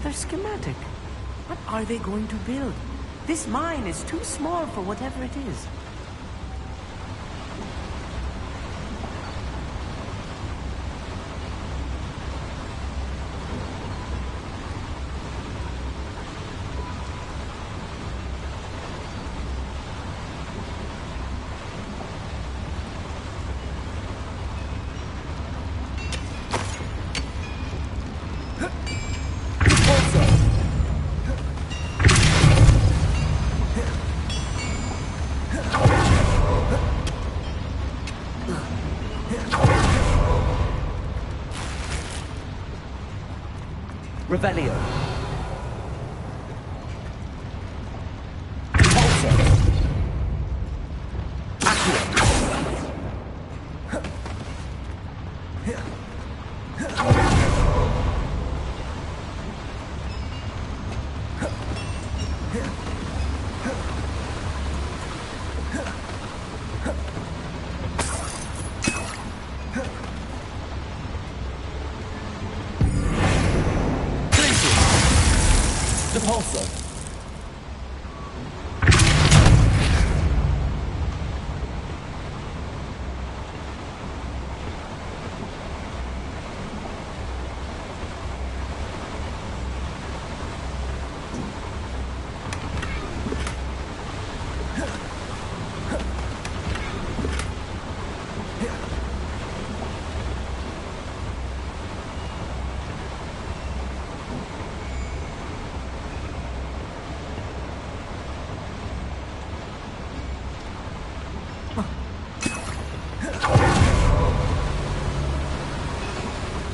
Another schematic. What are they going to build? This mine is too small for whatever it is. Revelio.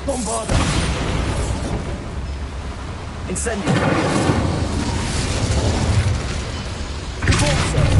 Bombarda! Incendio! Repulsor!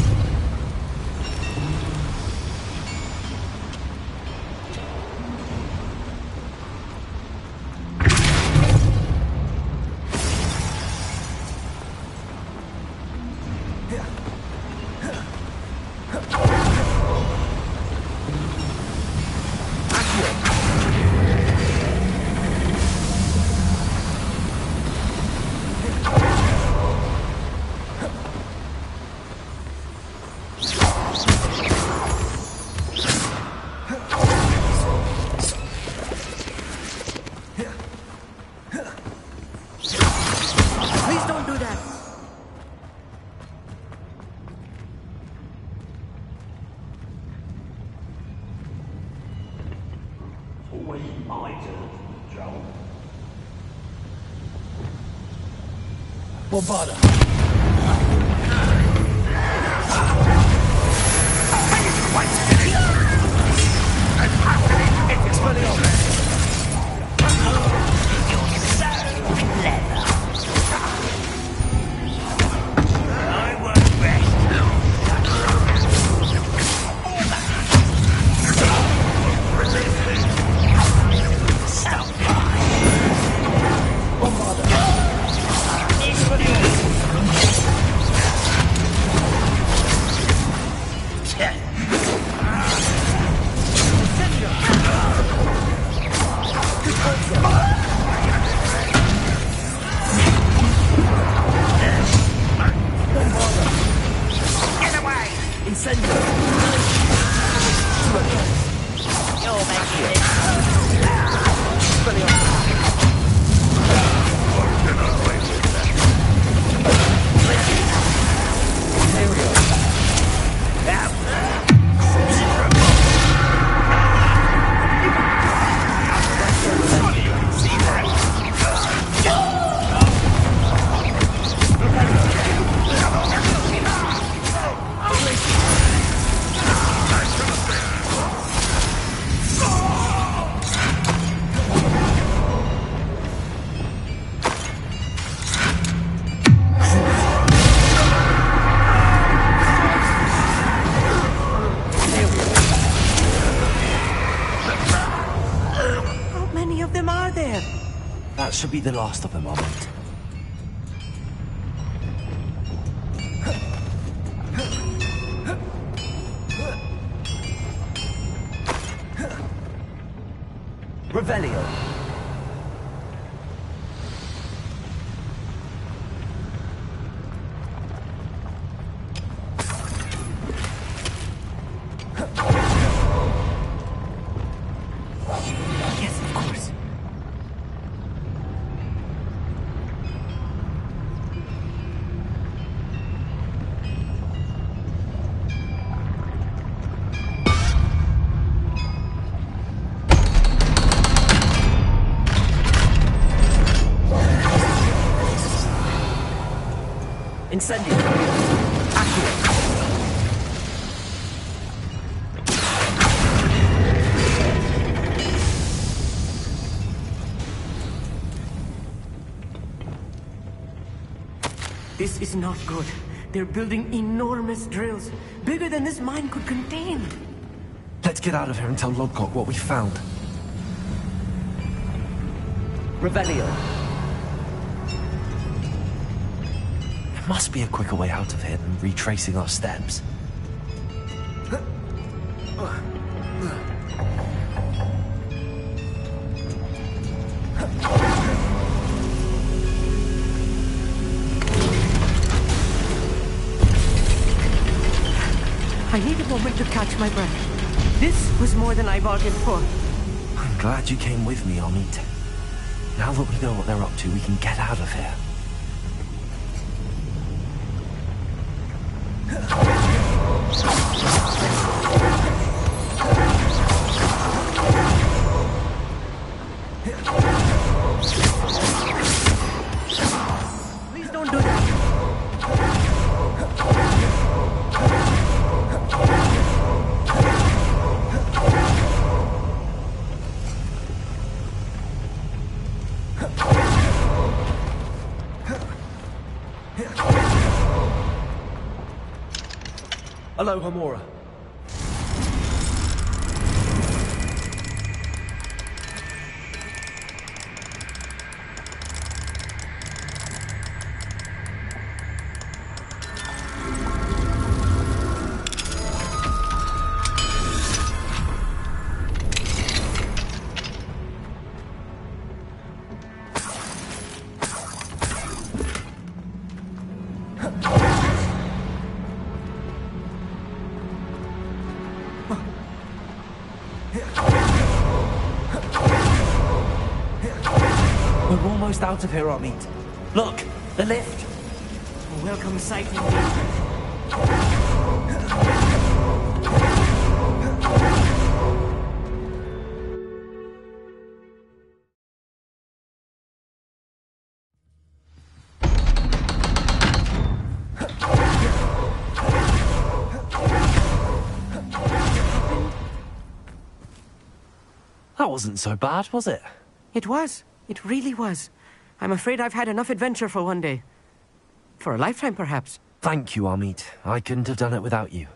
Bombarda! That should be the last of them, Armand. Revelio. Incendio. Accio. This is not good. They're building enormous drills, bigger than this mine could contain. Let's get out of here and tell Lodgok what we found. Revelio. There must be a quicker way out of here than retracing our steps. I need a moment to catch my breath. This was more than I bargained for. I'm glad you came with me, Amit. Now that we know what they're up to, we can get out of here. Please don't do that. Hello, Hamura. We're almost out of here, Amit. Look, the lift. A welcome sight indeed. That wasn't so bad, was it? It was. It really was. I'm afraid I've had enough adventure for one day. For a lifetime, perhaps. Thank you, Amit. I couldn't have done it without you.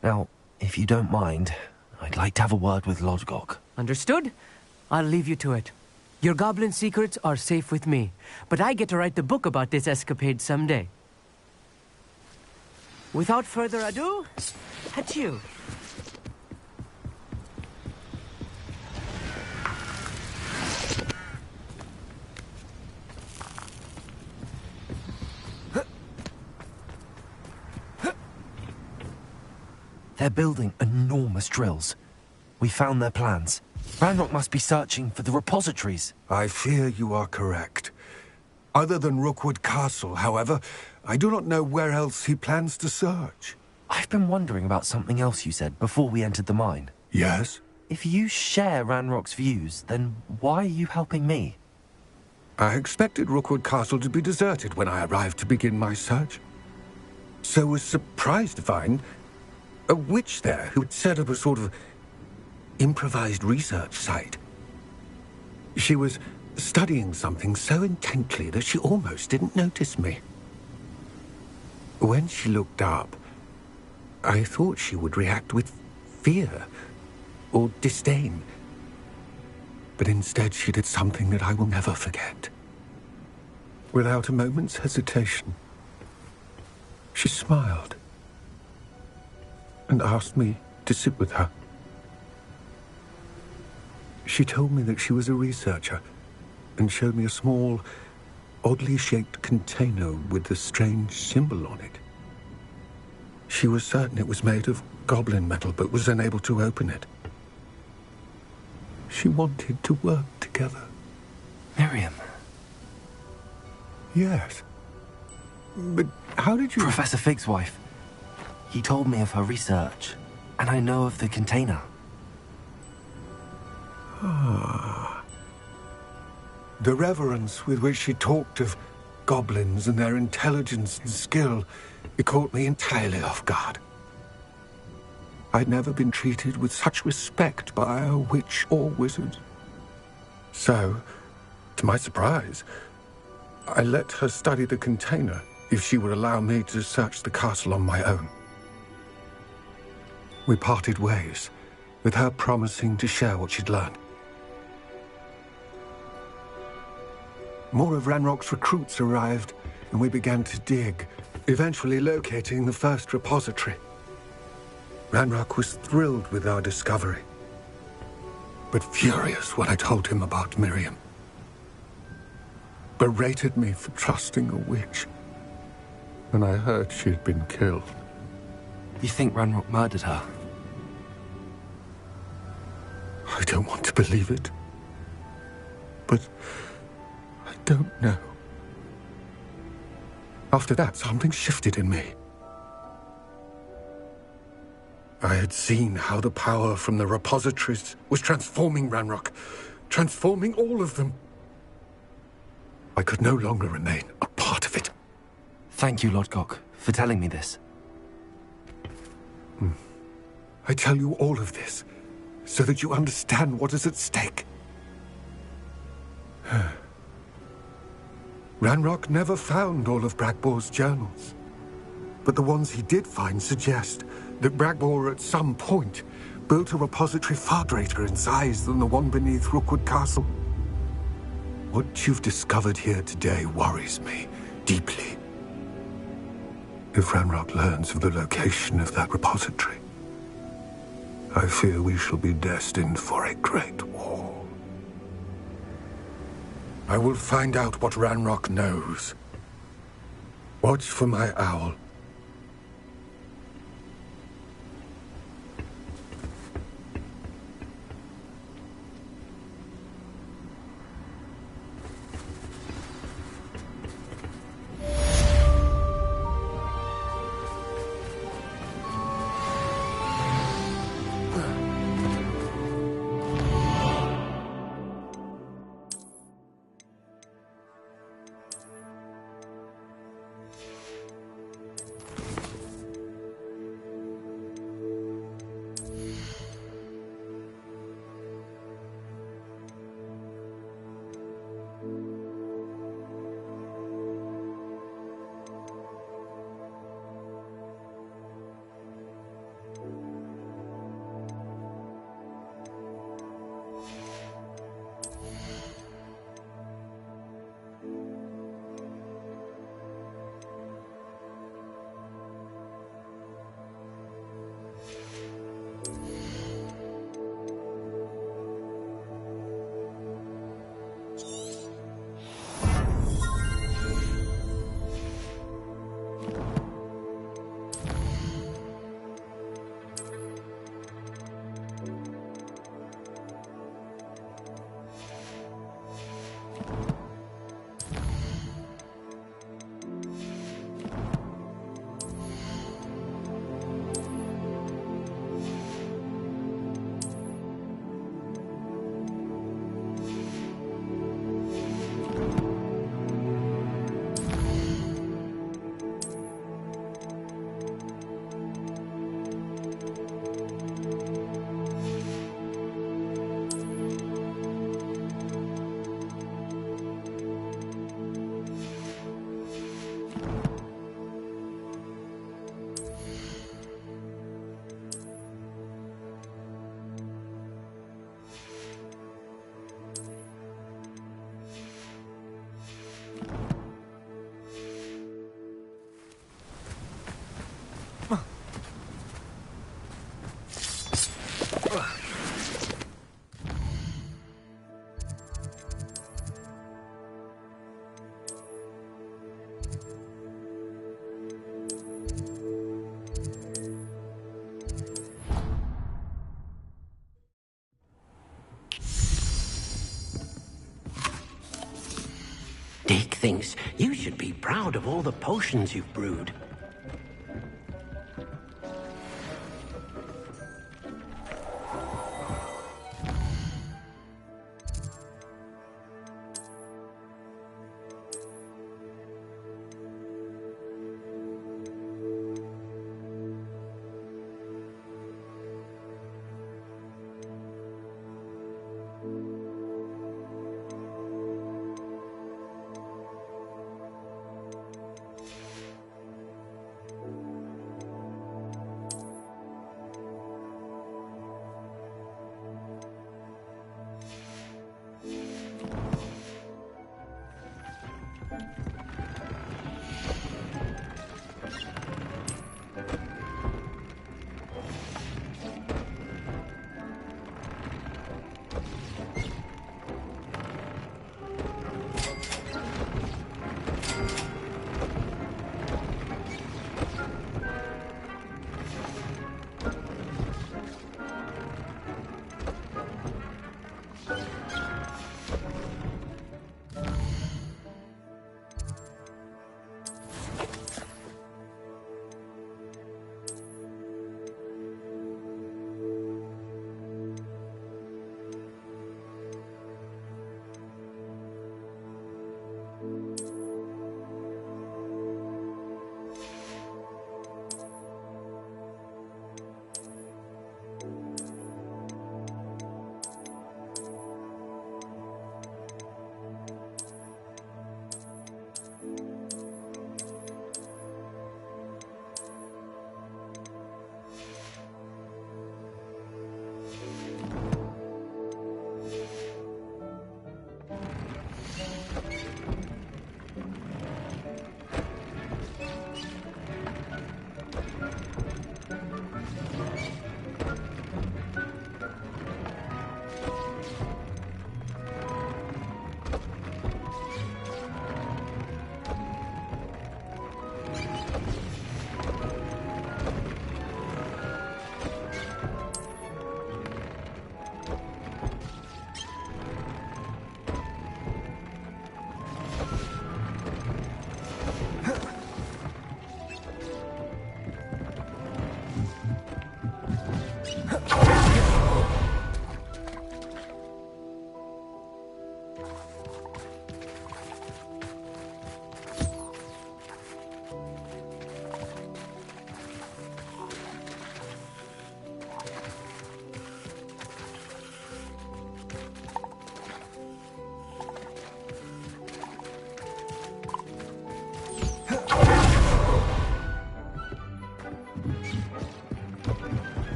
Now, if you don't mind, I'd like to have a word with Lodgok. Understood? I'll leave you to it. Your goblin secrets are safe with me, but I get to write the book about this escapade someday. Without further ado, adieu. They're building enormous drills. We found their plans. Ranrock must be searching for the repositories. I fear you are correct. Other than Rookwood Castle, however, I do not know where else he plans to search. I've been wondering about something else you said before we entered the mine. Yes? If you share Ranrock's views, then why are you helping me? I expected Rookwood Castle to be deserted when I arrived to begin my search. So was surprised to find a witch there who had set up a sort of improvised research site. She was studying something so intently that she almost didn't notice me. When she looked up, I thought she would react with fear or disdain. But instead she did something that I will never forget. Without a moment's hesitation, she smiled and asked me to sit with her. She told me that she was a researcher and showed me a small, oddly shaped container with a strange symbol on it. She was certain it was made of goblin metal, but was unable to open it. She wanted to work together. Miriam. Yes. But how did you... Professor Fig's wife. He told me of her research, and I know of the container. Ah. The reverence with which she talked of goblins and their intelligence and skill, it caught me entirely off guard. I'd never been treated with such respect by a witch or wizard. So, to my surprise, I let her study the container if she would allow me to search the castle on my own. We parted ways, with her promising to share what she'd learned. More of Ranrock's recruits arrived, and we began to dig, eventually locating the first repository. Ranrock was thrilled with our discovery, but furious when I told him about Miriam. Berated me for trusting a witch when I heard she'd been killed. You think Ranrock murdered her? I don't want to believe it, but I don't know. After that, something shifted in me. I had seen how the power from the repositories was transforming Ranrock, transforming all of them. I could no longer remain a part of it. Thank you, Lodgok, for telling me this. I tell you all of this so that you understand what is at stake. Ranrock never found all of Bragbor's journals, but the ones he did find suggest that Bragbor at some point built a repository far greater in size than the one beneath Rookwood Castle. What you've discovered here today worries me deeply. If Ranrock learns of the location of that repository, I fear we shall be destined for a great war. I will find out what Ranrock knows. Watch for my owl. Dick thinks you should be proud of all the potions you've brewed.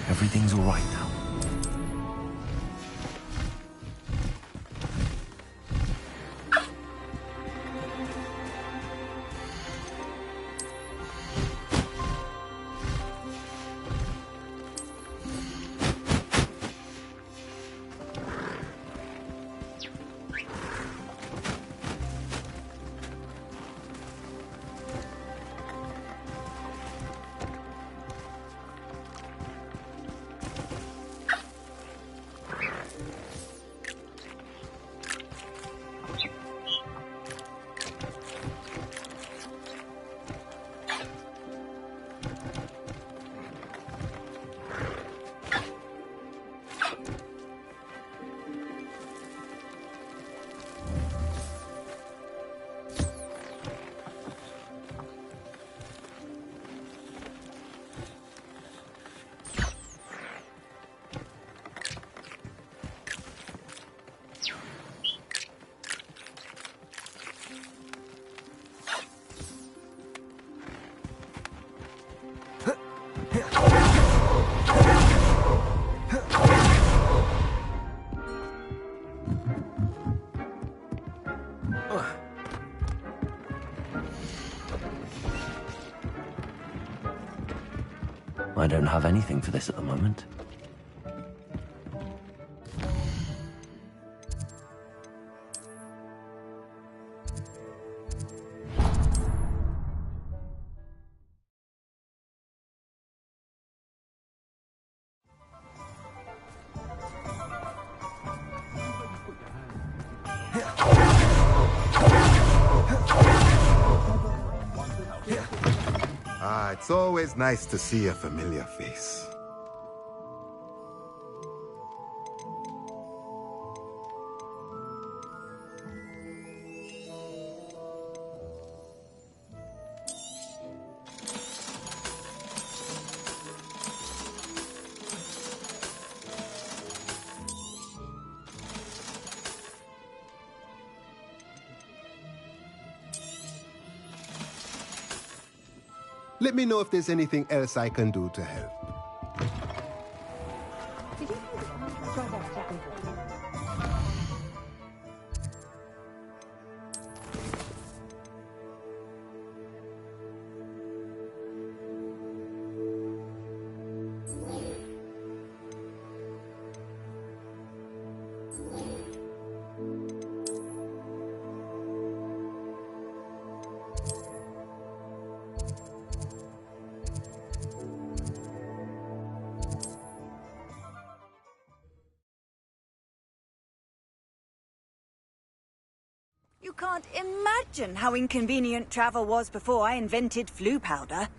Everything's all right now. don't have anything for this at the moment. It's always nice to see a familiar face. Let me know if there's anything else I can do to help. You can't imagine how inconvenient travel was before I invented flu powder.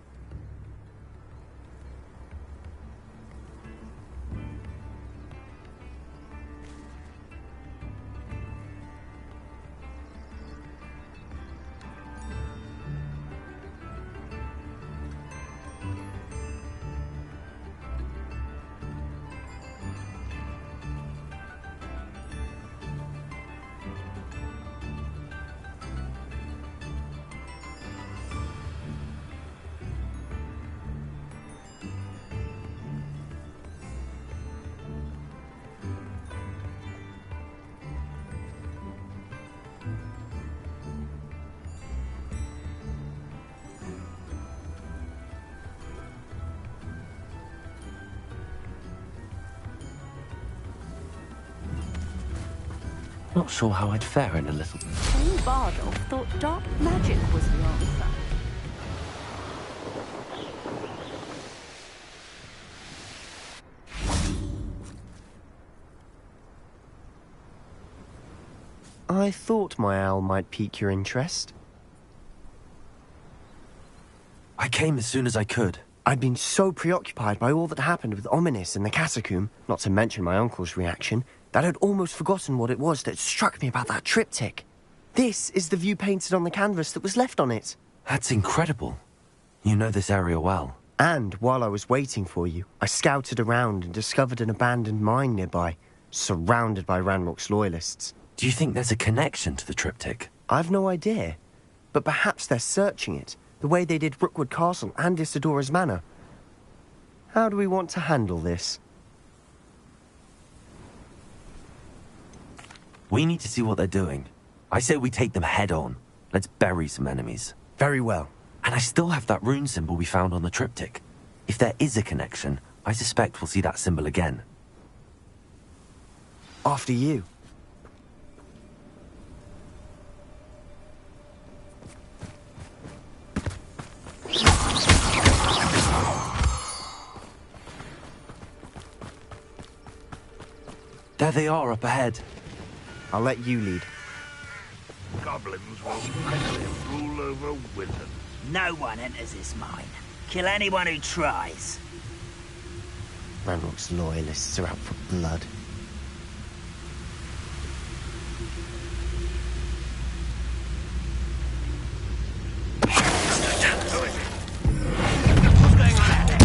Not sure how I'd fare in a little... King Bardolph thought dark magic was the answer. I thought my owl might pique your interest. I came as soon as I could. I'd been so preoccupied by all that happened with Ominis and the catacomb, not to mention my uncle's reaction, that I'd almost forgotten what it was that struck me about that triptych. This is the view painted on the canvas that was left on it. That's incredible. You know this area well. And while I was waiting for you, I scouted around and discovered an abandoned mine nearby, surrounded by Ranrock's loyalists. Do you think there's a connection to the triptych? I've no idea, but perhaps they're searching it, the way they did Rookwood Castle and Isidora's Manor. How do we want to handle this? We need to see what they're doing. I say we take them head on. Let's bury some enemies. Very well. And I still have that rune symbol we found on the triptych. If there is a connection, I suspect we'll see that symbol again. After you. There they are up ahead. I'll let you lead. Goblins will finally rule over wizards. No one enters this mine. Kill anyone who tries. Ranrock's loyalists are out for blood. What's going on out there?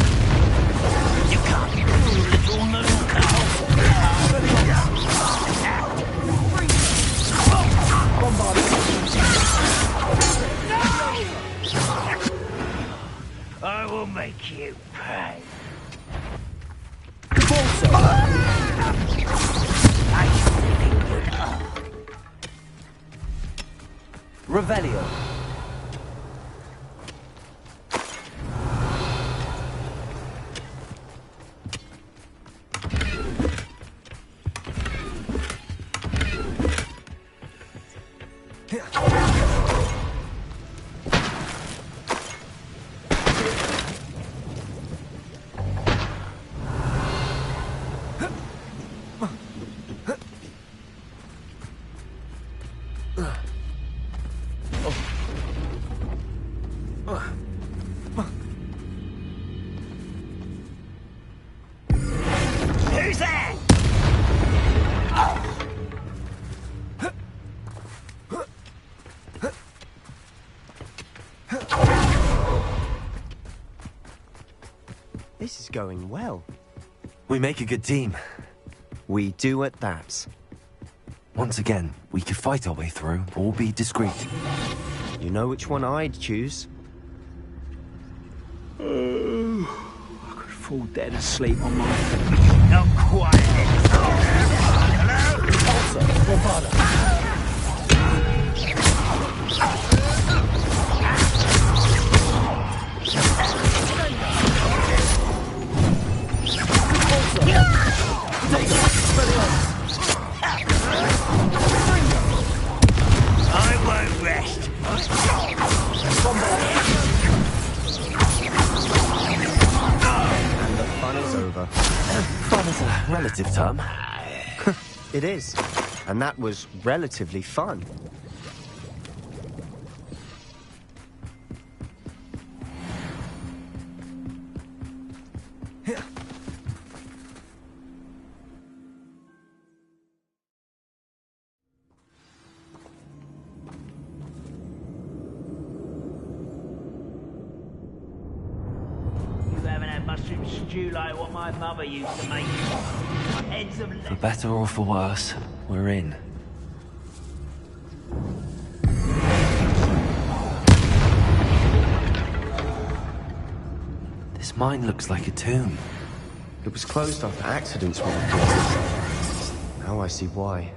You can't get through, little moon cow. I will make you pay. Revelio. is there? This is going well. We make a good team. We do at that. Once again, we could fight our way through, or be discreet. You know which one I'd choose? I could fall dead asleep on my... Not quite. Hello? I won't rest. And the fun is over. Fun is a relative term. It is. And that was relatively fun. You haven't had mushroom stew like what my mother used to make. Heads of For better or for worse, we're in. This mine looks like a tomb. It was closed after accidents were reported. Now I see why.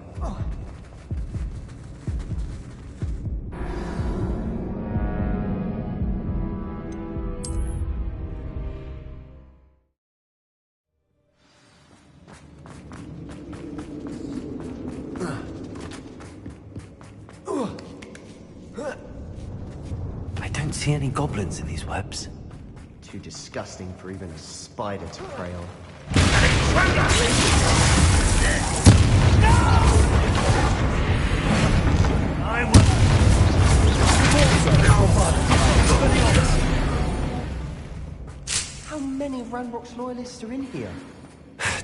I don't see any goblins in these webs. Too disgusting for even a spider to prey on. How many Ranrock's loyalists are in here?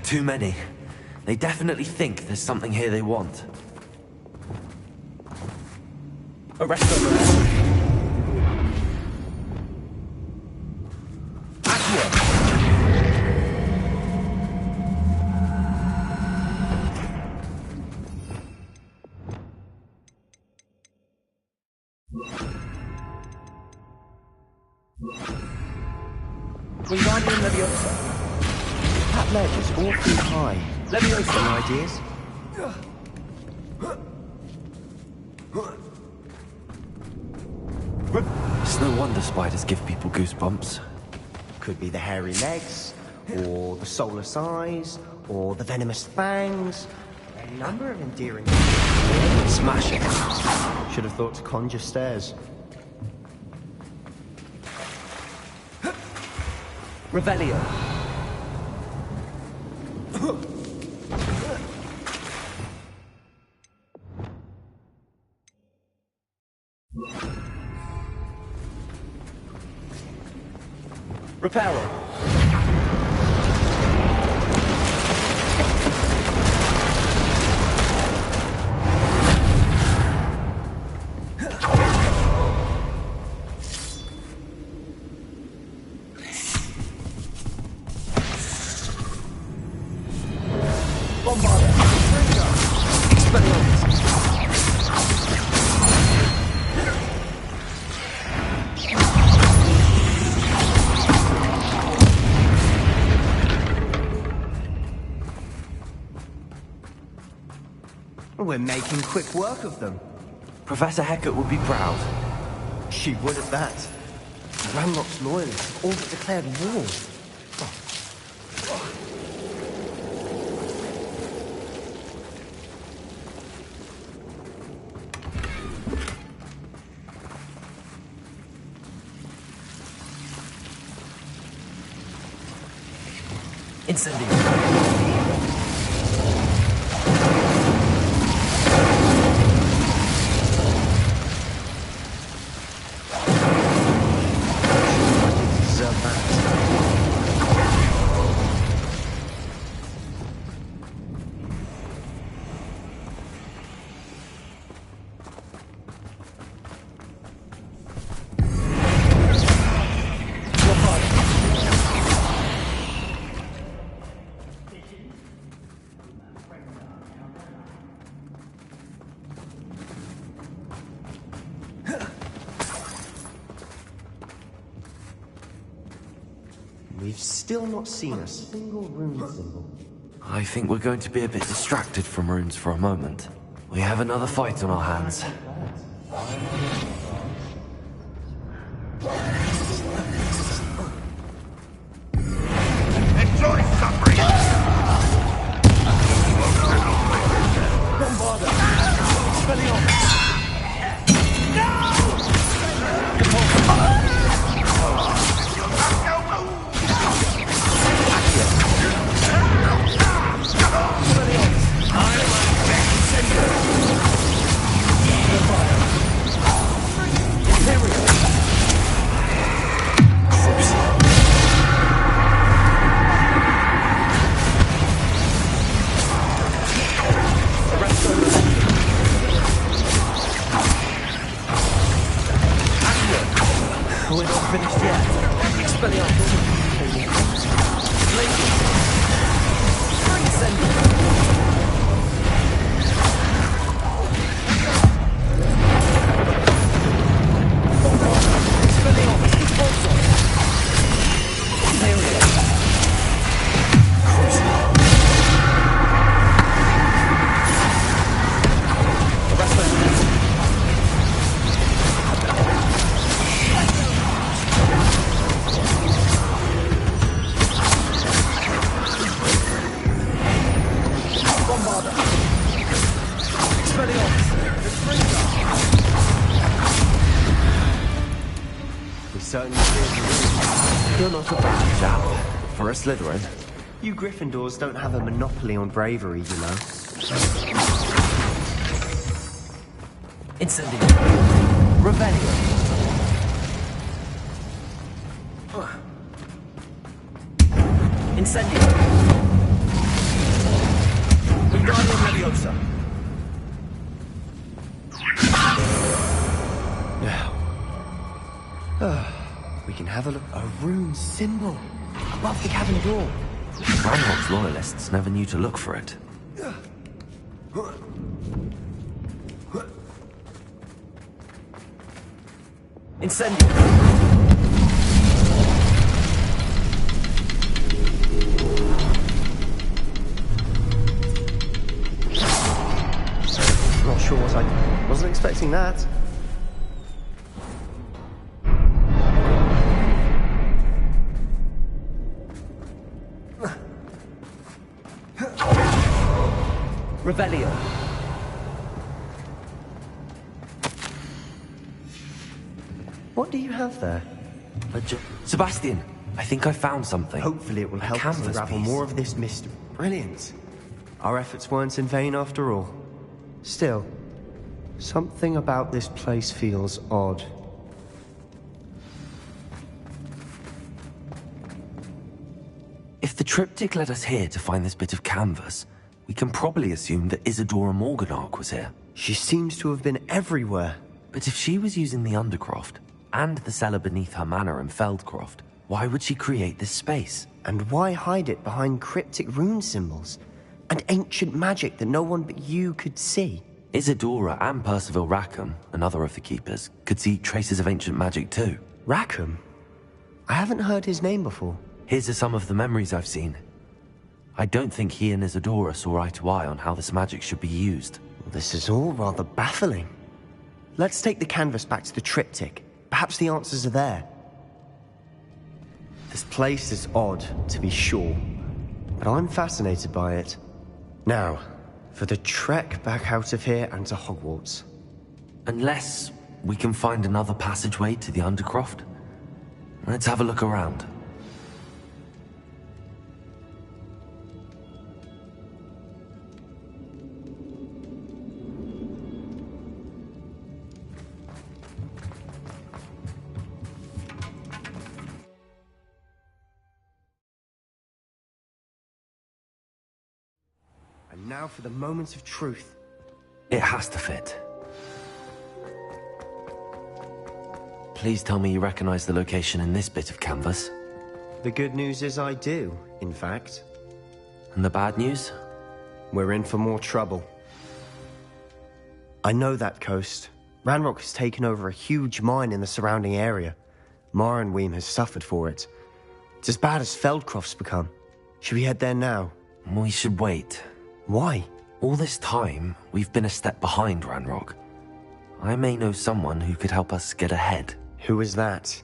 Too many. They definitely think there's something here they want. Arrest them. Wingardium Leviosa. That ledge is awfully high. Leviosa, any ideas? It's no wonder spiders give people goosebumps. Could be the hairy legs, or the soulless eyes, or the venomous fangs. A number of endearing... Smash it. Should have thought to conjure stairs. Revelio. Reparo. We're making quick work of them. Professor Hecat would be proud. She would at that. Ranrock's loyalists have all but declared war. Incendiary. we've still not seen a single rune symbol. I think we're going to be a bit distracted from runes for a moment. We have another fight on our hands. Enjoy suffering! We're not finished yet. Expelliarmus. Blazing. Incendiary. Expelliarmus. Impulsor. Imperial. Crucible. The rest of them. Certainly did. You're not a bad chap. For a Slytherin. You Gryffindors don't have a monopoly on bravery, you know. Incendiary. Rebellion. Incendiary. Wingardium Leviosa. Now, we can have a look. A rune symbol above the cabin door. Ranrock's loyalists never knew to look for it. Incendiary. Not sure what I wasn't expecting that. Revelio. What do you have there? Sebastian, I think I found something. Hopefully it will help us unravel more of this mystery. Brilliant. Our efforts weren't in vain after all. Still, something about this place feels odd. If the triptych led us here to find this bit of canvas, we can probably assume that Isidora Morganach was here. She seems to have been everywhere. But if she was using the Undercroft, and the cellar beneath her manor in Feldcroft, why would she create this space? And why hide it behind cryptic rune symbols? And ancient magic that no one but you could see? Isidora and Percival Rackham, another of the Keepers, could see traces of ancient magic too. Rackham? I haven't heard his name before. His are some of the memories I've seen. I don't think he and Isidora saw eye to eye on how this magic should be used. This is all rather baffling. Let's take the canvas back to the triptych. Perhaps the answers are there. This place is odd, to be sure, but I'm fascinated by it. Now, for the trek back out of here and to Hogwarts. Unless we can find another passageway to the Undercroft. Let's have a look around. And now for the moment of truth. It has to fit. Please tell me you recognize the location in this bit of canvas. The good news is I do, in fact. And the bad news? We're in for more trouble. I know that coast. Ranrock has taken over a huge mine in the surrounding area. Marrenweem has suffered for it. It's as bad as Feldcroft's become. Should we head there now? We should wait. Why? All this time, we've been a step behind Ranrock. I may know someone who could help us get ahead. Who is that?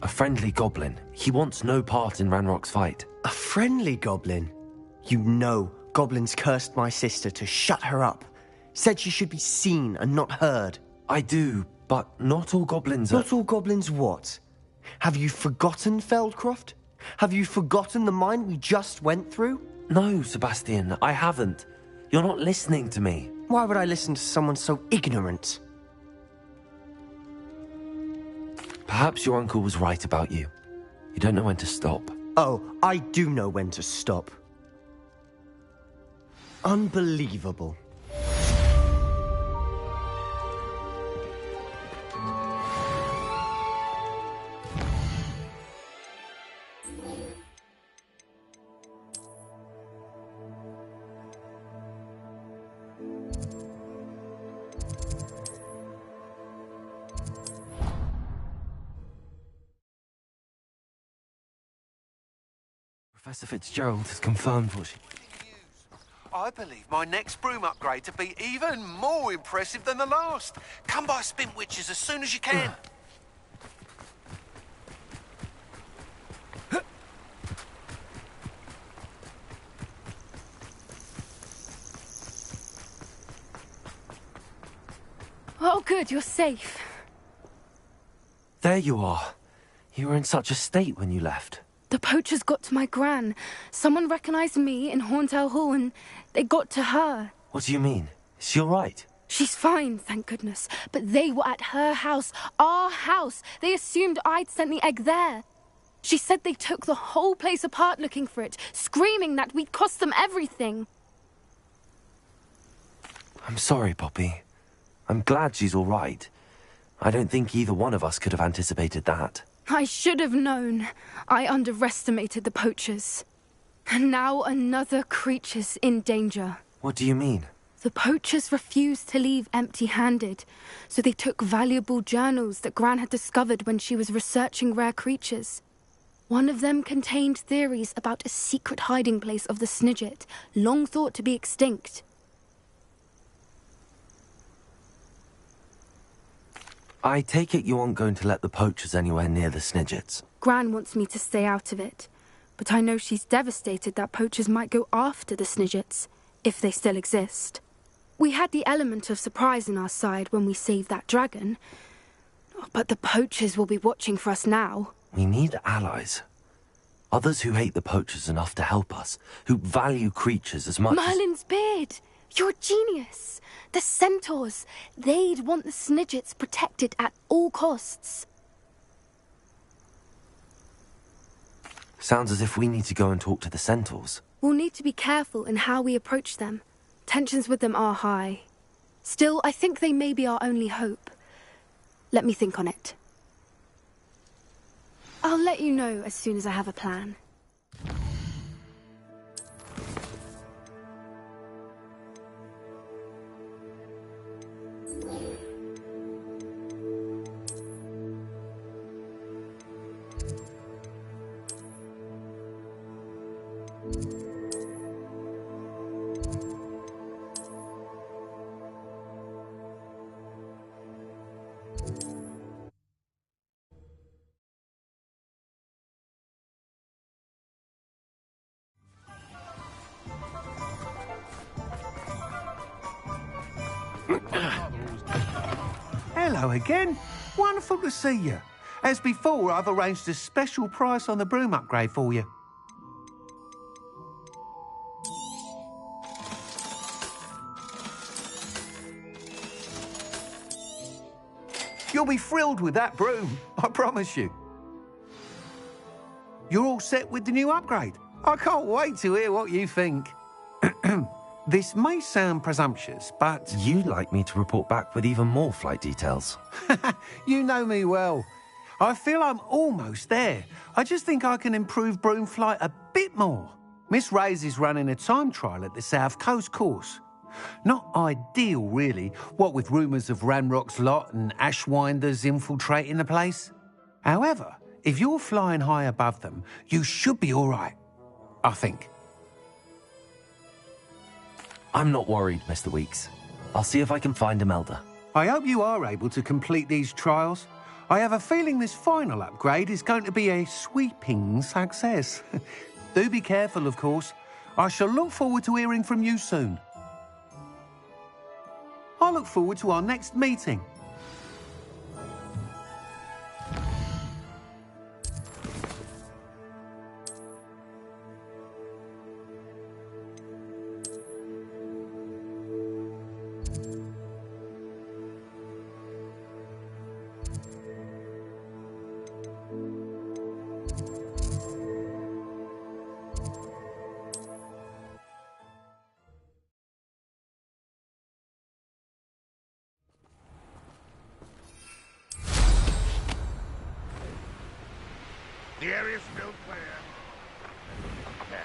A friendly goblin. He wants no part in Ranrock's fight. A friendly goblin? You know, goblins cursed my sister to shut her up. Said she should be seen and not heard. I do, but not all goblins are... Not all goblins what? Have you forgotten Feldcroft? Have you forgotten the mine we just went through? No, Sebastian, I haven't. You're not listening to me. Why would I listen to someone so ignorant? Perhaps your uncle was right about you. You don't know when to stop. Oh, I do know when to stop. Unbelievable. Professor Fitzgerald has confirmed what she... I believe my next broom upgrade to be even more impressive than the last. Come by Spintwitches as soon as you can. Oh, good, you're safe. There you are. You were in such a state when you left. The poachers got to my gran. Someone recognized me in Horntail Hall and they got to her. What do you mean? Is she all right? She's fine, thank goodness. But they were at her house, our house. They assumed I'd sent the egg there. She said they took the whole place apart looking for it, screaming that we'd cost them everything. I'm sorry, Poppy. I'm glad she's all right. I don't think either one of us could have anticipated that. I should have known. I underestimated the poachers. And now another creature's in danger. What do you mean? The poachers refused to leave empty-handed, so they took valuable journals that Gran had discovered when she was researching rare creatures. One of them contained theories about a secret hiding place of the Snidget, long thought to be extinct. I take it you aren't going to let the poachers anywhere near the Snidgets. Gran wants me to stay out of it, but I know she's devastated that poachers might go after the Snidgets, if they still exist. We had the element of surprise on our side when we saved that dragon, but the poachers will be watching for us now. We need allies. Others who hate the poachers enough to help us, who value creatures as much Merlin's beard! You're a genius! The centaurs! They'd want the Snidgets protected at all costs. Sounds as if we need to go and talk to the centaurs. We'll need to be careful in how we approach them. Tensions with them are high. Still, I think they may be our only hope. Let me think on it. I'll let you know as soon as I have a plan. Hello again. Wonderful to see you. As before, I've arranged a special price on the broom upgrade for you. You'll be thrilled with that broom, I promise you. You're all set with the new upgrade. I can't wait to hear what you think. This may sound presumptuous, but... You'd like me to report back with even more flight details. You know me well. I feel I'm almost there. I just think I can improve broom flight a bit more. Miss Reyes is running a time trial at the South Coast course. Not ideal, really, what with rumours of Ranrock's lot and Ashwinders infiltrating the place. However, if you're flying high above them, you should be all right. I think. I'm not worried, Mr. Weeks. I'll see if I can find Imelda. I hope you are able to complete these trials. I have a feeling this final upgrade is going to be a sweeping success. Do be careful, of course. I shall look forward to hearing from you soon. I look forward to our next meeting. The area's still clear. Yes.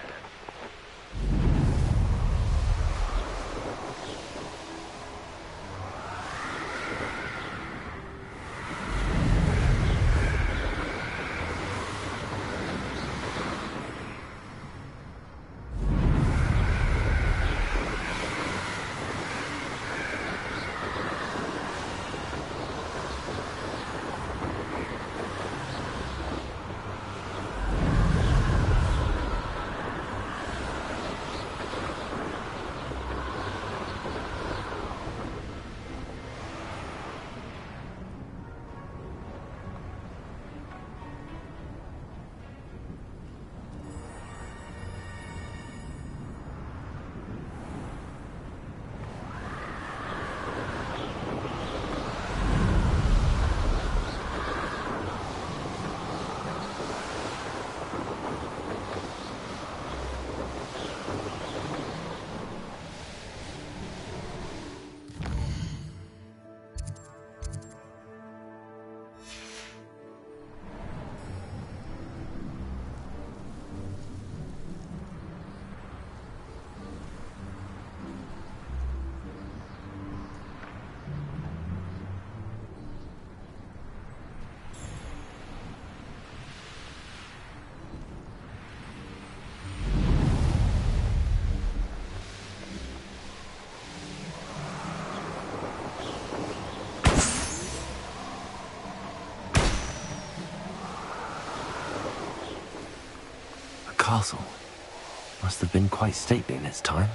Castle must have been quite stately in its time.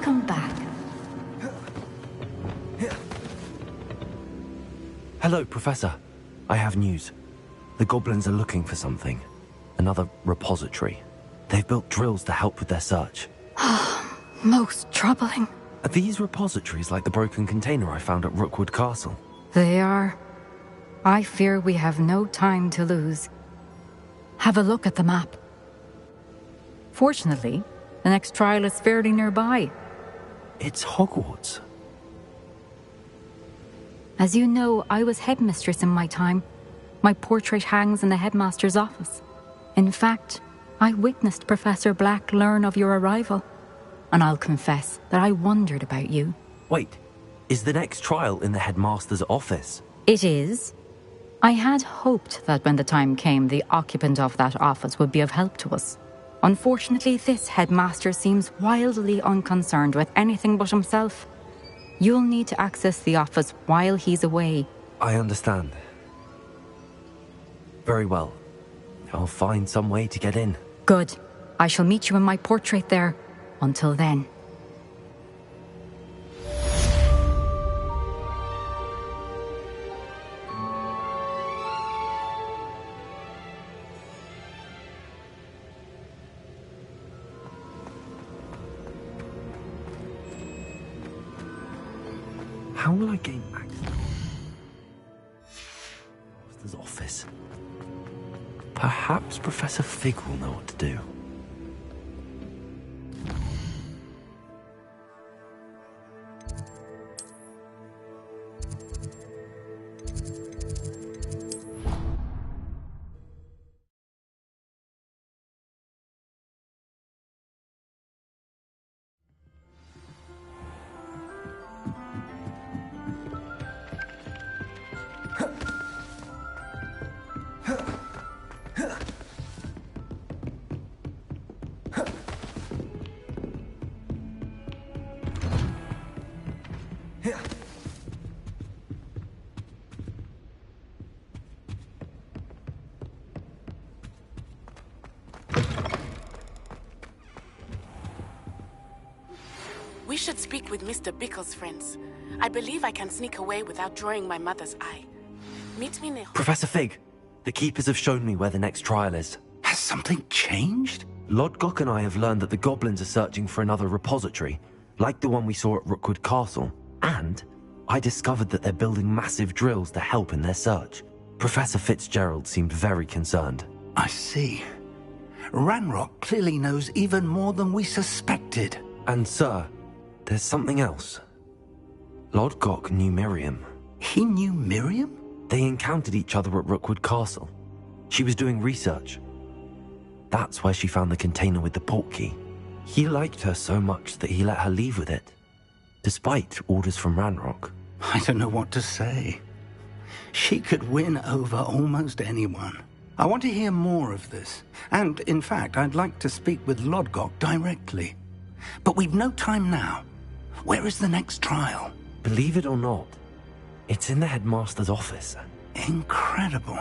Welcome back. Hello, Professor. I have news. The goblins are looking for something. Another repository. They've built drills to help with their search. Most troubling. Are these repositories like the broken container I found at Rookwood Castle? They are. I fear we have no time to lose. Have a look at the map. Fortunately, the next trial is fairly nearby. It's Hogwarts. As you know, I was headmistress in my time. My portrait hangs in the headmaster's office. In fact, I witnessed Professor Black learn of your arrival. And I'll confess that I wondered about you. Wait, is the next trial in the headmaster's office? It is. I had hoped that when the time came, the occupant of that office would be of help to us. Unfortunately, this headmaster seems wildly unconcerned with anything but himself. You'll need to access the office while he's away. I understand. Very well. I'll find some way to get in. Good. I shall meet you in my portrait there. Until then. How will I gain access? Master's office. Perhaps Professor Fig will know what to do. We should speak with Mr. Bickle's friends. I believe I can sneak away without drawing my mother's eye. Meet me near... Professor Fig, the Keepers have shown me where the next trial is. Has something changed? Lodgok and I have learned that the goblins are searching for another repository, like the one we saw at Rookwood Castle. And I discovered that they're building massive drills to help in their search. Professor Fitzgerald seemed very concerned. I see. Ranrock clearly knows even more than we suspected. And sir, there's something else. Lodgok knew Miriam. He knew Miriam? They encountered each other at Rookwood Castle. She was doing research. That's where she found the container with the portkey. He liked her so much that he let her leave with it, despite orders from Ranrock. I don't know what to say. She could win over almost anyone. I want to hear more of this. And, in fact, I'd like to speak with Lodgok directly. But we've no time now. Where is the next trial? Believe it or not, it's in the headmaster's office. Incredible.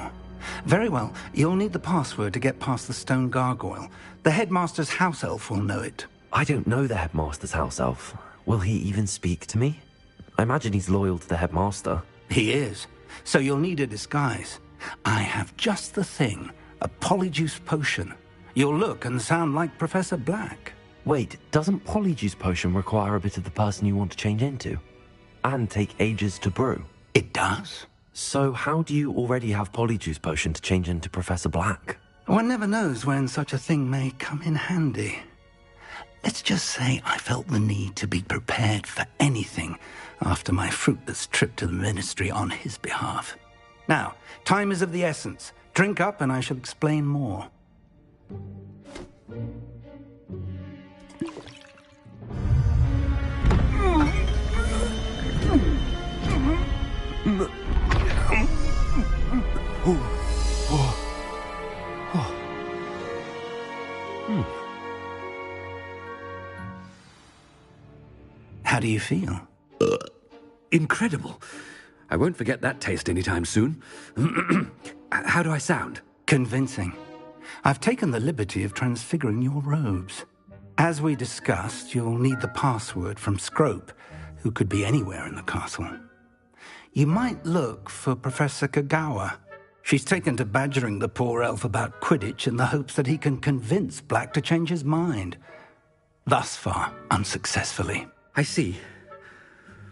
Very well, you'll need the password to get past the stone gargoyle. The headmaster's house elf will know it. I don't know the headmaster's house elf. Will he even speak to me? I imagine he's loyal to the headmaster. He is. So you'll need a disguise. I have just the thing. A polyjuice potion. You'll look and sound like Professor Black. Wait, doesn't Polyjuice Potion require a bit of the person you want to change into? And take ages to brew? It does. So how do you already have Polyjuice Potion to change into Professor Black? One never knows when such a thing may come in handy. Let's just say I felt the need to be prepared for anything after my fruitless trip to the Ministry on his behalf. Now, time is of the essence. Drink up and I shall explain more. How do you feel? Incredible. I won't forget that taste anytime soon. How do I sound? Convincing. I've taken the liberty of transfiguring your robes. As we discussed, you'll need the password from Scrope, who could be anywhere in the castle. You might look for Professor Kagawa. She's taken to badgering the poor elf about Quidditch in the hopes that he can convince Black to change his mind. Thus far, unsuccessfully. I see.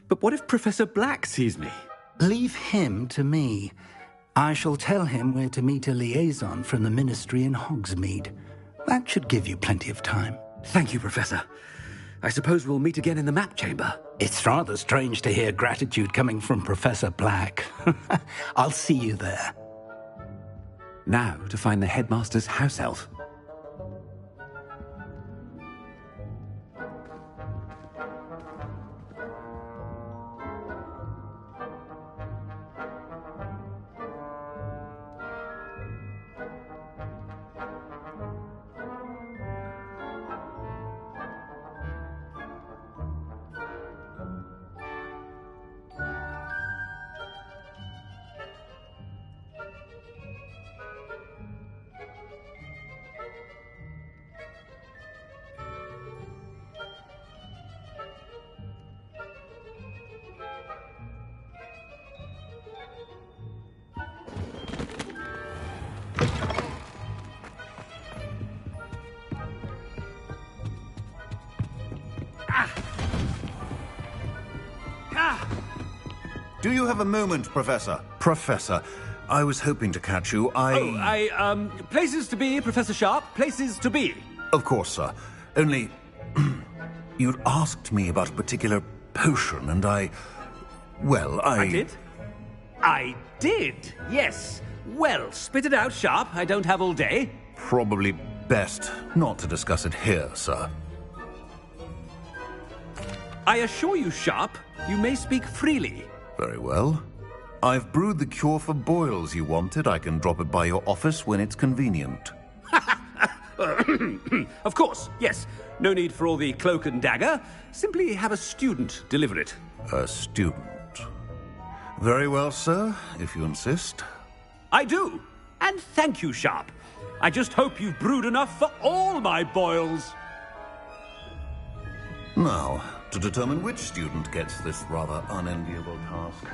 But what if Professor Black sees me? Leave him to me. I shall tell him where to meet a liaison from the Ministry in Hogsmeade. That should give you plenty of time. Thank you, Professor. I suppose we'll meet again in the map chamber. It's rather strange to hear gratitude coming from Professor Black. I'll see you there. Now to find the headmaster's house elf. Do you have a moment, Professor? Professor, I was hoping to catch you. Places to be, Professor Sharp. Places to be. Of course, sir. Only, you'd asked me about a particular potion, and I did? I did, yes. Well, spit it out, Sharp. I don't have all day. Probably best not to discuss it here, sir. I assure you, Sharp, you may speak freely. Very well. I've brewed the cure for boils you wanted. I can drop it by your office when it's convenient. Of course, yes. No need for all the cloak and dagger. Simply have a student deliver it. A student? Very well, sir, if you insist. I do. And thank you, Sharp. I just hope you've brewed enough for all my boils. Now, to determine which student gets this rather unenviable task.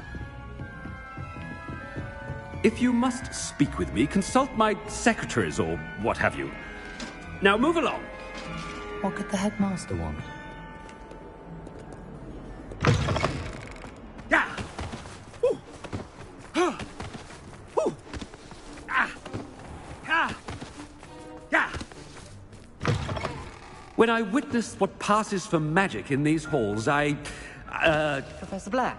If you must speak with me, consult my secretaries or what have you. Now move along. What could the headmaster want? Yeah. Ooh. Huh. Ooh. Ah. Ah. Yeah. When I witness what passes for magic in these halls, Professor Black,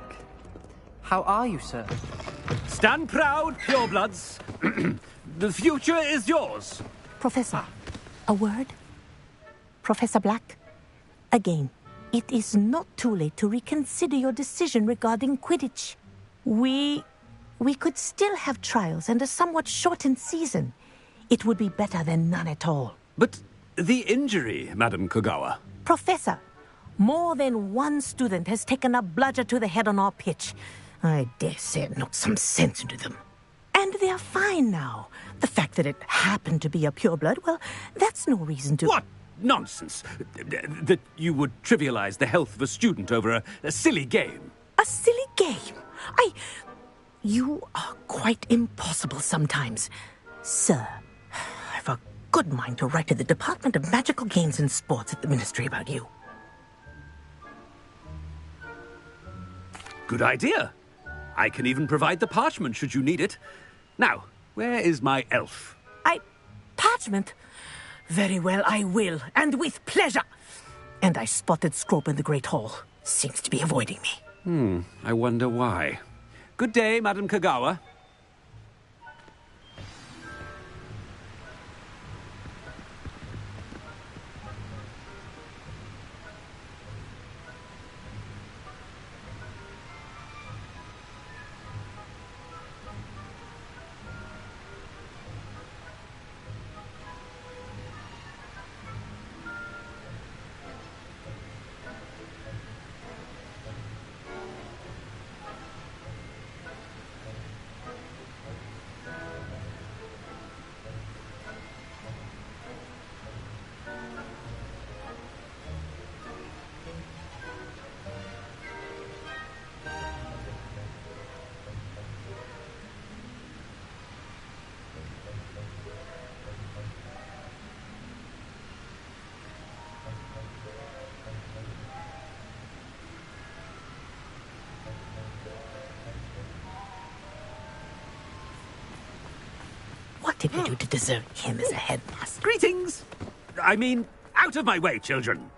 how are you, sir? Stand proud, purebloods. The future is yours. Professor, a word? Professor Black, again, it is not too late to reconsider your decision regarding Quidditch. We could still have trials and a somewhat shortened season. It would be better than none at all. But the injury, Madam Kagawa. Professor, more than one student has taken a bludger to the head on our pitch. I dare say it knocked some sense into them. And they're fine now. The fact that it happened to be a pureblood, well, that's no reason to... What nonsense! That you would trivialize the health of a student over a silly game. A silly game? You are quite impossible sometimes. Sir, I've a good mind to write to the Department of Magical Games and Sports at the Ministry about you. Good idea. I can even provide the parchment should you need it. Now, where is my elf? Parchment? Very well, I will, and with pleasure. And I spotted Scrope in the Great Hall. Seems to be avoiding me. I wonder why. Good day, Madam Kagawa. what did we do to deserve him as a headmaster? Greetings! I mean, out of my way, children!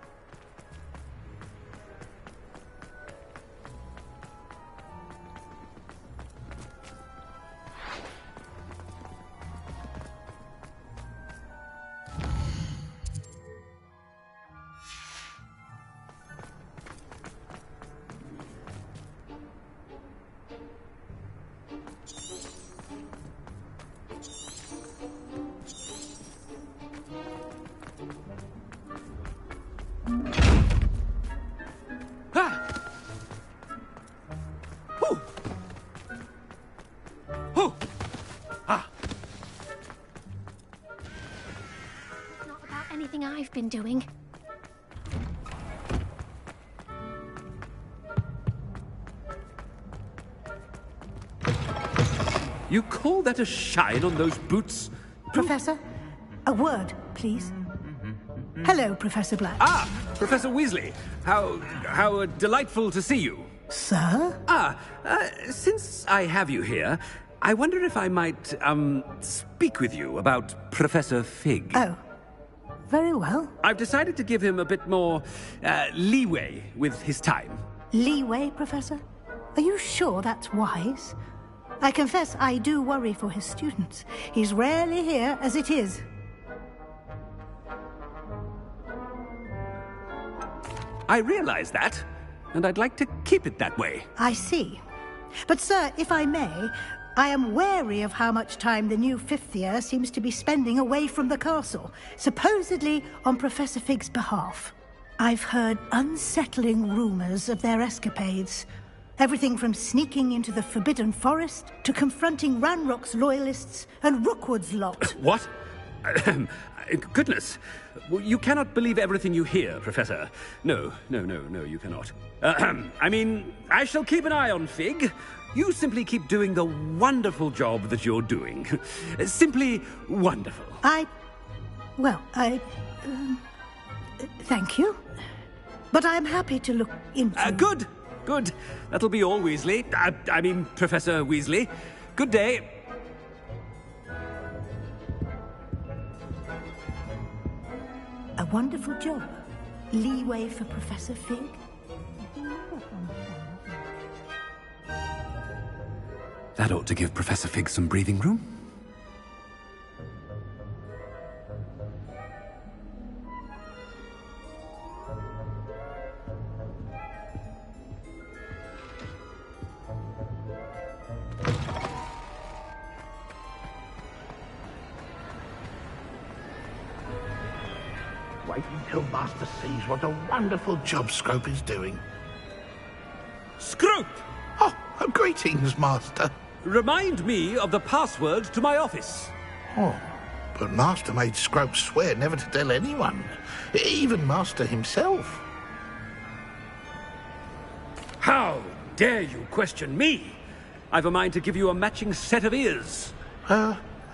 Not about anything I've been doing. You call that a shine on those boots? Professor, a word, please. Hello, Professor Black. Ah, Professor Weasley. How delightful to see you. Sir? Since I have you here, I wonder if I might, speak with you about Professor Fig. Oh, very well. I've decided to give him a bit more, leeway with his time. Leeway, Professor? Are you sure that's wise? I confess I do worry for his students. He's rarely here as it is. I realize that, and I'd like to keep it that way. I see. But, sir, if I may, I am wary of how much time the new fifth year seems to be spending away from the castle, supposedly on Professor Fig's behalf. I've heard unsettling rumors of their escapades. Everything from sneaking into the Forbidden Forest to confronting Ranrock's loyalists and Rookwood's lot. What? Goodness. You cannot believe everything you hear, Professor. No, you cannot. I mean, I shall keep an eye on Fig. You simply keep doing the wonderful job that you're doing. Simply wonderful. Thank you. But I'm happy to look into... Good. That'll be all, Weasley. I mean, Professor Weasley. Good day. A wonderful job. Leeway for Professor Fig. That ought to give Professor Fig some breathing room. Wait until Master sees what a wonderful job Scrope is doing. Scrope! Oh, greetings, Master. Remind me of the password to my office. Oh, but Master made Scrope swear never to tell anyone, even Master himself. How dare you question me? I've a mind to give you a matching set of ears.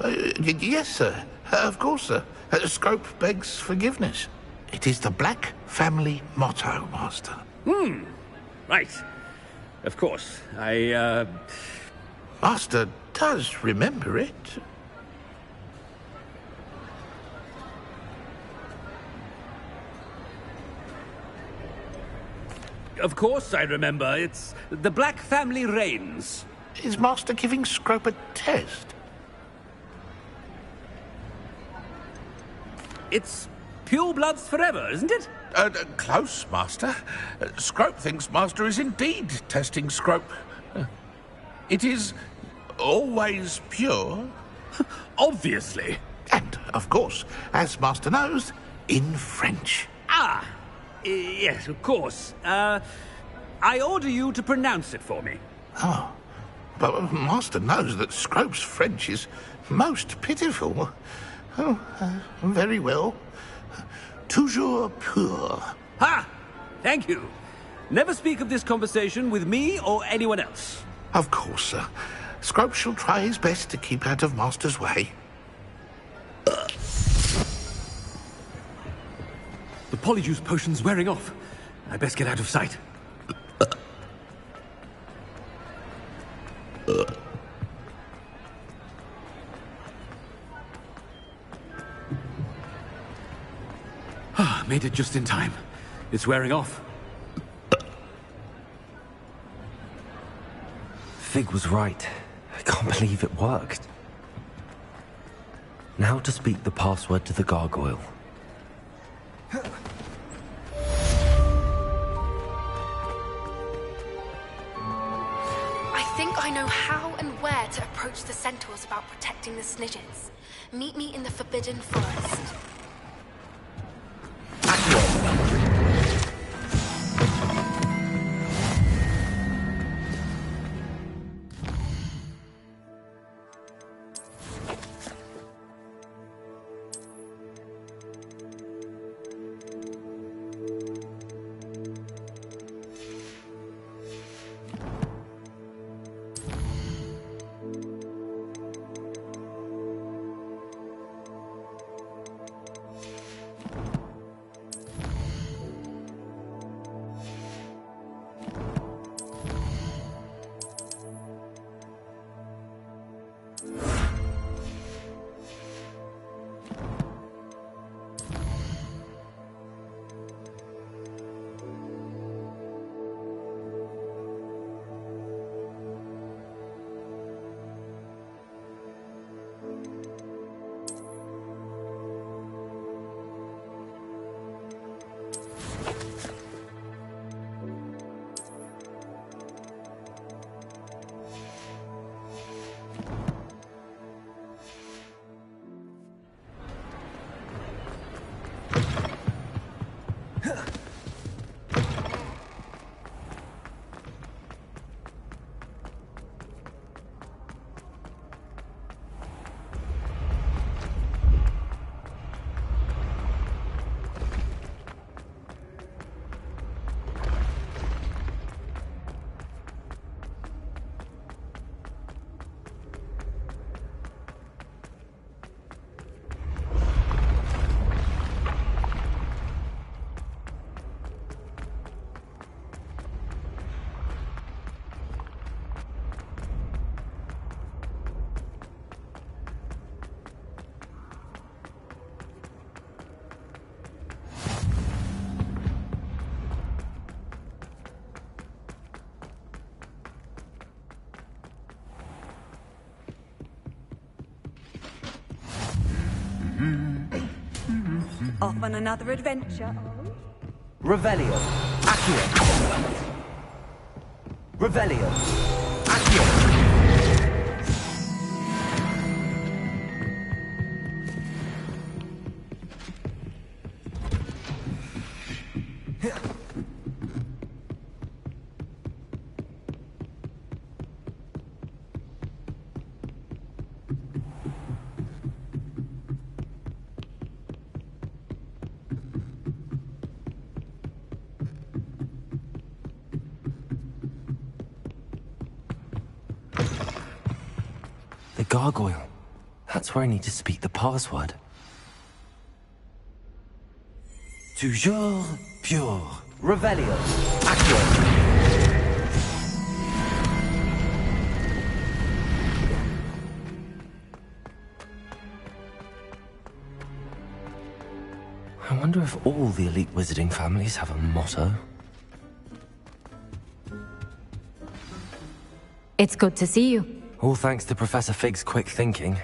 Yes, sir. Of course, sir. Scrope begs forgiveness. It is the Black family motto, Master. Right. Of course. Master does remember it. Of course I remember. It's the Black family reigns. Is Master giving Scrope a test? It's purebloods forever, isn't it? Close, Master. Scrope thinks Master is indeed testing Scrope. It is always pure. Obviously. And, of course, as Master knows, in French. Yes, of course. I order you to pronounce it for me. Oh, but Master knows that Scrope's French is most pitiful. Oh, very well. Toujours pur. Ha! Thank you. Never speak of this conversation with me or anyone else. Of course, sir. Scrope shall try his best to keep out of Master's way. The Polyjuice potion's wearing off. I best get out of sight. Made it just in time. It's wearing off. Fig was right. I can't believe it worked. Now to speak the password to the gargoyle. I think I know how and where to approach the centaurs about protecting the Snidgets. Meet me in the Forbidden Forest. Off on another adventure. Revelio. Accio. Revelio. Accio. The gargoyle. That's where I need to speak the password. Toujours pure. Revelio. Accio. I wonder if all the elite wizarding families have a motto. It's good to see you. All thanks to Professor Fig's quick thinking.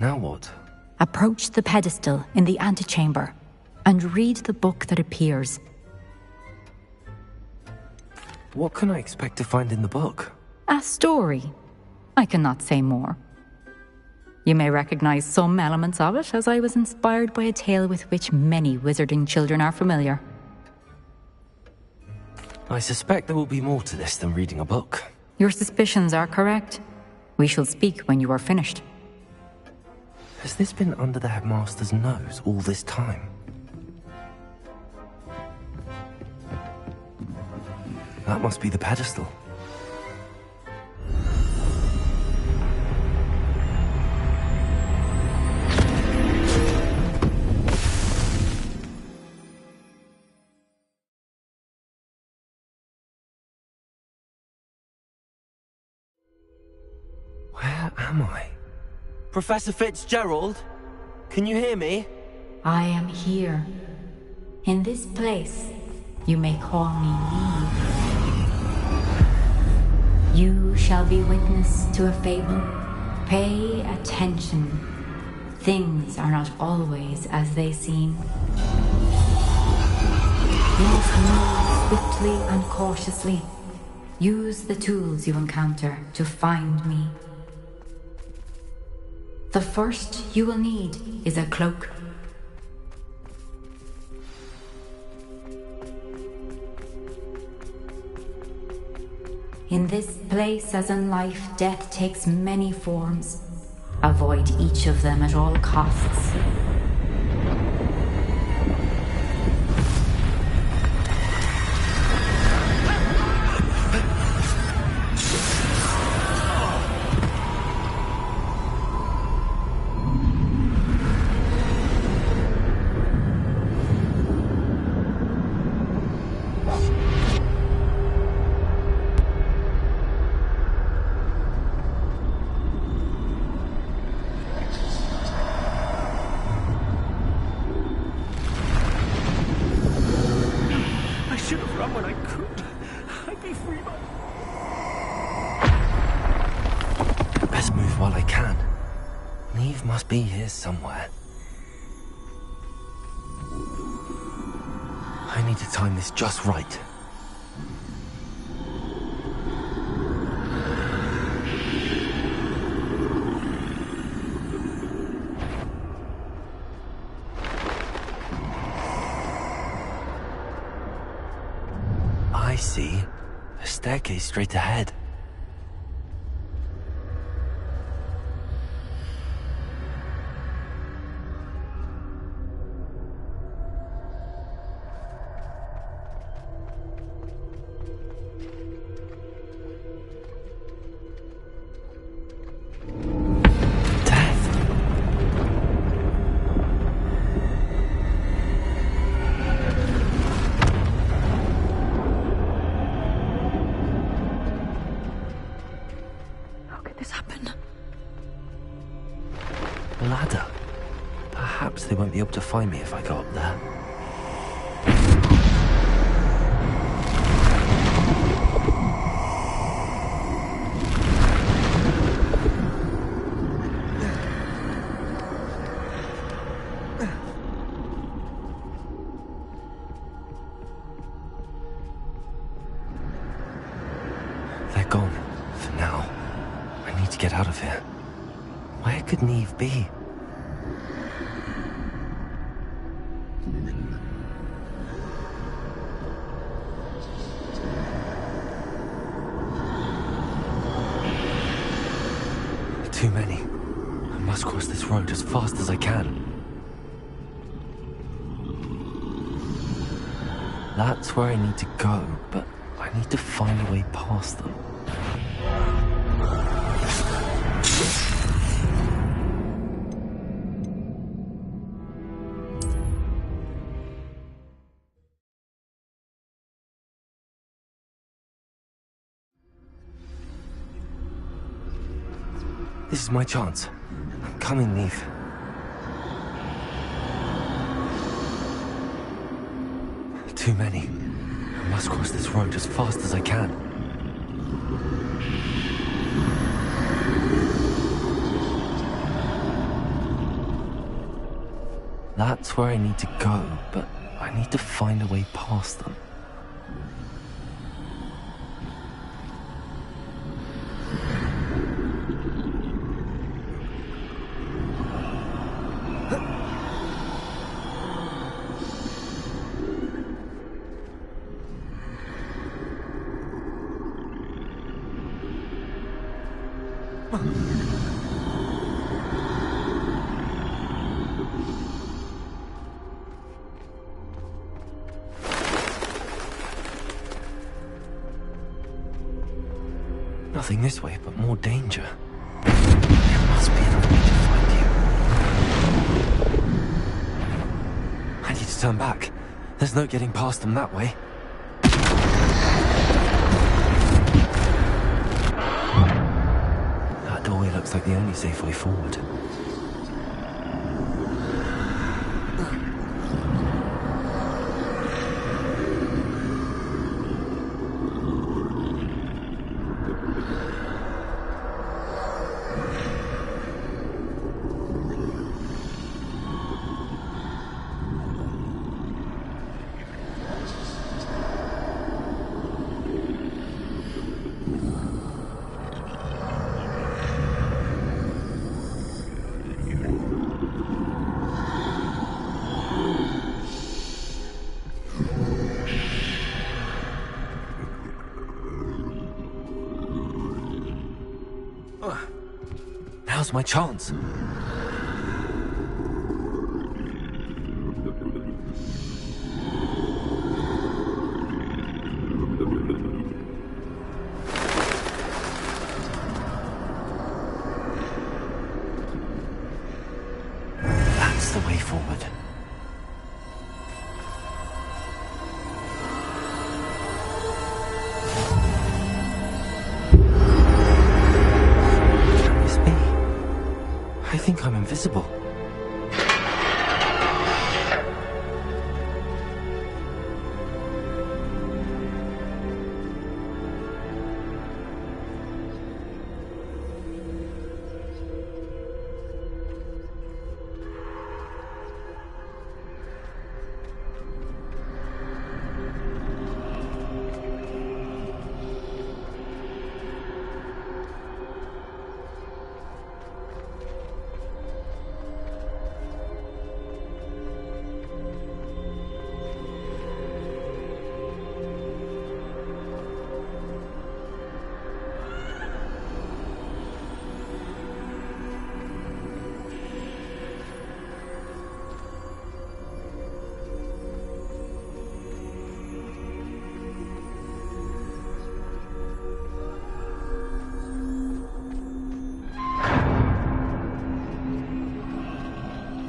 Now what? Approach the pedestal in the antechamber and read the book that appears. What can I expect to find in the book? A story. I cannot say more. You may recognize some elements of it, as I was inspired by a tale with which many wizarding children are familiar. I suspect there will be more to this than reading a book. Your suspicions are correct. We shall speak when you are finished. Has this been under the headmaster's nose all this time? That must be the pedestal. Where am I? Professor Fitzgerald? Can you hear me? I am here. In this place, you may call me Neve. You shall be witness to a fable. Pay attention. Things are not always as they seem. You must move swiftly and cautiously. Use the tools you encounter to find me. The first you will need is a cloak. In this place, as in life, death takes many forms. Avoid each of them at all costs. Be here somewhere. I need to time this just right. I see a staircase straight ahead. Be able to find me if I go up there. They're gone, for now. I need to get out of here. Where could Neve be? Too many. I must cross this road as fast as I can. That's where I need to go, but I need to find a way past them. This is my chance. I'm coming, Neve. Too many. I must cross this road as fast as I can. That's where I need to go, but I need to find a way past them. Nothing this way, but more danger. There must be another way to find you. I need to turn back. There's no getting past them that way. That doorway looks like the only safe way forward. Now's my chance. That's the way forward. I think I'm invisible.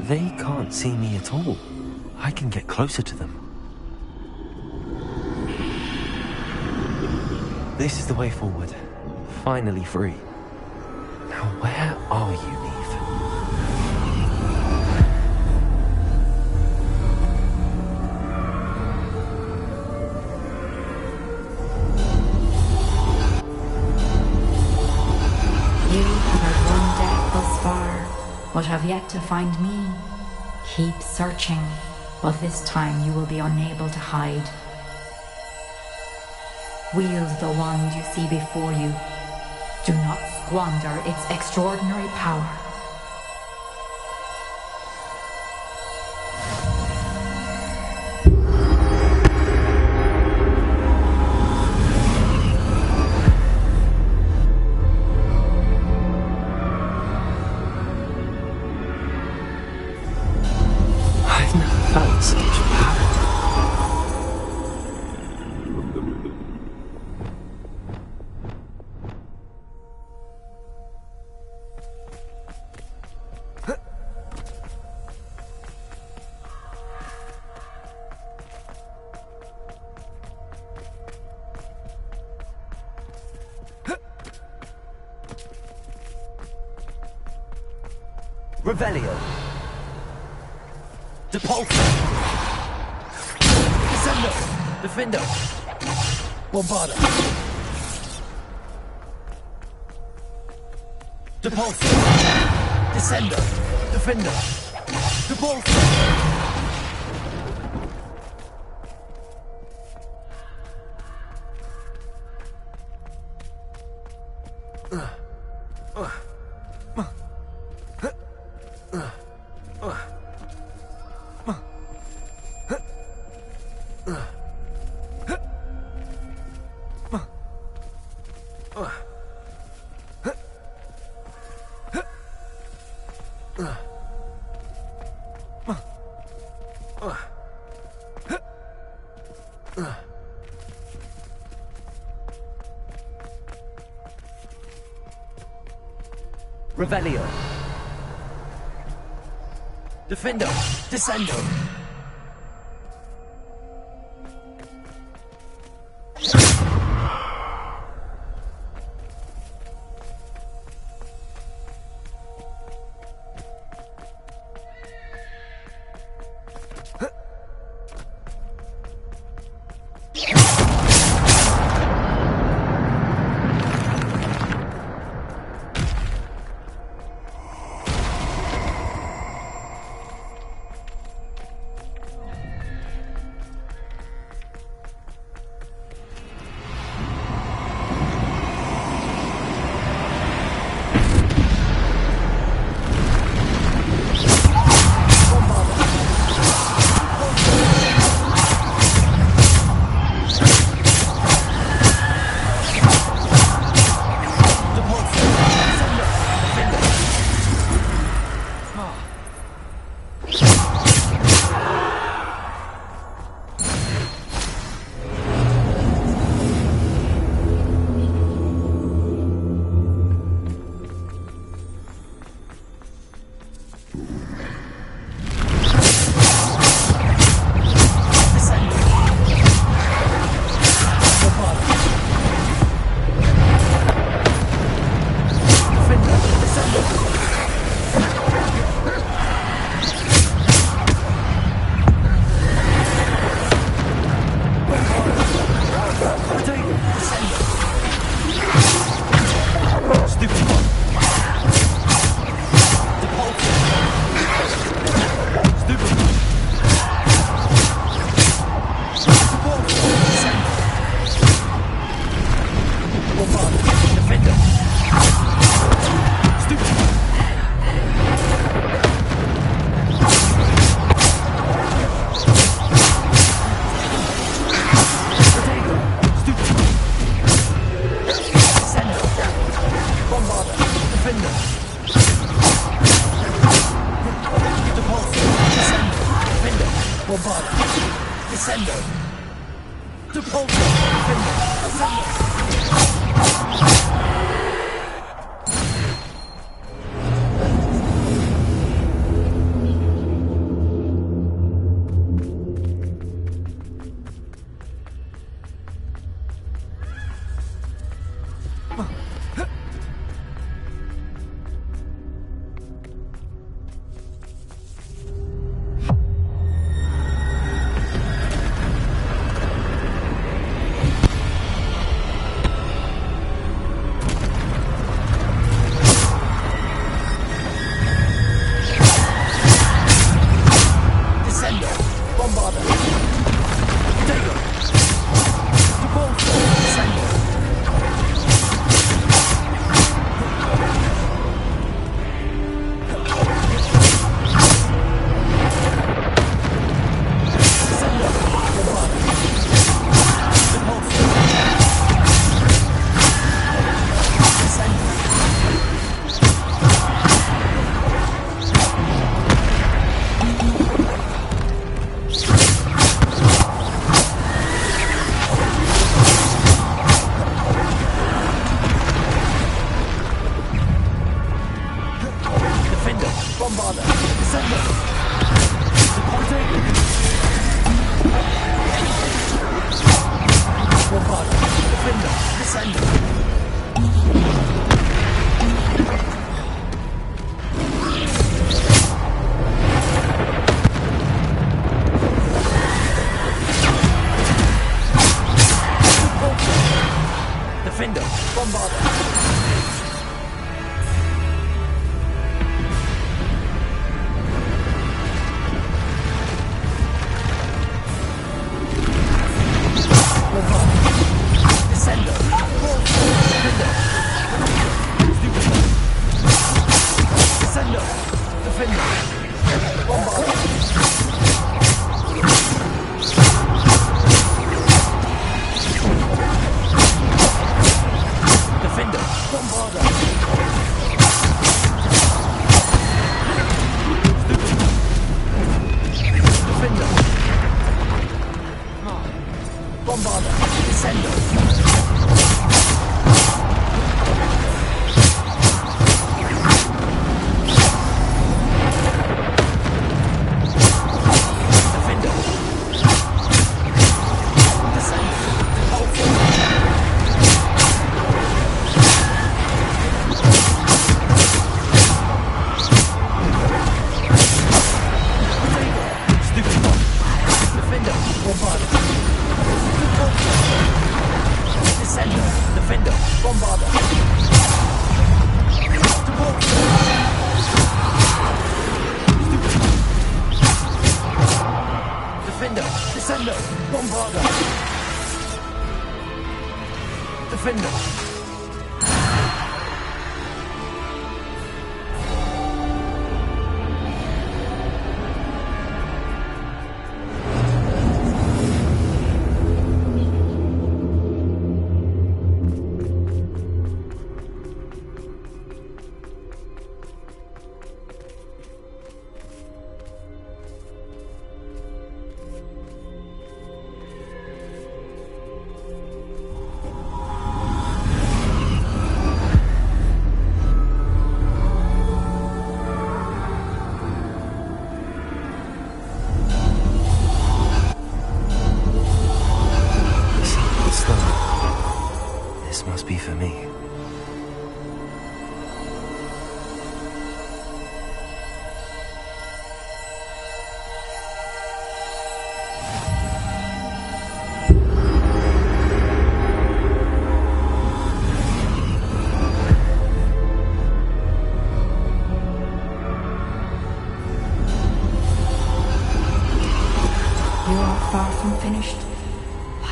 They can't see me at all. I can get closer to them. This is the way forward. Finally free. Now where are you, Eve? You have had one death thus far, but have yet to find me. Keep searching, but this time you will be unable to hide. Wield the wand you see before you. Do not squander its extraordinary power. I've never felt such power. Revelio. Depulso. Descendo. Defendo. Bombarda. Depulso. Descendo. Defendo. Depulso. Revelio. Defendo. Descendo.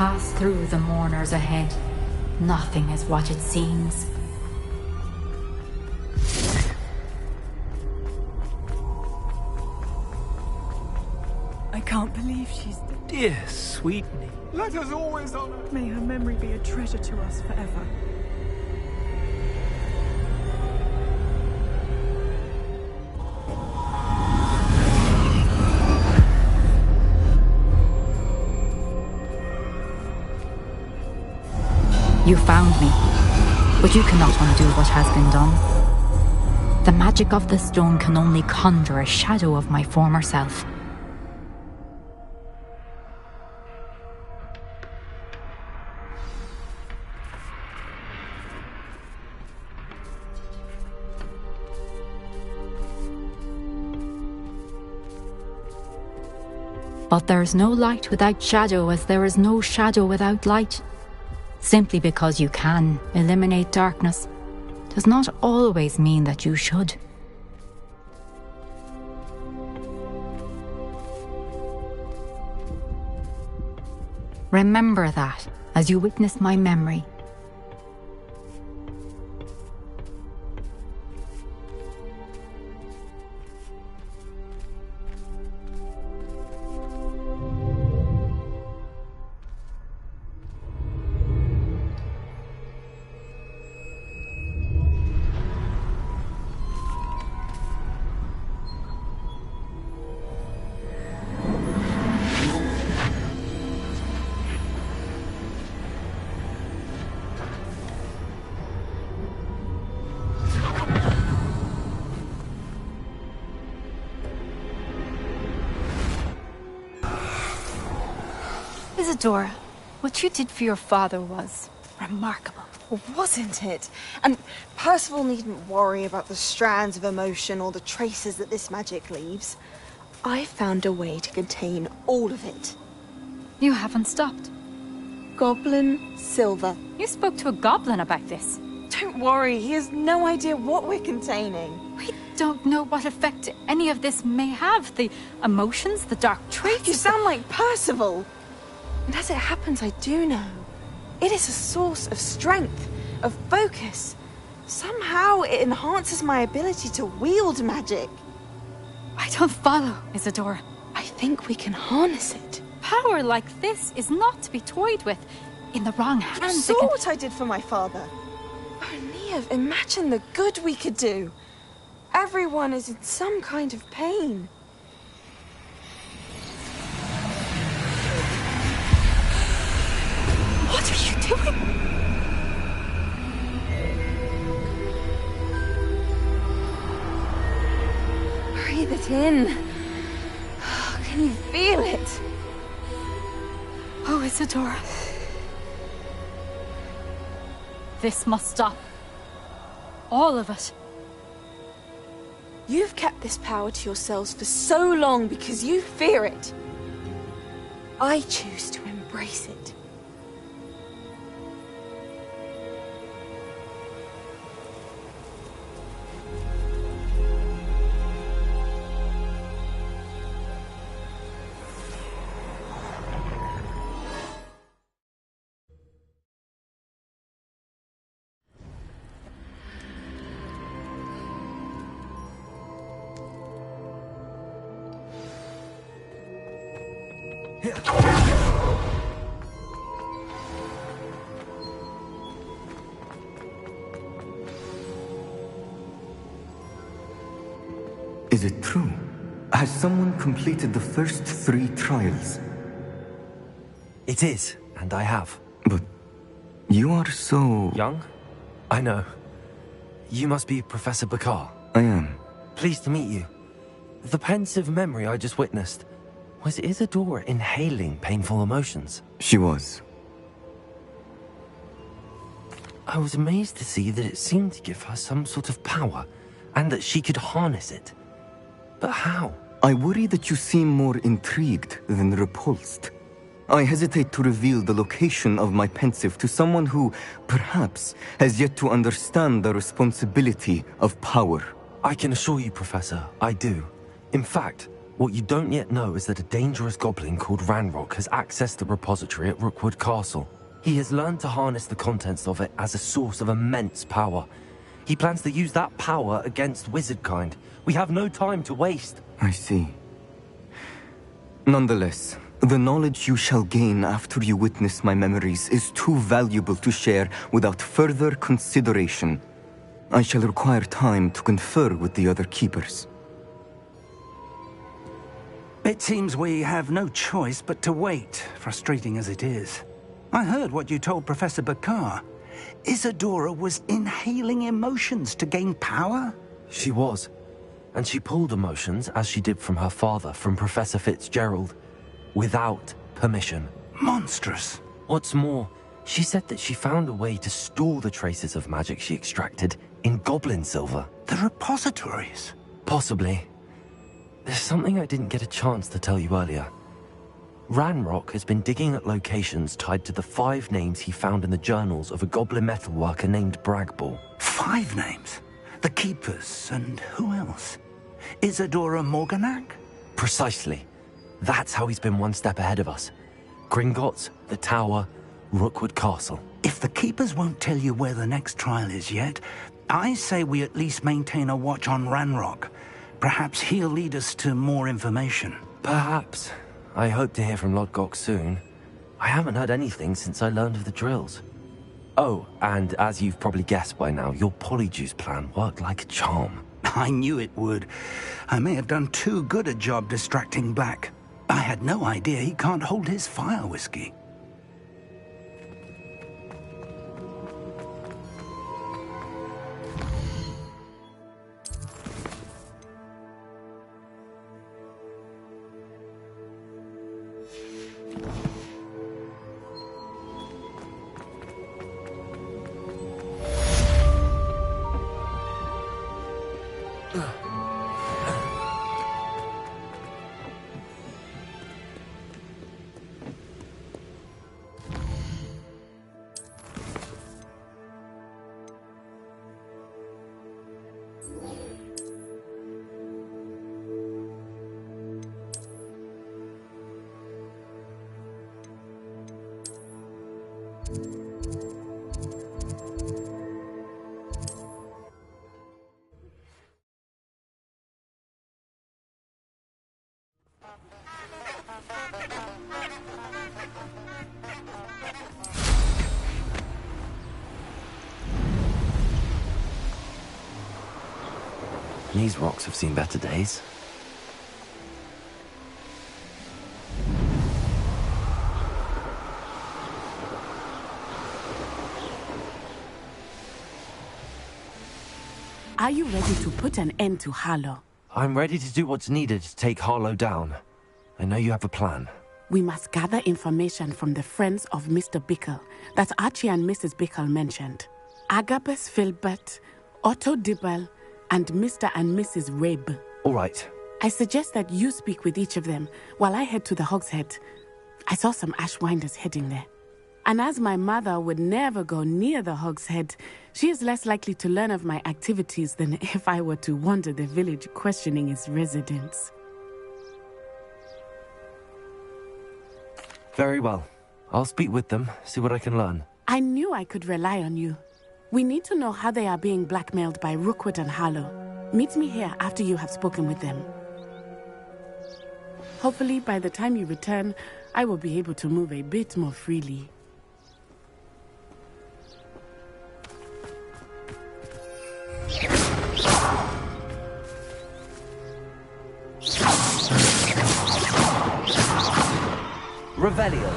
Pass through the mourners ahead. Nothing is what it seems. I can't believe she's dead. Dear Sweetney. Let us always honor. May her memory be a treasure to us forever. You found me, but you cannot undo what has been done. The magic of the stone can only conjure a shadow of my former self. But there's no light without shadow, as there is no shadow without light. Simply because you can eliminate darkness does not always mean that you should. Remember that as you witness my memory. Isadora, what you did for your father was remarkable. Wasn't it? And Percival needn't worry about the strands of emotion or the traces that this magic leaves. I found a way to contain all of it. You haven't stopped. Goblin Silver. You spoke to a goblin about this. Don't worry, he has no idea what we're containing. We don't know what effect any of this may have. The emotions, the dark traits. You sound like Percival. And as it happens, I do know. It is a source of strength, of focus. Somehow it enhances my ability to wield magic. I don't follow, Isadora. I think we can harness it. Power like this is not to be toyed with. In the wrong hands, You saw what I did for my father. Oh, Neve, imagine the good we could do. Everyone is in some kind of pain. What are you doing? Breathe it in. Can you feel it? Oh, Isadora. This must stop. All of it. You've kept this power to yourselves for so long because you fear it. I choose to embrace it. Is it true? Has someone completed the first 3 trials? It is, and I have. But you are so... young? I know. You must be Professor Bakar. I am. Pleased to meet you. The pensive memory I just witnessed, was Isadora inhaling painful emotions? She was. I was amazed to see that it seemed to give her some sort of power, and that she could harness it. But how? I worry that you seem more intrigued than repulsed. I hesitate to reveal the location of my pensive to someone who, perhaps, has yet to understand the responsibility of power. I can assure you, Professor, I do. In fact, what you don't yet know is that a dangerous goblin called Ranrock has accessed the repository at Rookwood Castle. He has learned to harness the contents of it as a source of immense power. He plans to use that power against wizardkind. We have no time to waste. I see. Nonetheless, the knowledge you shall gain after you witness my memories is too valuable to share without further consideration. I shall require time to confer with the other keepers. It seems we have no choice but to wait, frustrating as it is. I heard what you told Professor Bakar. Isadora was inhaling emotions to gain power? She was. And she pulled emotions, as she did from her father, from Professor Fitzgerald, without permission. Monstrous. What's more, she said that she found a way to store the traces of magic she extracted in goblin silver. The repositories? Possibly. There's something I didn't get a chance to tell you earlier. Ranrock has been digging at locations tied to the 5 names he found in the journals of a goblin metalworker named Bragball. 5 names? The Keepers, and who else? Isadora Morganac? Precisely. That's how he's been one step ahead of us. Gringotts, the Tower, Rookwood Castle. If the Keepers won't tell you where the next trial is yet, I say we at least maintain a watch on Ranrock. Perhaps he'll lead us to more information. Perhaps. I hope to hear from Lodgok soon. I haven't heard anything since I learned of the drills. Oh, and as you've probably guessed by now, your Polyjuice plan worked like a charm. I knew it would. I may have done too good a job distracting Black. I had no idea he can't hold his fire whiskey. These rocks have seen better days. Are you ready to put an end to Harlow? I'm ready to do what's needed to take Harlow down. I know you have a plan. We must gather information from the friends of Mr. Bickle that Archie and Mrs. Bickle mentioned. Agabus Filbert, Otto Dibble, and Mr. and Mrs. Rabe. All right. I suggest that you speak with each of them while I head to the Hogshead. I saw some Ashwinders heading there. And as my mother would never go near the Hogshead, she is less likely to learn of my activities than if I were to wander the village questioning its residents. Very well. I'll speak with them, see what I can learn. I knew I could rely on you. We need to know how they are being blackmailed by Rookwood and Harlow. Meet me here after you have spoken with them. Hopefully, by the time you return, I will be able to move a bit more freely. Revelio.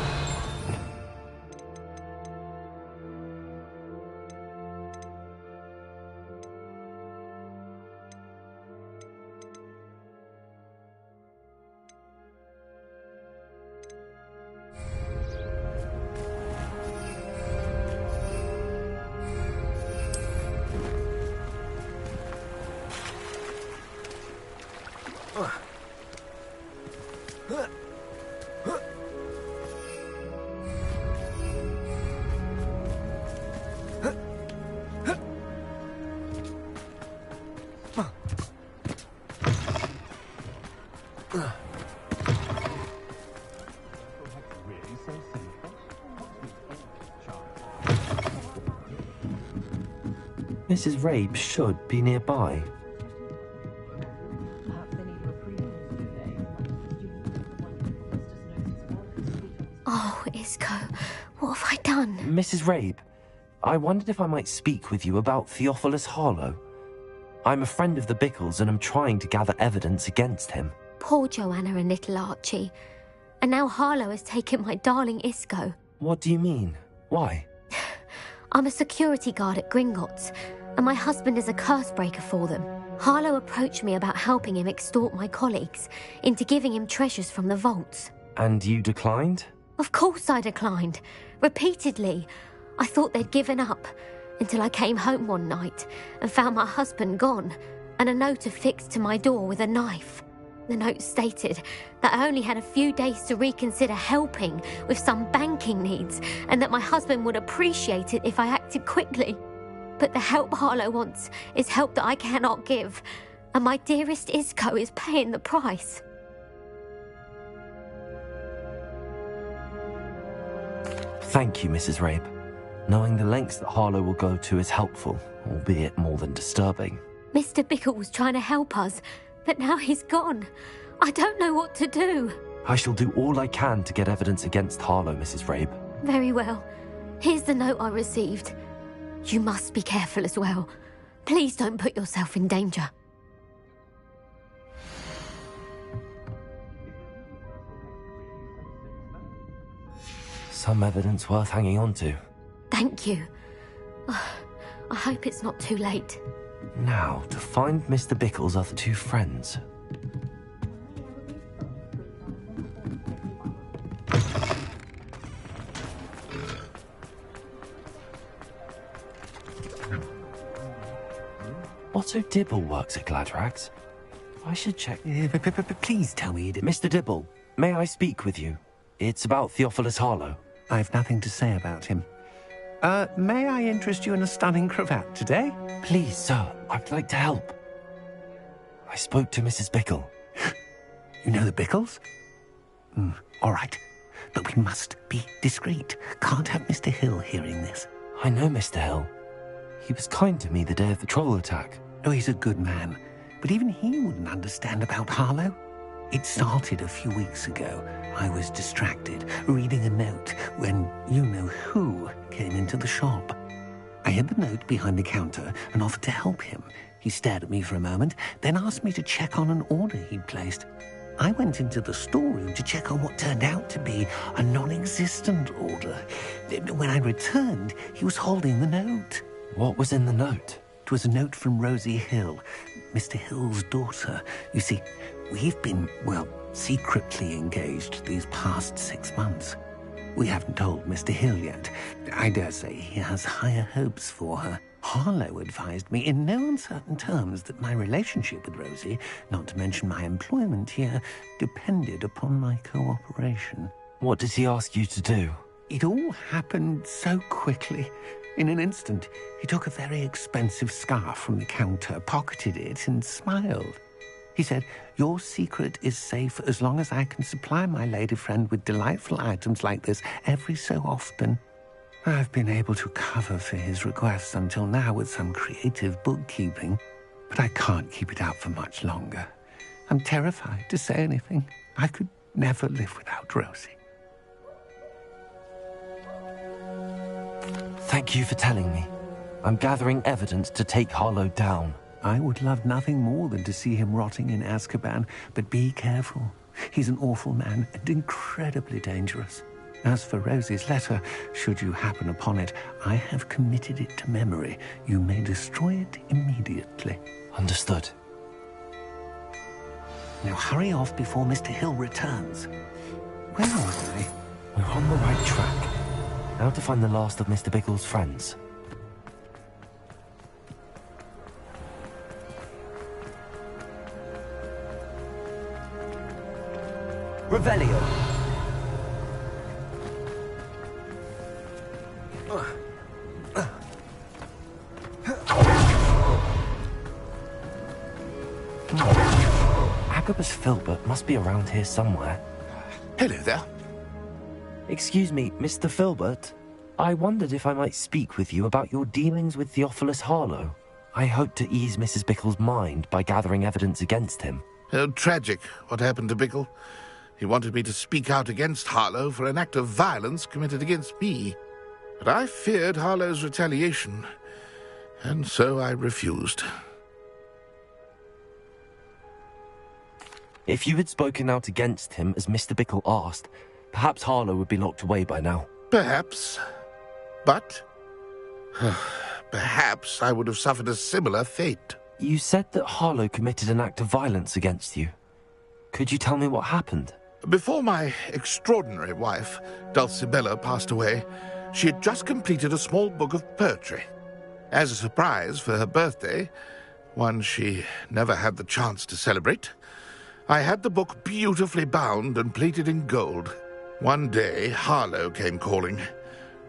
Mrs. Rabe should be nearby. Oh, Isco, what have I done? Mrs. Rabe, I wondered if I might speak with you about Theophilus Harlow. I'm a friend of the Bickles and I'm trying to gather evidence against him. Poor Joanna and little Archie. And now Harlow has taken my darling Isco. What do you mean? Why? I'm a security guard at Gringotts, and my husband is a curse breaker for them. Harlow approached me about helping him extort my colleagues into giving him treasures from the vaults. And you declined? Of course I declined. Repeatedly. I thought they'd given up, until I came home one night and found my husband gone, and a note affixed to my door with a knife. The note stated that I only had a few days to reconsider helping with some banking needs, and that my husband would appreciate it if I acted quickly. But the help Harlow wants is help that I cannot give, and my dearest Isco is paying the price. Thank you, Mrs. Rabe. Knowing the lengths that Harlow will go to is helpful, albeit more than disturbing. Mr. Bickle was trying to help us, but now he's gone. I don't know what to do. I shall do all I can to get evidence against Harlow, Mrs. Rabe. Very well. Here's the note I received. You must be careful as well. Please don't put yourself in danger. Some evidence worth hanging on to. Thank you. I hope it's not too late. Now, to find Mr. Bickle's other two friends. Otto Dibble works at Gladrags. I should check. Please tell me. Mr. Dibble, may I speak with you? It's about Theophilus Harlow. I've nothing to say about him. May I interest you in a stunning cravat today? Please, sir, I'd like to help. I spoke to Mrs. Bickle. You know the Bickles? All right. But we must be discreet. Can't have Mr. Hill hearing this. I know Mr. Hill. He was kind to me the day of the troll attack. Oh, he's a good man. But even he wouldn't understand about Harlow. It started a few weeks ago. I was distracted, reading a note, when you-know-who came into the shop. I hid the note behind the counter and offered to help him. He stared at me for a moment, then asked me to check on an order he'd placed. I went into the storeroom to check on what turned out to be a non-existent order. When I returned, he was holding the note. What was in the note? It was a note from Rosie Hill, Mr. Hill's daughter. You see, we've been, secretly engaged these past 6 months. We haven't told Mr. Hill yet. I dare say he has higher hopes for her. Harlow advised me in no uncertain terms that my relationship with Rosie, not to mention my employment here, depended upon my cooperation. What did he ask you to do? It all happened so quickly. In an instant, he took a very expensive scarf from the counter, pocketed it, and smiled. He said, "Your secret is safe as long as I can supply my lady friend with delightful items like this every so often." I've been able to cover for his requests until now with some creative bookkeeping, but I can't keep it up for much longer. I'm terrified to say anything. I could never live without Rosie. Thank you for telling me. I'm gathering evidence to take Harlow down. I would love nothing more than to see him rotting in Azkaban, but be careful. He's an awful man and incredibly dangerous. As for Rosie's letter, should you happen upon it, I have committed it to memory. You may destroy it immediately. Understood. Now hurry off before Mr. Hill returns. Where was I? We're on the right track. Now to find the last of Mr. Bickle's friends. Revelio. Agabus Filbert must be around here somewhere. Hello there. Excuse me, Mr. Filbert. I wondered if I might speak with you about your dealings with Theophilus Harlow. I hope to ease Mrs. Bickle's mind by gathering evidence against him. Tragic, what happened to Bickle. He wanted me to speak out against Harlow for an act of violence committed against me. But I feared Harlow's retaliation, and so I refused. If you had spoken out against him as Mr. Bickle asked, perhaps Harlow would be locked away by now. Perhaps. But perhaps I would have suffered a similar fate. You said that Harlow committed an act of violence against you. Could you tell me what happened? Before my extraordinary wife, Dulcibella, passed away, she had just completed a small book of poetry. As a surprise for her birthday, one she never had the chance to celebrate, I had the book beautifully bound and plated in gold. One day, Harlow came calling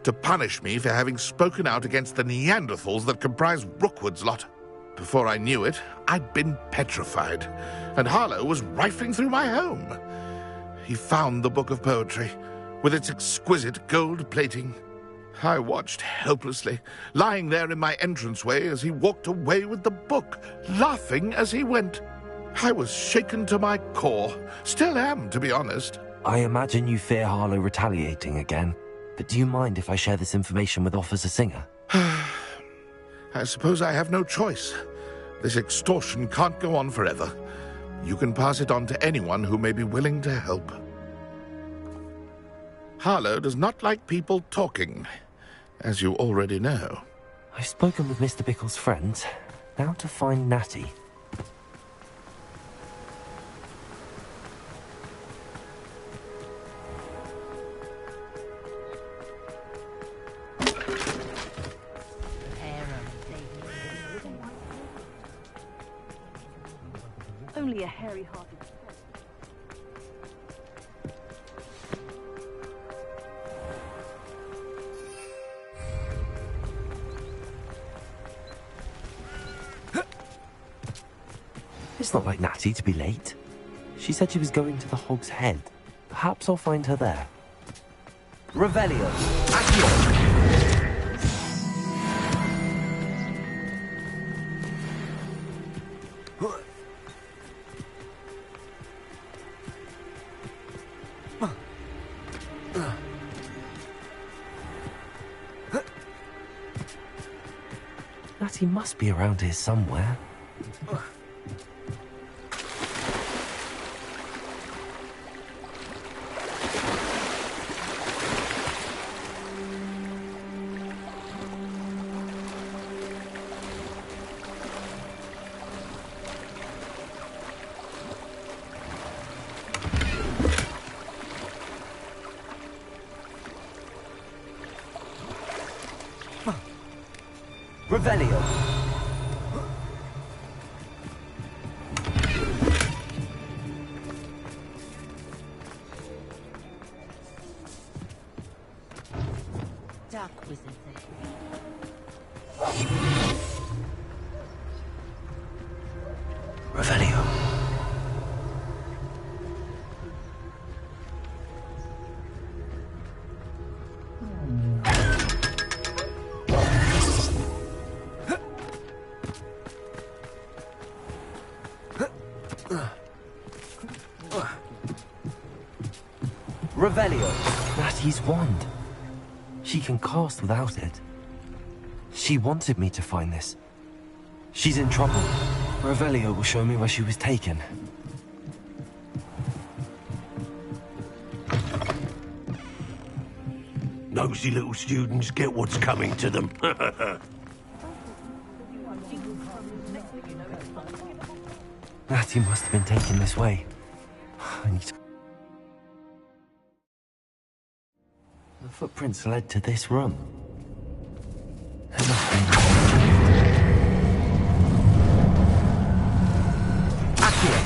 to punish me for having spoken out against the Neanderthals that comprise Rookwood's lot. Before I knew it, I'd been petrified, and Harlow was rifling through my home. He found the book of poetry, with its exquisite gold plating. I watched helplessly, lying there in my entranceway as he walked away with the book, laughing as he went. I was shaken to my core. Still am, to be honest. I imagine you fear Harlow retaliating again, but do you mind if I share this information with Officer Singer? I suppose I have no choice. This extortion can't go on forever. You can pass it on to anyone who may be willing to help. Harlow does not like people talking, as you already know. I've spoken with Mr. Bickle's friends. Now to find Natty. Only a hairy-hearted... It's not like Natty to be late. She said she was going to the Hog's Head. Perhaps I'll find her there. Revelio! Accio! Natty must be around here somewhere. Revelio. Dark wizard. Revelio. Revelio. Natty's wand. She can cast without it. She wanted me to find this. She's in trouble. Revelio will show me where she was taken. Nosy little students get what's coming to them. Natty must have been taken this way. I need to... The footprints led to this room. There must be... Accio!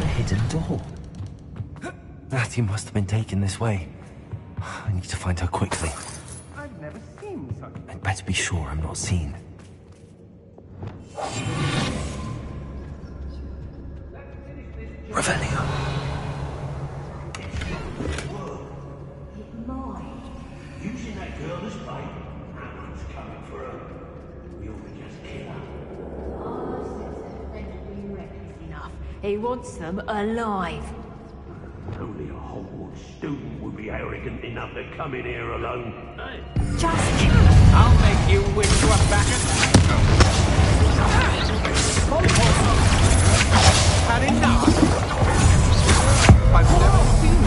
The hidden door. Natty must have been taken this way. I need to find her quickly. I've never seen such... I'd better be sure I'm not seen. Revelio. Using that girl as bait, that one's coming for her. We ought to just kill her. He wants them alive. Only a Hogwarts student would be arrogant enough to come in here alone. Hey. Just kill them. I'll make you win to a batter. Had enough? I've never seen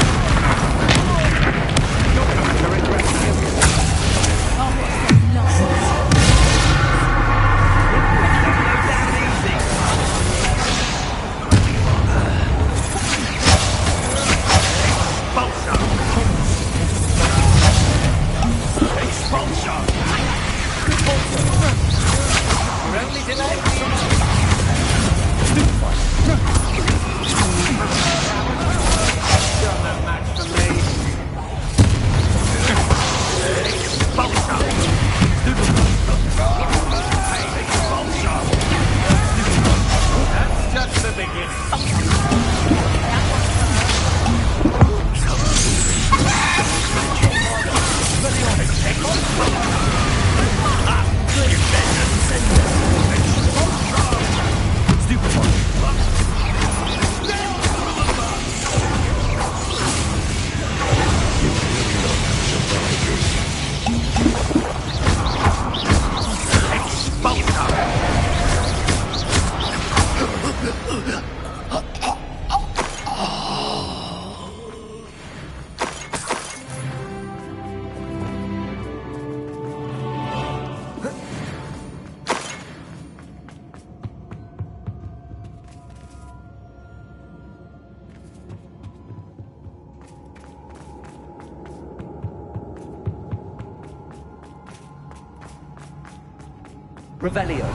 Revelio.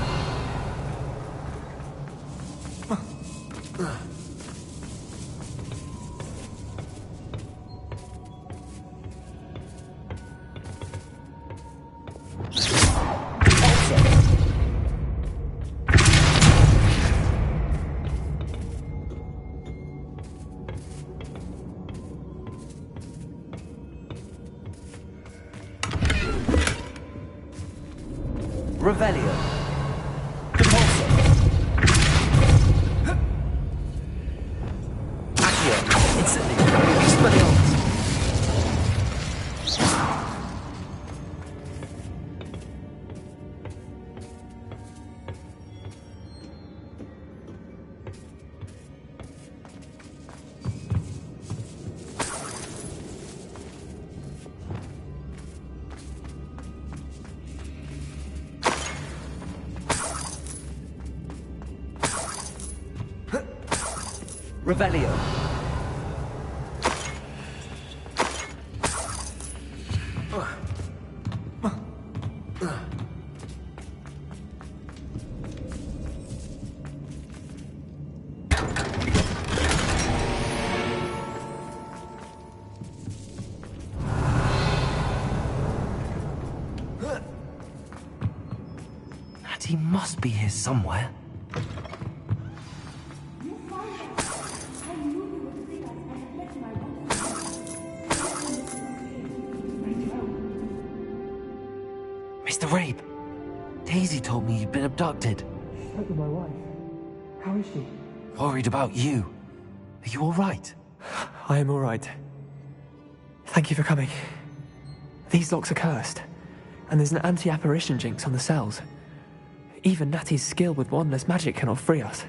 Revelio. Compulso. Accio. Instantly. Expelliarmus. Revelio. Natty must be here somewhere. Mr. Rabe, Daisy told me you'd been abducted. Spoke with my wife. How is she? Worried about you. Are you all right? I am all right. Thank you for coming. These locks are cursed, and there's an anti-apparition jinx on the cells. Even Natty's skill with wandless magic cannot free us.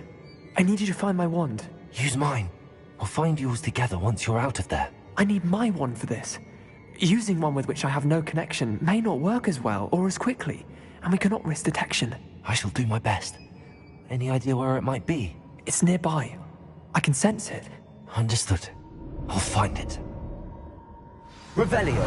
I need you to find my wand. Use mine. We'll find yours together once you're out of there. I need my wand for this. Using one with which I have no connection may not work as well or as quickly, and we cannot risk detection. I shall do my best. Any idea where it might be? It's nearby. I can sense it. Understood. I'll find it. Revelio.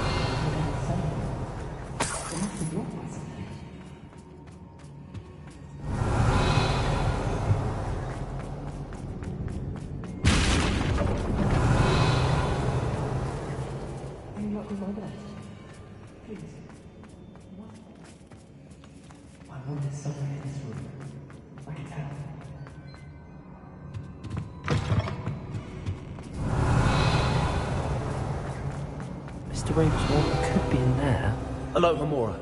Mr. Rabe's wand could be in there. Hello, Hamura.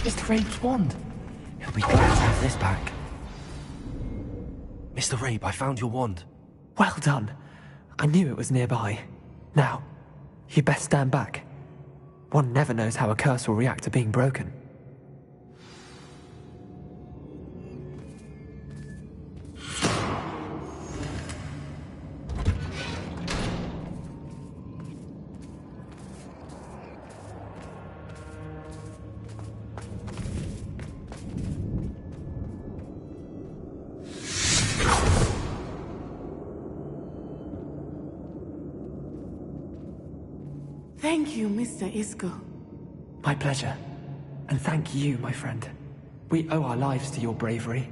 Mr. Rabe's wand. He'll be glad to have this back. Mr. Rabe, I found your wand. Well done. I knew it was nearby. Now, you best stand back. One never knows how a curse will react to being broken. Thank you, Mr. Isco. My pleasure. And thank you, my friend. We owe our lives to your bravery.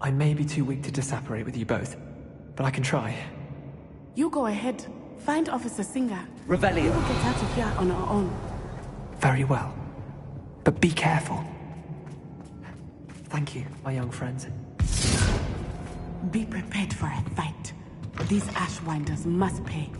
I may be too weak to disapparate with you both, but I can try. You go ahead. Find Officer Singer. Revelio. We will get out of here on our own. Very well. But be careful. Thank you, my young friends. Be prepared for a fight. These Ashwinders must pay.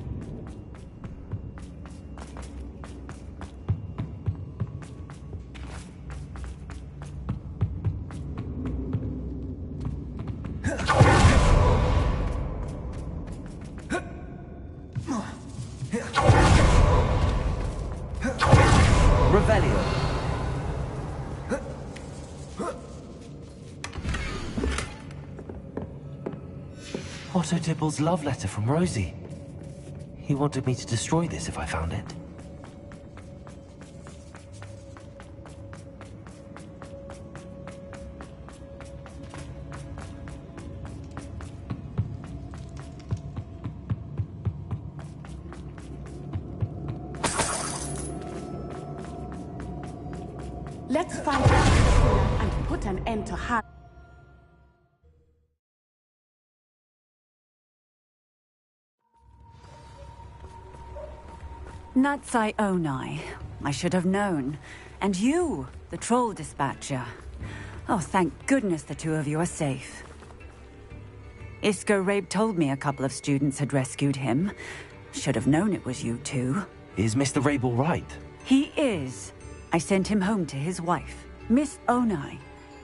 Revelio. Otto Dibble's love letter from Rosie. He wanted me to destroy this if I found it. Let's find out and put an end to her. Natsai Onai. I should have known. And you, the troll dispatcher. Oh, thank goodness the two of you are safe. Isco Rabe told me a couple of students had rescued him. Should have known it was you two. Is Mr. Rabe all right? He is. I sent him home to his wife. Miss Onai,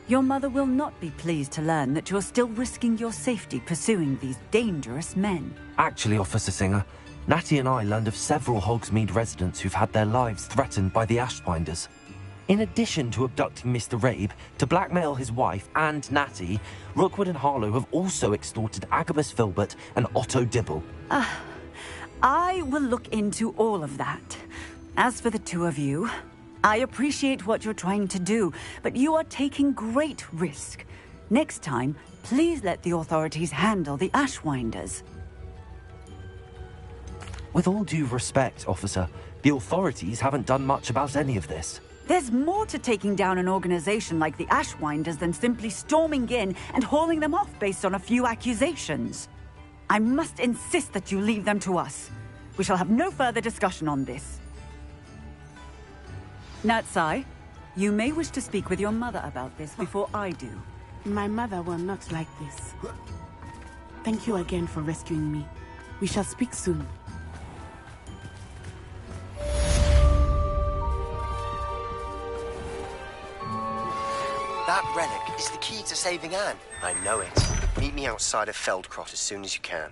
your mother will not be pleased to learn that you're still risking your safety pursuing these dangerous men. Actually, Officer Singer, Natty and I learned of several Hogsmeade residents who've had their lives threatened by the Ashwinders. In addition to abducting Mr. Rabe to blackmail his wife and Natty, Rookwood and Harlow have also extorted Agabus Filbert and Otto Dibble. I will look into all of that. As for the two of you, I appreciate what you're trying to do, but you are taking great risk. Next time, please let the authorities handle the Ashwinders. With all due respect, officer, the authorities haven't done much about any of this. There's more to taking down an organization like the Ashwinders than simply storming in and hauling them off based on a few accusations. I must insist that you leave them to us. We shall have no further discussion on this. Natsai, you may wish to speak with your mother about this before I do. My mother will not like this. Thank you again for rescuing me. We shall speak soon. That relic is the key to saving Anne. I know it. Meet me outside of Feldcrot as soon as you can.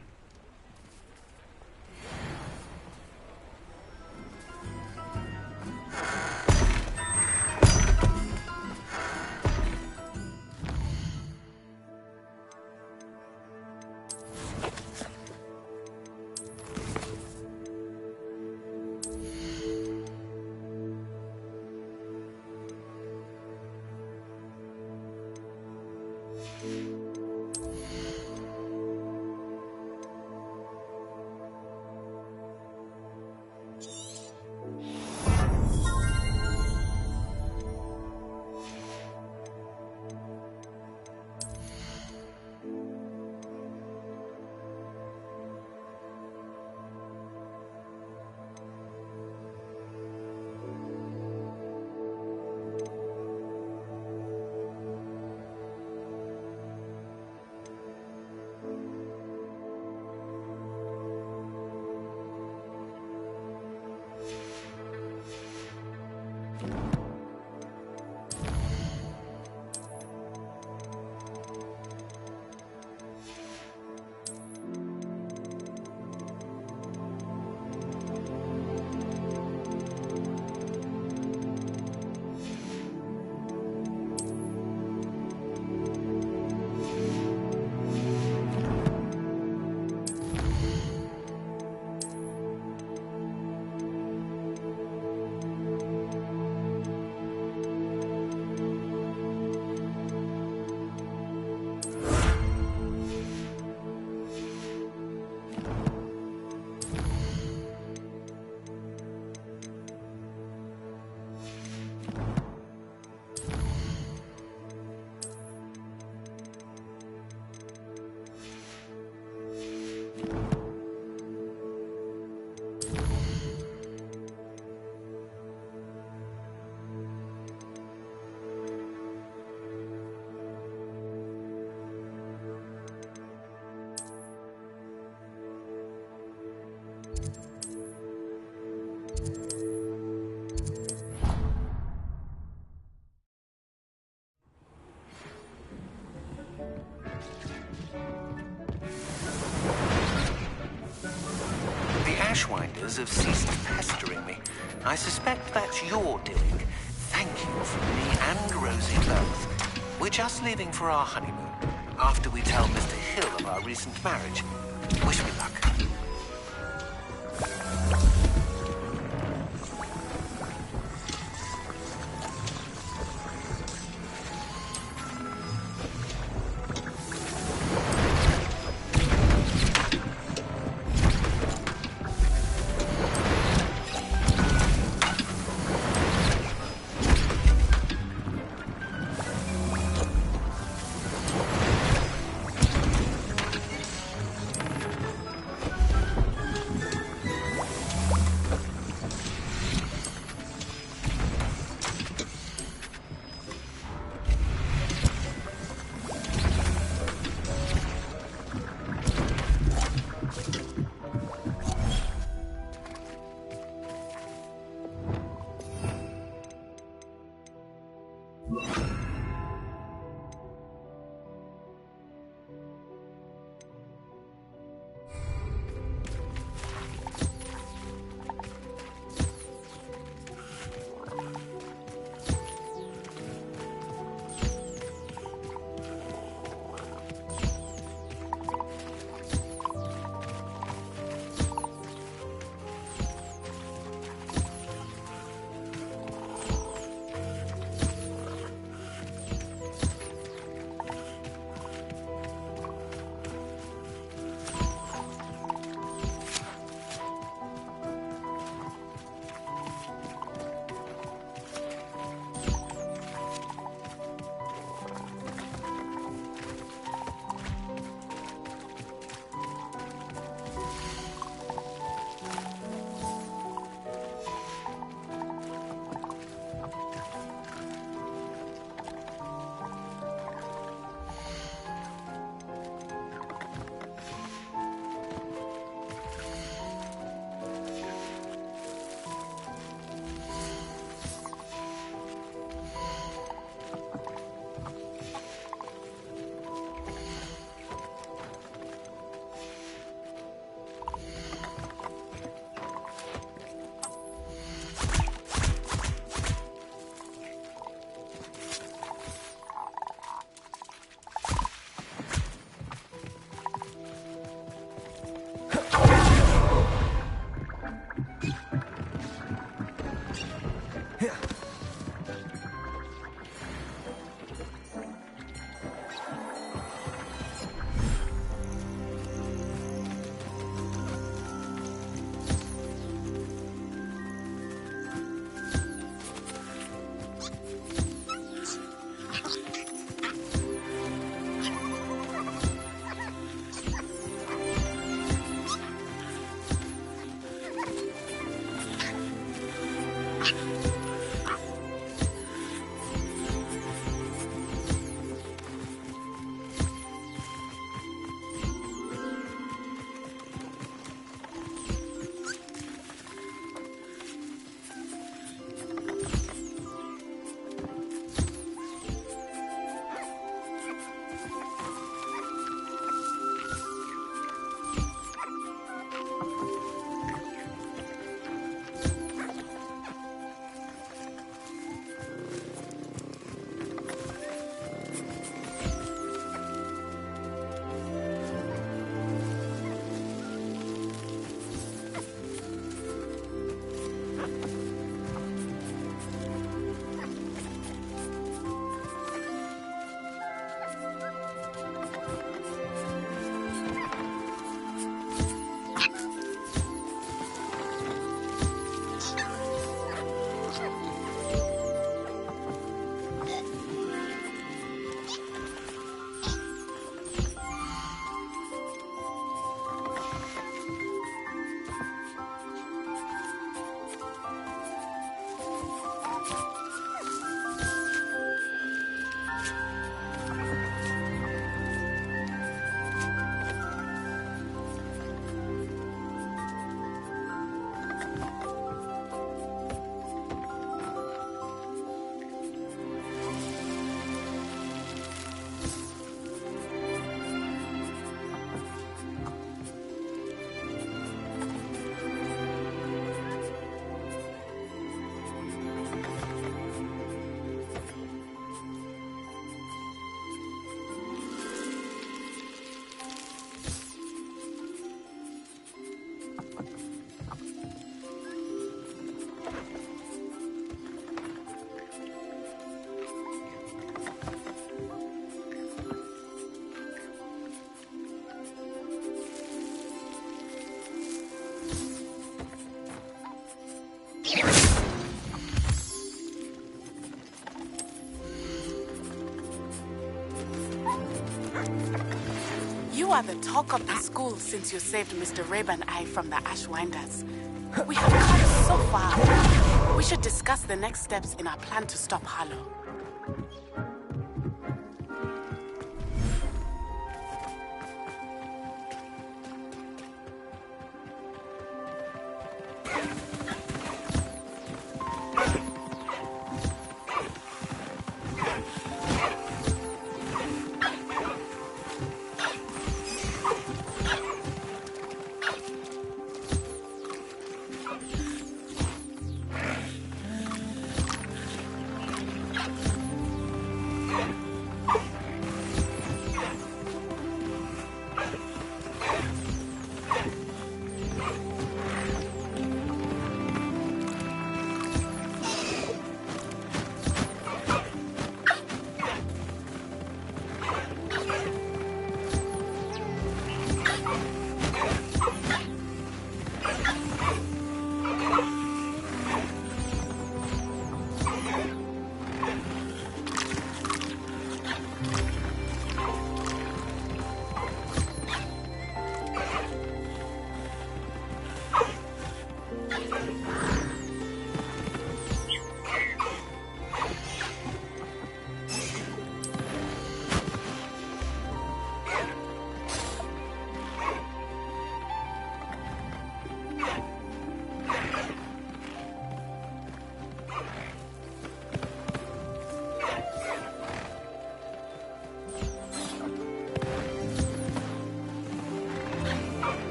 Ashwinders have ceased pestering me. I suspect that's your doing. Thank you from me and Rosie both. We're just leaving for our honeymoon, after we tell Mr. Hill of our recent marriage. Wish me luck. You are the talk of the school since you saved Mr. Rabe and I from the Ashwinders. We have come so far. We should discuss the next steps in our plan to stop Harlow.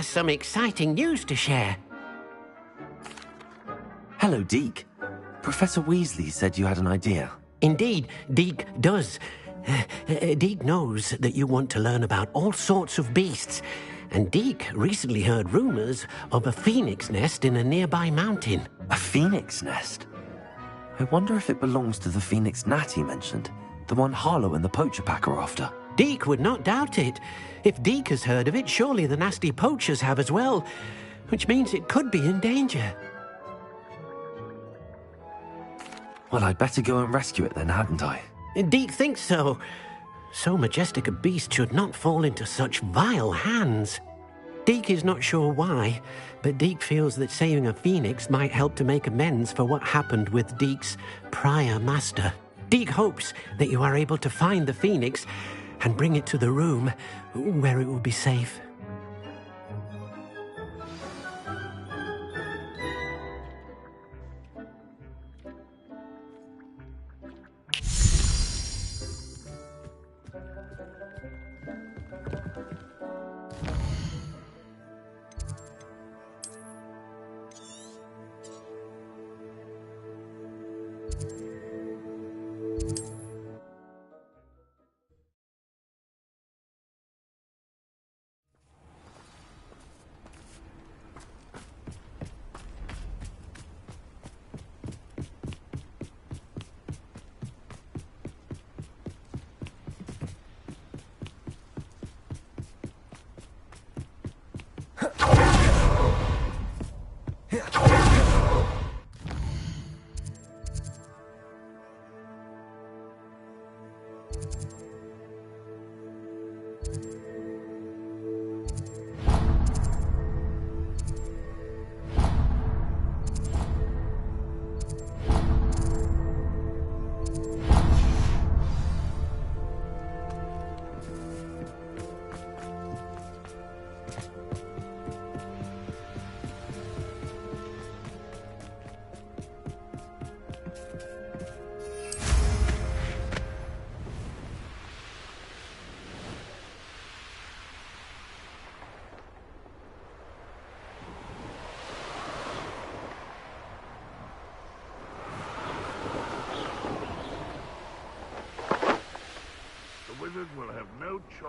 Some exciting news to share. Hello, Deke. Professor Weasley said you had an idea. Indeed, Deke does. Deke knows that you want to learn about all sorts of beasts, and Deke recently heard rumors of a phoenix nest in a nearby mountain. A phoenix nest? I wonder if it belongs to the phoenix gnat he mentioned, the one Harlow and the poacher pack are after. Deke would not doubt it. If Deke has heard of it, surely the nasty poachers have as well, which means it could be in danger. Well, I'd better go and rescue it then, hadn't I? Deke thinks so. So majestic a beast should not fall into such vile hands. Deke is not sure why, but Deke feels that saving a phoenix might help to make amends for what happened with Deke's prior master. Deke hopes that you are able to find the phoenix and bring it to the room where it will be safe.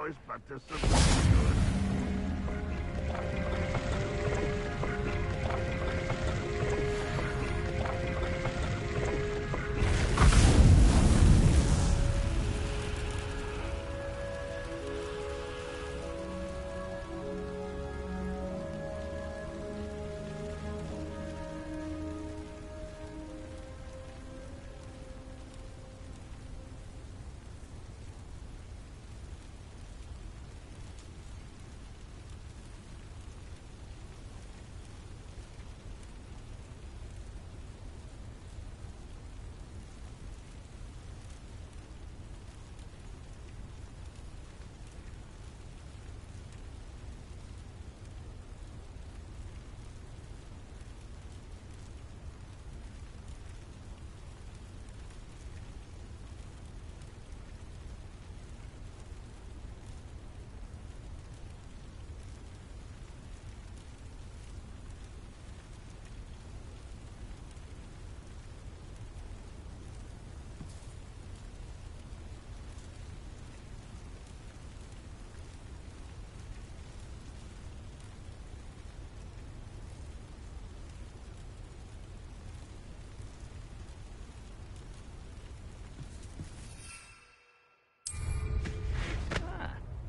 choice but to submit to it.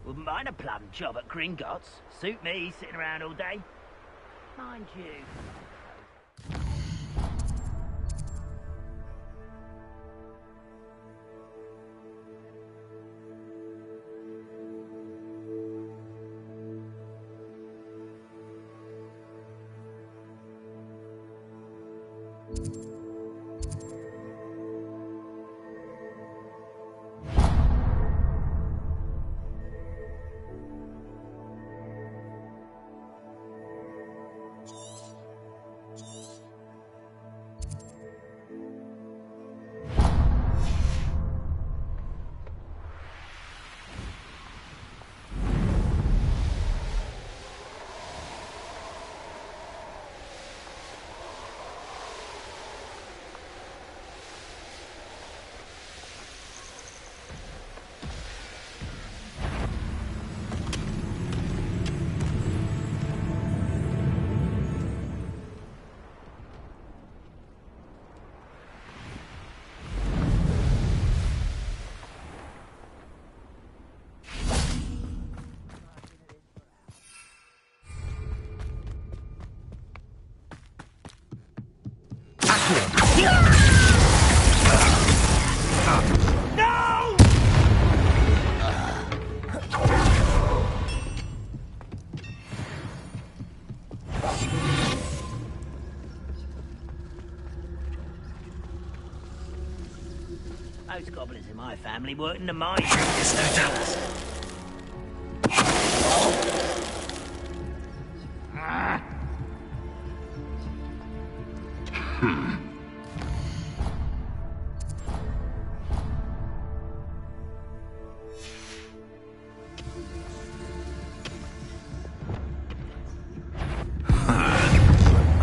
Wouldn't mind a plum job at Gringotts. Suit me, sitting around all day. Mind you. Most goblins in my family work in the mine. There's no doubt.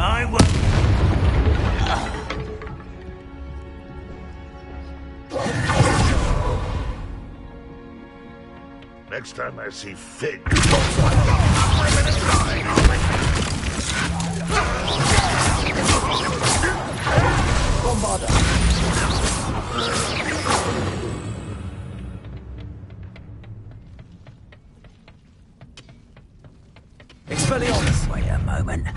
I will. Next time I see Fig. Expelliarmus! Wait a moment.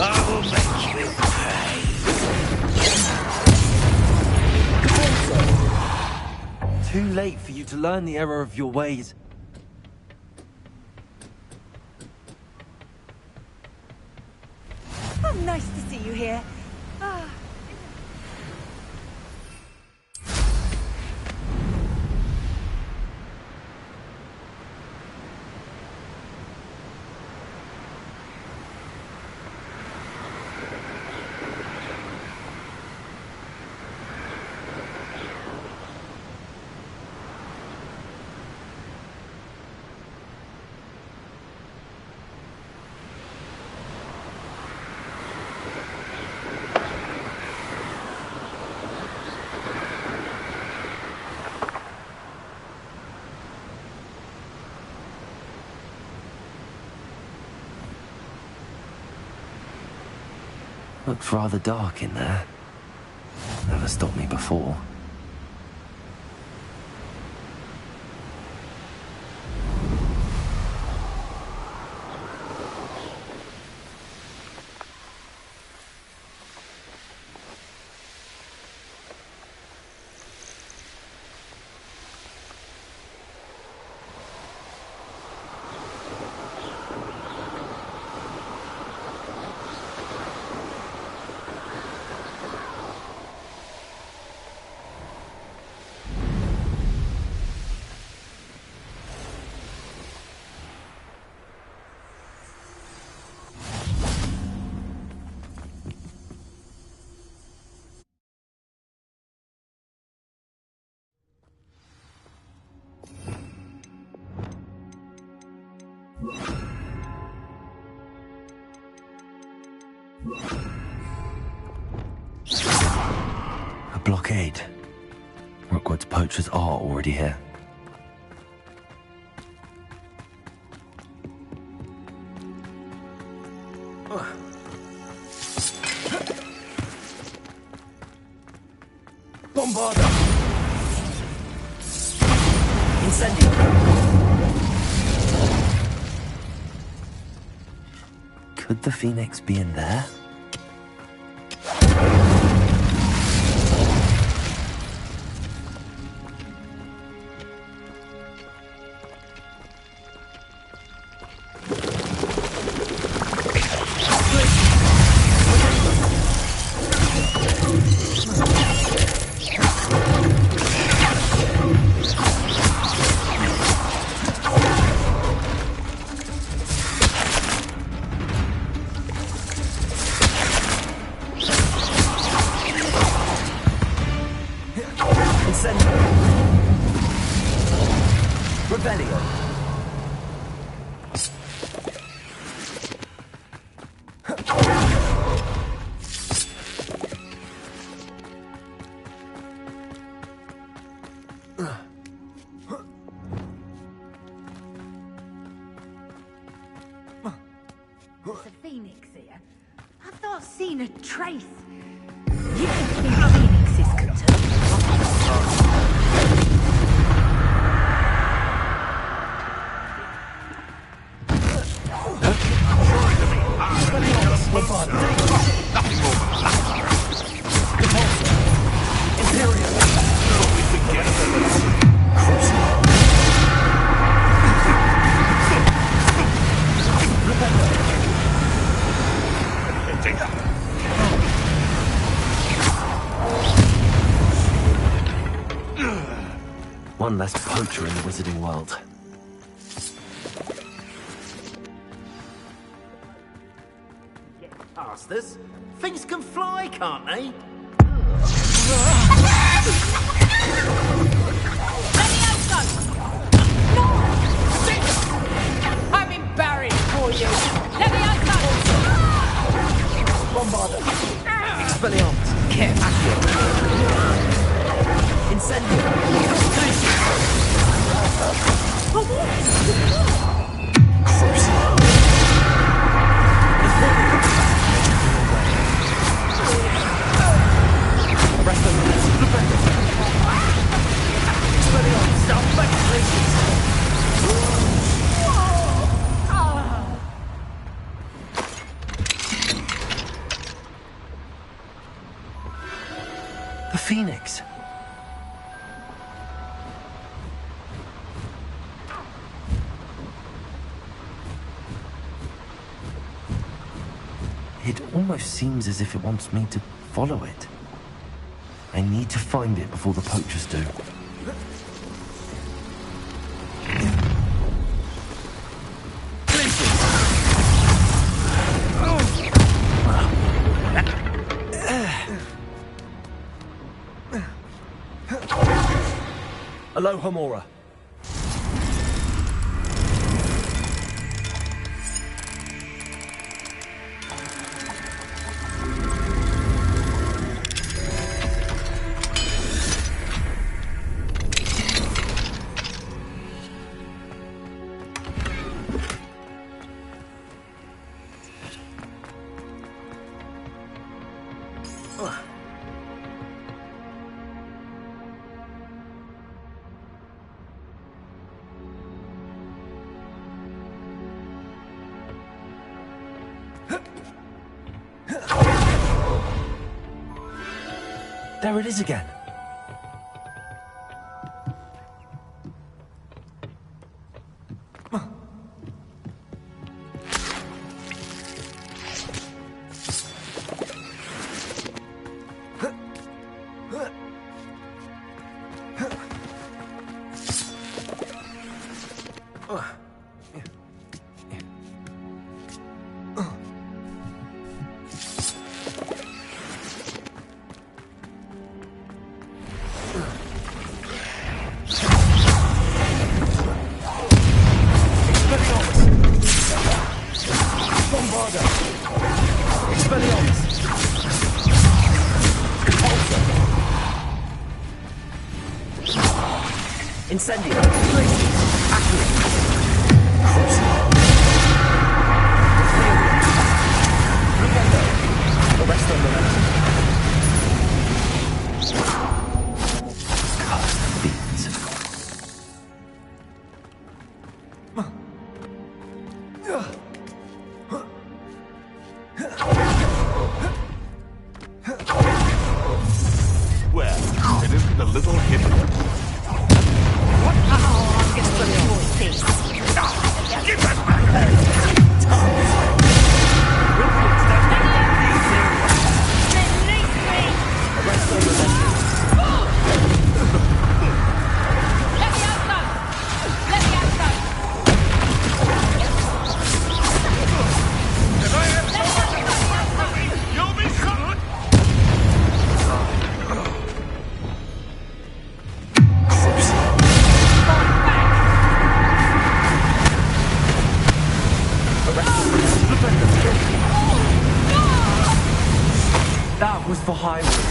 I will make you pay. Too late for you to learn the error of your ways. Oh, nice to see you here. Ah. Looked rather dark in there. Never stopped me before. A blockade. Rookwood's poachers are already here. Bombarda! Incendio! Could the Phoenix be in there? There's a Phoenix here. I've not seen a trace. You think Phoenixes could One less poacher in the wizarding world. Get past this. Things can fly, can't they? I'm embarrassed for you. Let me out! Bombarda! Expelliarmus! Care Accio! Incendio! The Phoenix. It almost seems as if it wants me to follow it. I need to find it before the poachers do. Alohomora. There it is again. Incendio. Accurate. Crucio. Arresto momentum. Cursed fiends. Well, it isn't a little hypocrite. Give that back! You'll be shot! That was for Highwood.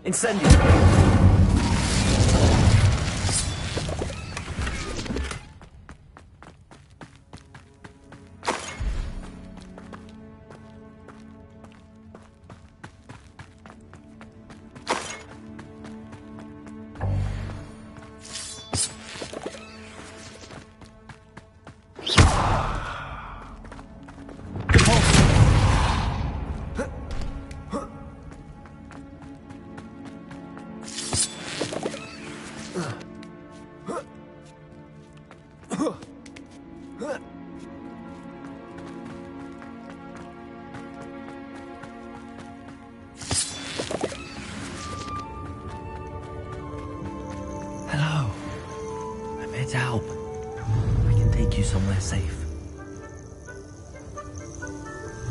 Incendio. Hello. I'm here to help. I can take you somewhere safe.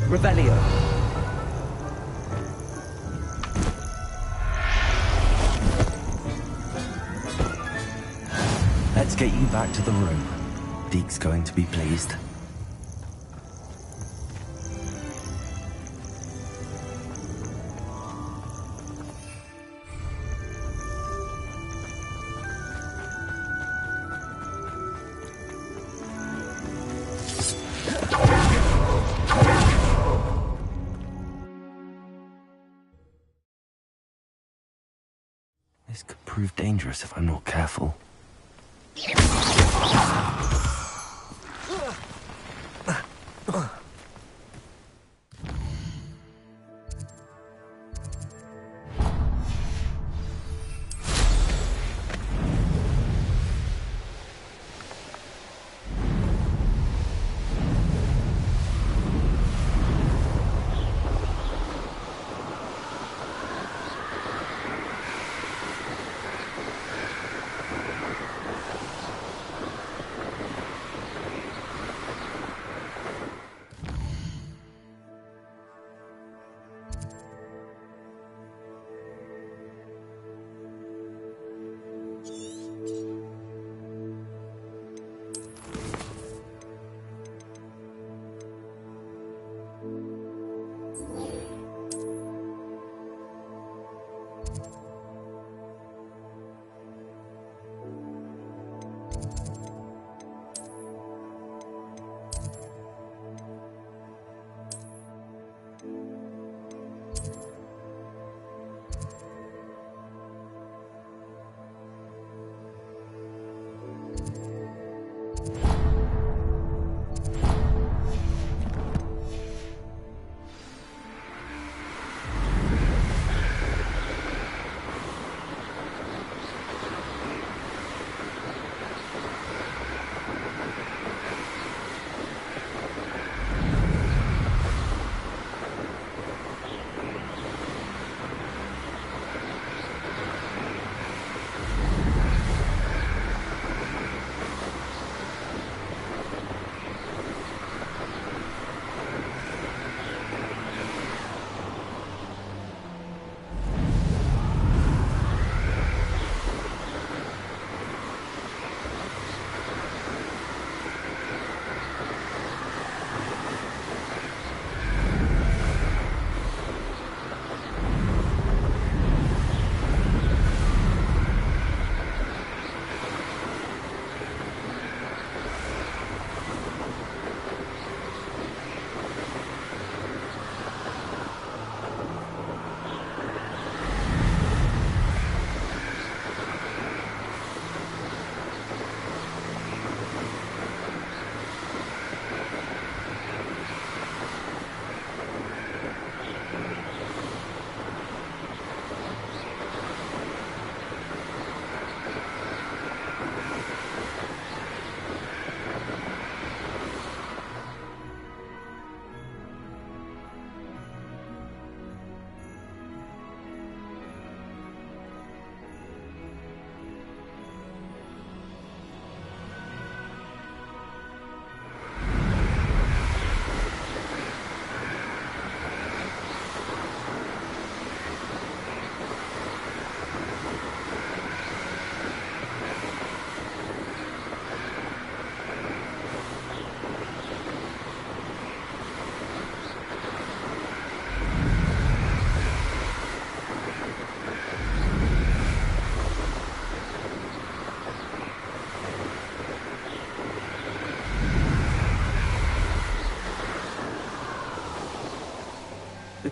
Revelio. Let's get you back to the room. Deke's going to be pleased. This could prove dangerous if I'm not careful.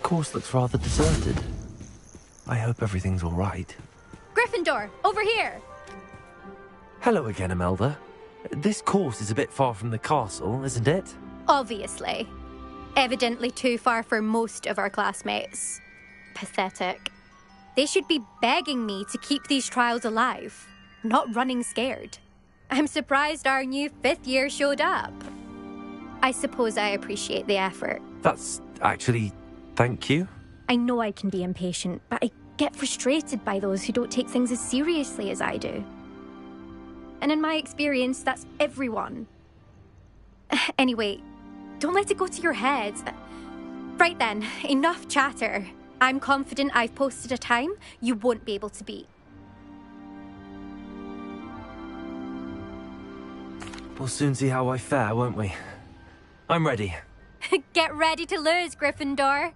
course looks rather deserted. I hope everything's all right. Gryffindor, over here! Hello again, Imelda. This course is a bit far from the castle, isn't it? Obviously. Evidently too far for most of our classmates. Pathetic. They should be begging me to keep these trials alive, not running scared. I'm surprised our new 5th year showed up. I suppose I appreciate the effort. That's actually... thank you. I know I can be impatient, but I get frustrated by those who don't take things as seriously as I do. And in my experience, that's everyone. Anyway, don't let it go to your head. Right then, enough chatter. I'm confident I've posted a time you won't be able to beat. We'll soon see how I fare, won't we? I'm ready. Get ready to lose, Gryffindor.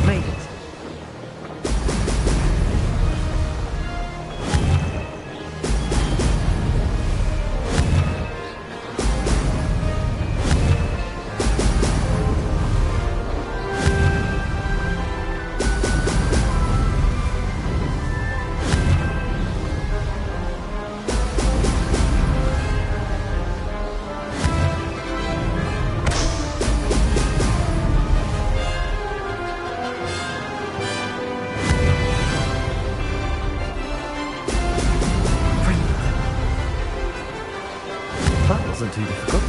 Made it. That wasn't too difficult.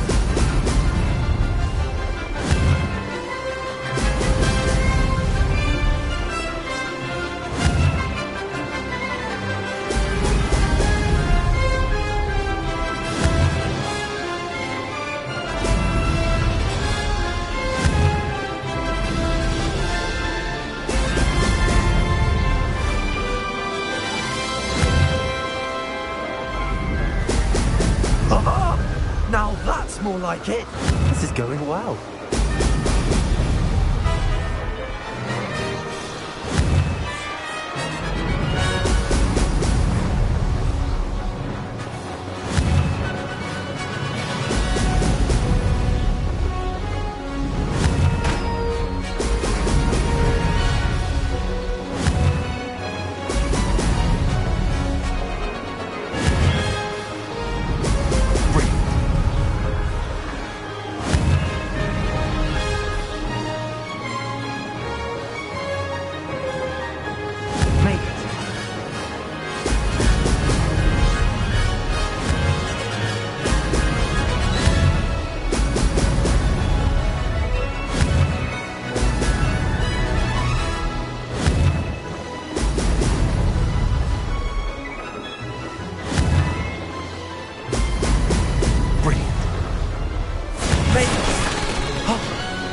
Now that's more like it. This is going well.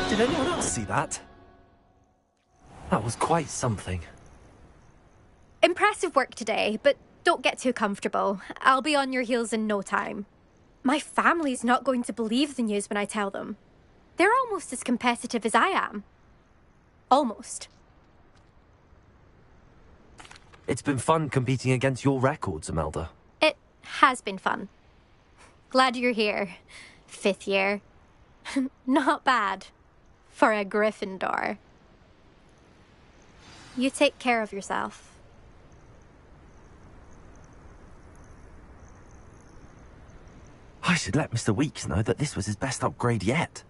Did anyone else see that? That was quite something. Impressive work today, but don't get too comfortable. I'll be on your heels in no time. My family's not going to believe the news when I tell them. They're almost as competitive as I am. Almost. It's been fun competing against your records, Imelda. It has been fun. Glad you're here. 5th year. Not bad. For a Gryffindor. You take care of yourself. I should let Mr. Weeks know that this was his best upgrade yet.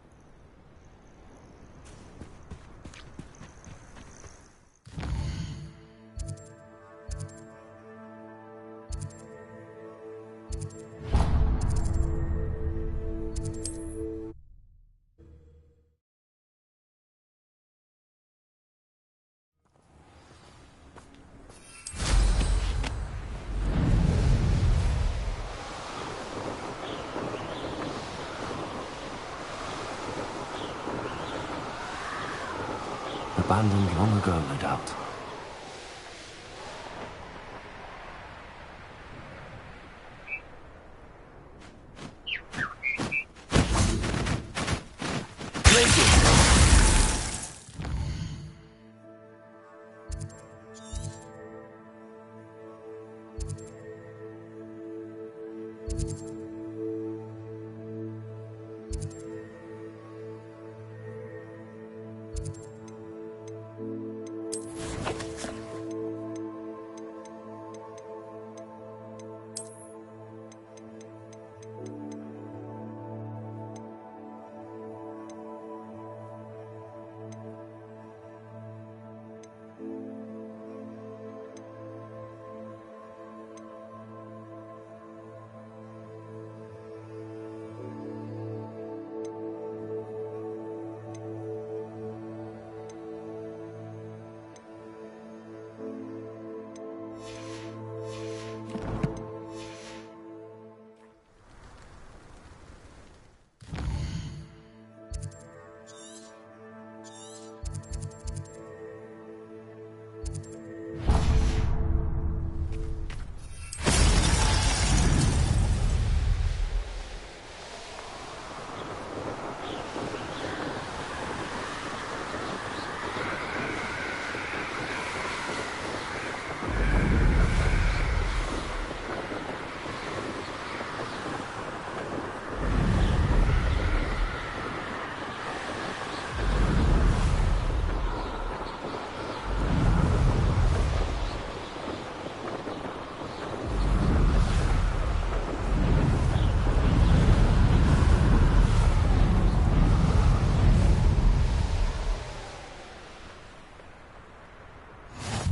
Abandoned long ago, no doubt.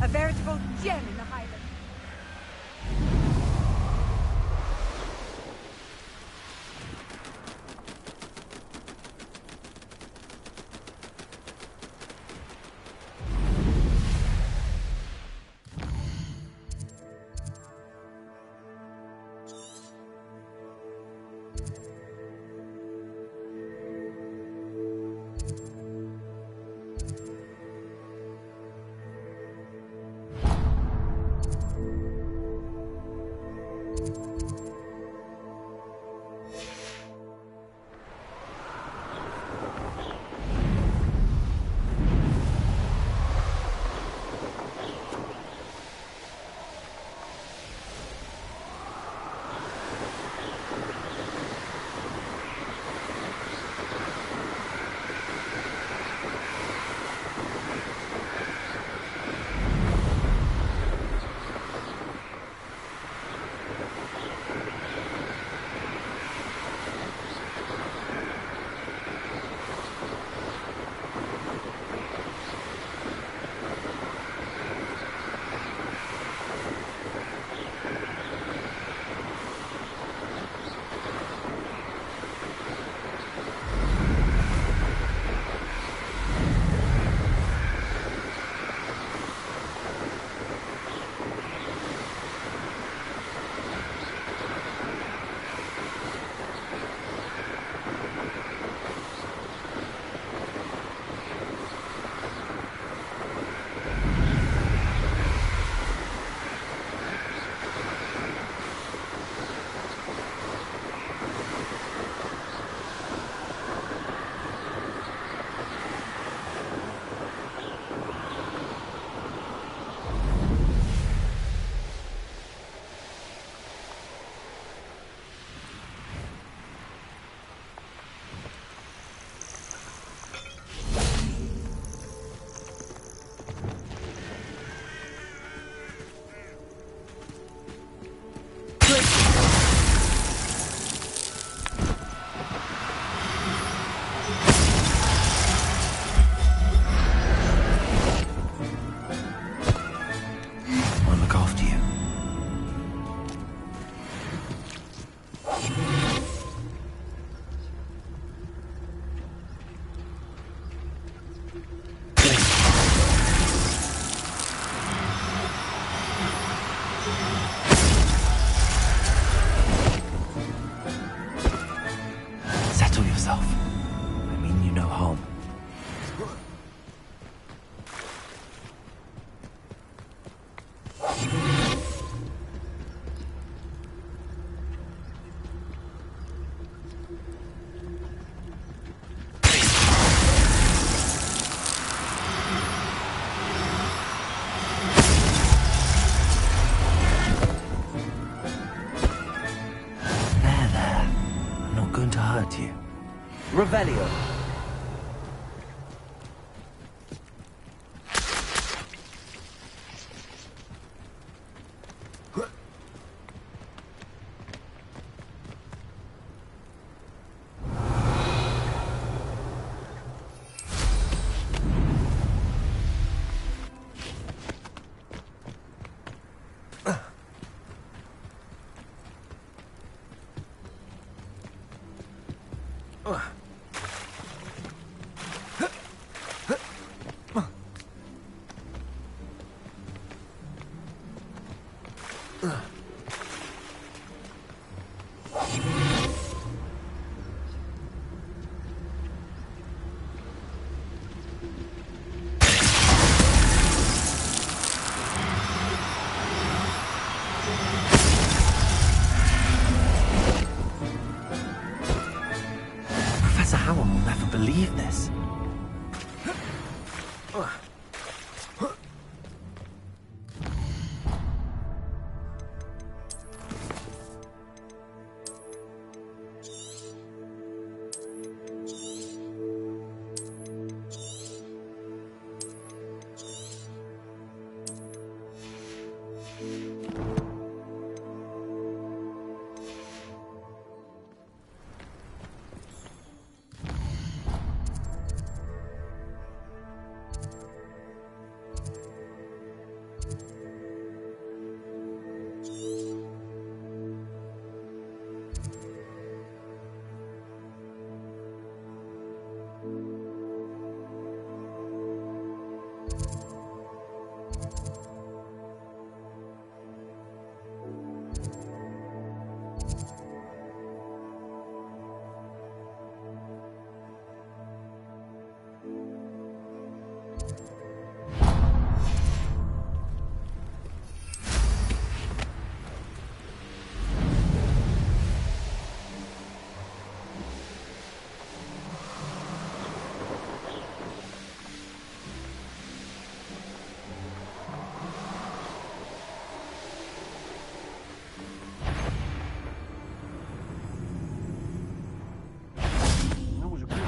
A veritable gem in the Highlands. Revelio. Professor Howard will never believe this.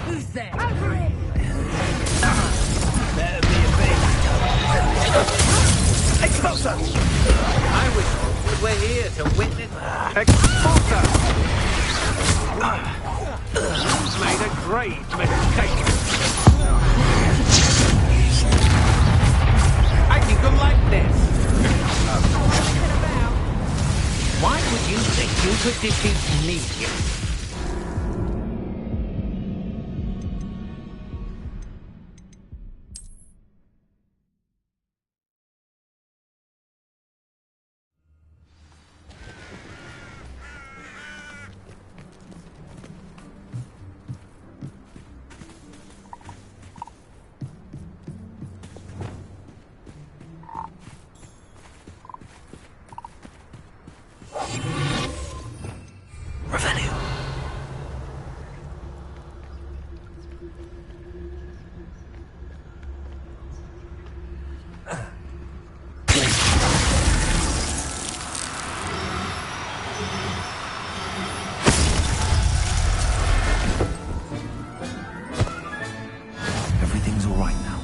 Who's there? Better be a bit. Expulsor! I wish we were here to witness. Expulsor! Made a great mistake. I think I'm like this. Why would you think you could defeat me? Everything's all right now.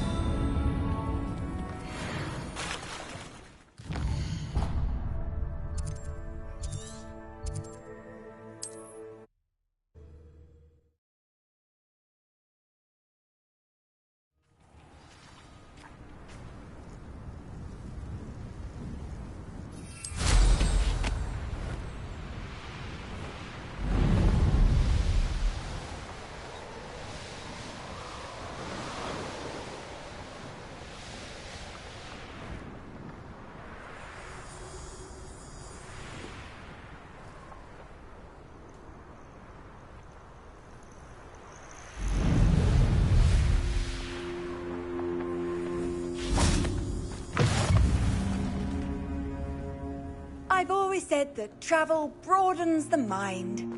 I've always said that travel broadens the mind.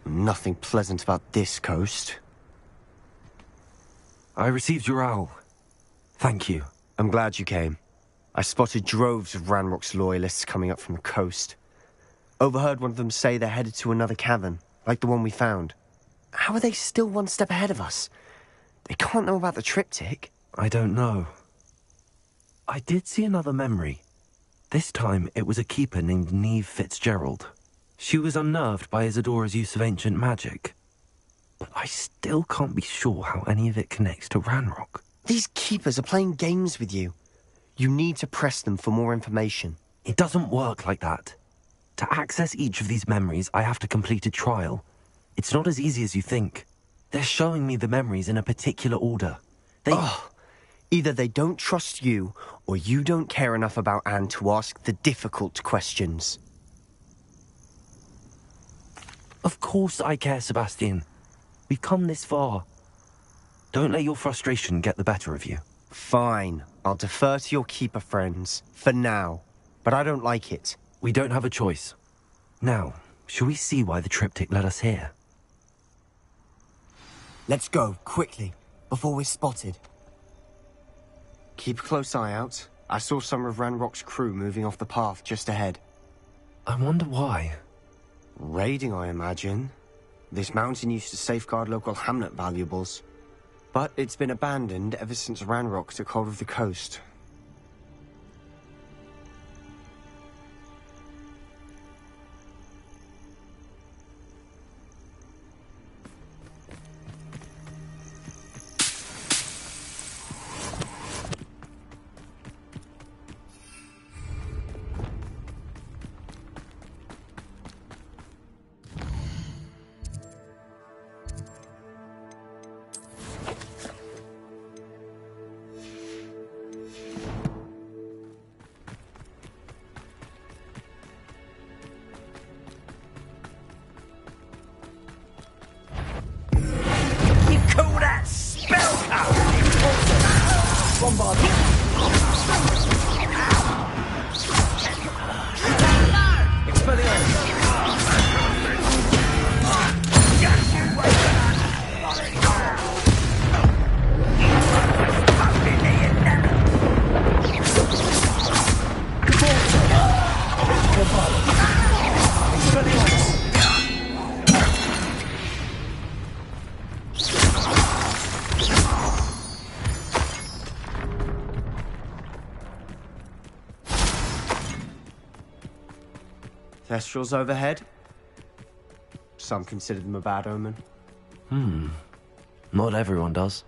Nothing pleasant about this coast. I received your owl. Thank you. I'm glad you came. I spotted droves of Ranrock's loyalists coming up from the coast. Overheard one of them say they're headed to another cavern, like the one we found. How are they still one step ahead of us? They can't know about the triptych. I don't know. I did see another memory. This time it was a keeper named Neve Fitzgerald. She was unnerved by Isadora's use of ancient magic. But I still can't be sure how any of it connects to Ranrock. These keepers are playing games with you. You need to press them for more information. It doesn't work like that. To access each of these memories, I have to complete a trial. It's not as easy as you think. They're showing me the memories in a particular order. Either they don't trust you, or you don't care enough about Anne to ask the difficult questions. Of course I care, Sebastian. We've come this far. Don't let your frustration get the better of you. Fine. I'll defer to your keeper friends. For now. But I don't like it. We don't have a choice. Now, shall we see why the triptych led us here? Let's go, quickly, before we're spotted. Keep a close eye out. I saw some of Ranrock's crew moving off the path just ahead. I wonder why. Raiding, I imagine. This mountain used to safeguard local hamlet valuables. But it's been abandoned ever since Ranrock took hold of the coast. Thestrals overhead. Some consider them a bad omen. Not everyone does.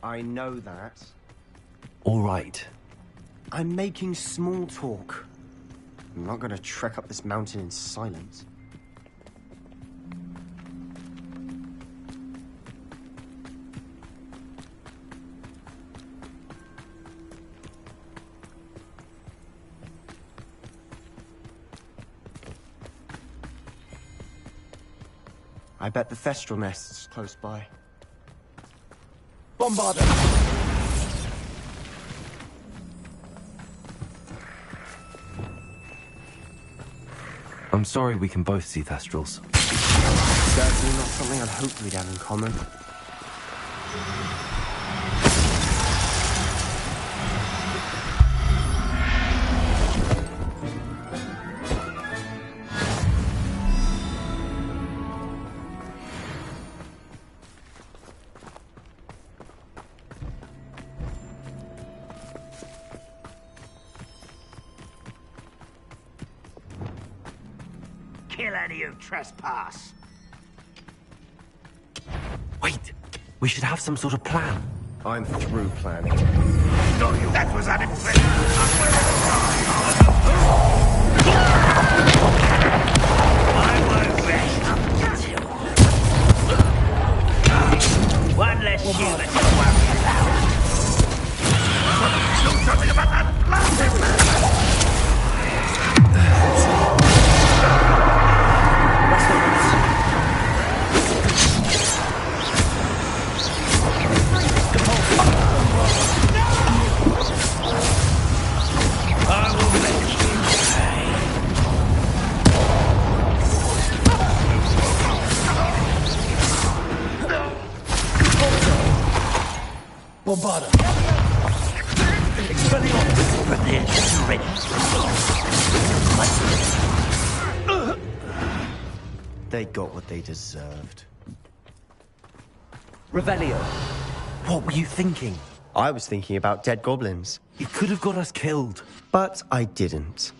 I know that. All right. I'm making small talk. I'm not going to trek up this mountain in silence. I bet the Thestral nest is close by. Bombarder! I'm sorry we can both see Thestrals. Certainly not something I'd hoped we'd have in common. Kill any who trespass. Wait! We should have some sort of plan. I'm through planning. No, you. That was unimpressive. I won't rest until... One less human to worry about. Do something about that blasted Bombarder! Expelliarmus! Prepare to surrender. They got what they deserved. Revelio! What were you thinking? I was thinking about dead goblins. You could have got us killed. But I didn't.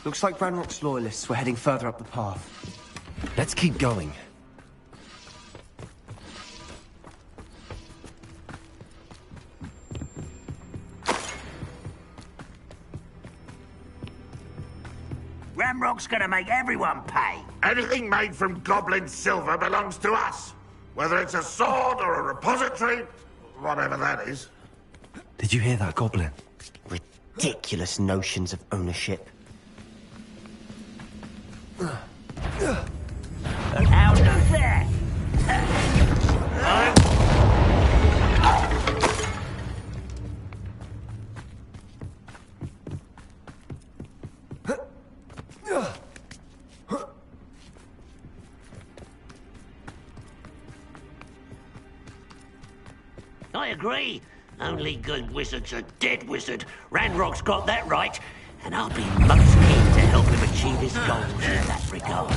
Looks like Ranrock's loyalists were heading further up the path. Let's keep going. Ranrock's gonna make everyone pay. Anything made from goblin silver belongs to us. Whether it's a sword or a repository, whatever that is. Did you hear that, Goblin? Ridiculous notions of ownership. And how does that? I agree. Only good wizard's a dead wizard. Ranrock's got that right, and I'll be most keen to help him achieve his goals in that regard.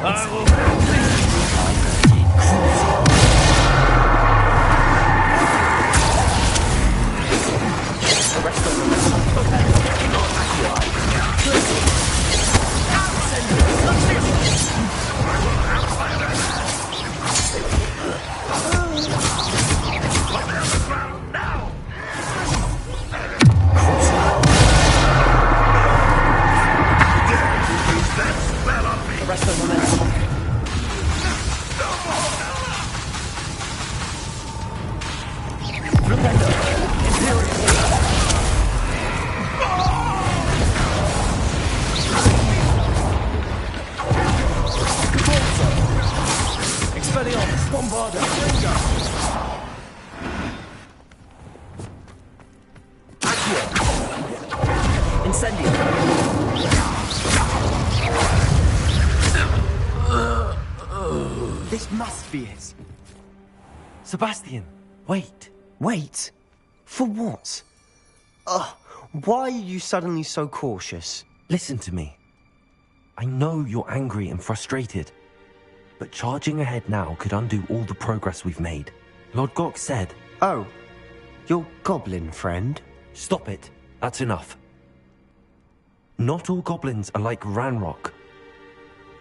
I This must be it. Sebastian, wait. Wait? For what? Why are you suddenly so cautious? Listen to me. I know you're angry and frustrated, but charging ahead now could undo all the progress we've made. Lord Gok said... Oh, your goblin friend? Stop it. That's enough. Not all goblins are like Ranrock.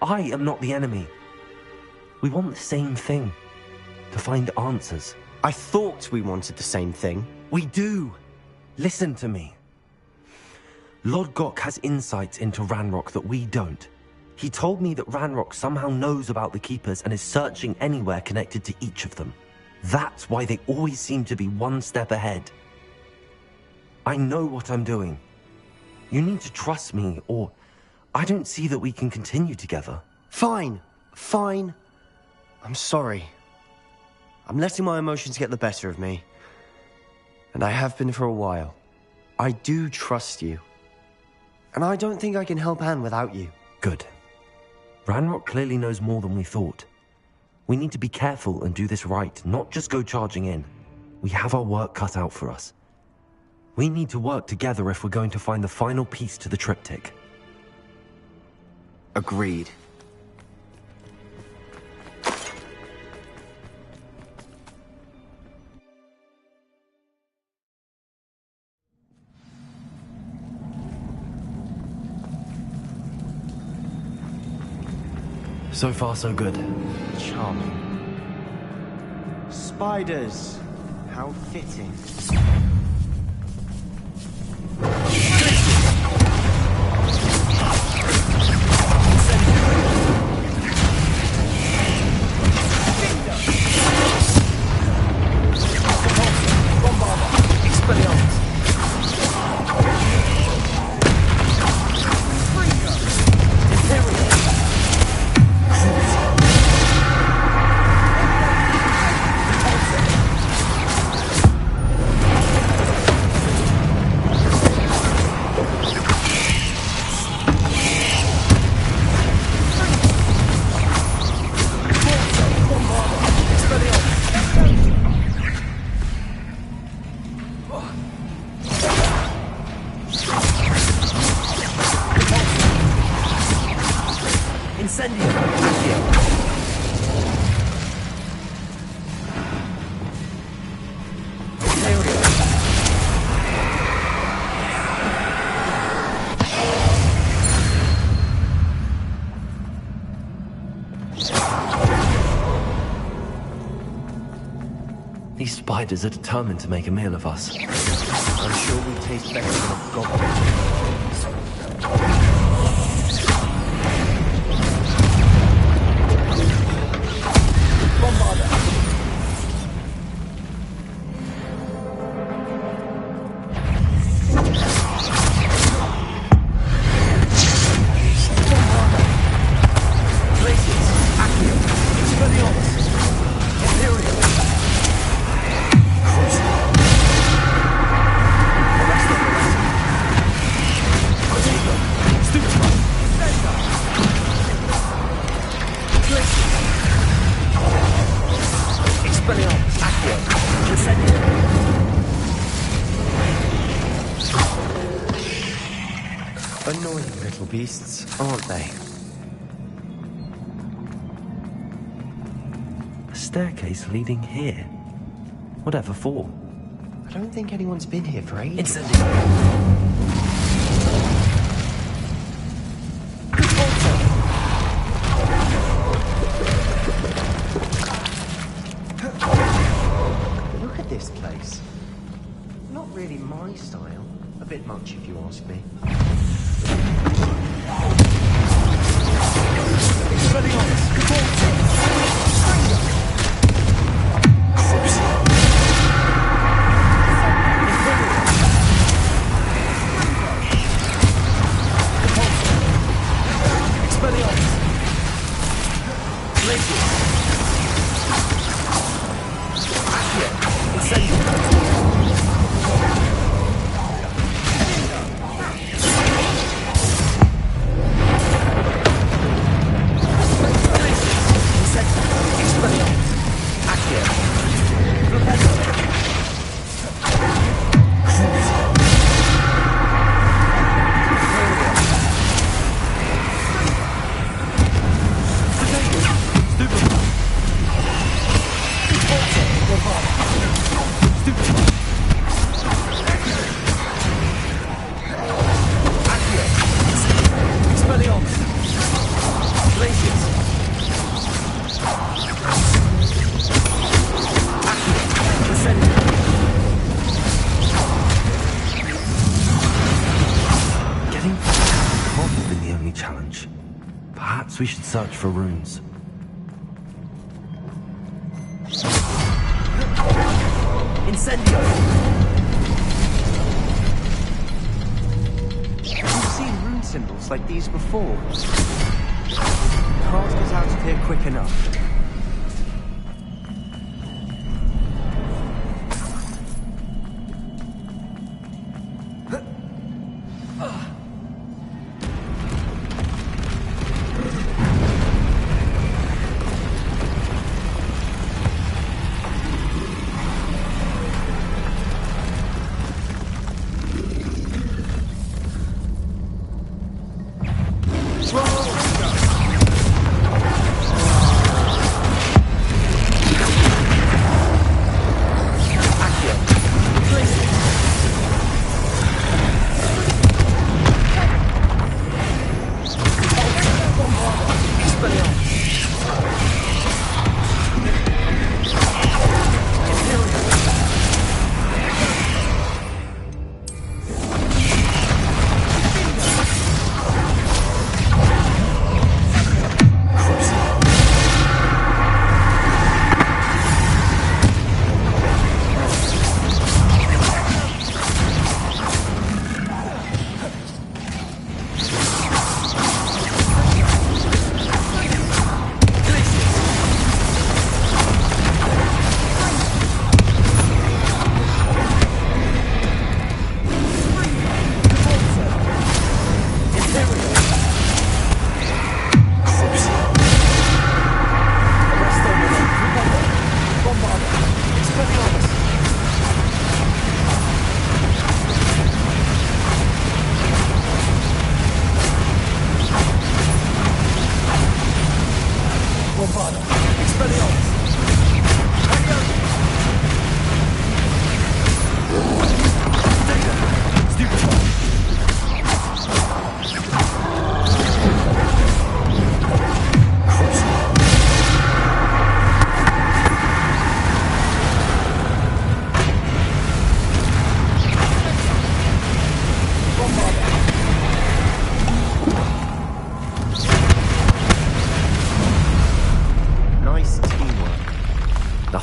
I am not the enemy. We want the same thing. To find answers. I thought we wanted the same thing. We do. Listen to me. Lord Gok has insights into Ranrock that we don't. He told me that Ranrock somehow knows about the Keepers and is searching anywhere connected to each of them. That's why they always seem to be one step ahead. I know what I'm doing. You need to trust me, or I don't see that we can continue together. Fine. Fine. I'm sorry. I'm letting my emotions get the better of me. And I have been for a while. I do trust you. And I don't think I can help Anne without you. Good. Ranrock clearly knows more than we thought. We need to be careful and do this right, not just go charging in. We have our work cut out for us. We need to work together if we're going to find the final piece to the triptych. Agreed. So far, so good. Charming. Spiders. How fitting. These spiders are determined to make a meal of us. I'm sure we taste better than a goblin. little beasts, aren't they? A staircase leading here? Whatever for? I don't think anyone's been here for ages. Look at this place. Not really my style. A bit much, if you ask me. We should search for runes. Incendio! We've seen rune symbols like these before. Can't get out of here quick enough.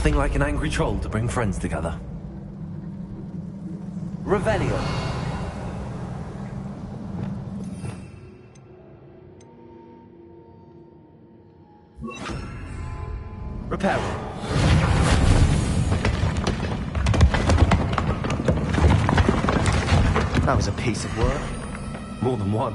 Nothing like an angry troll to bring friends together. Revelio. Repair. That was a piece of work. More than one.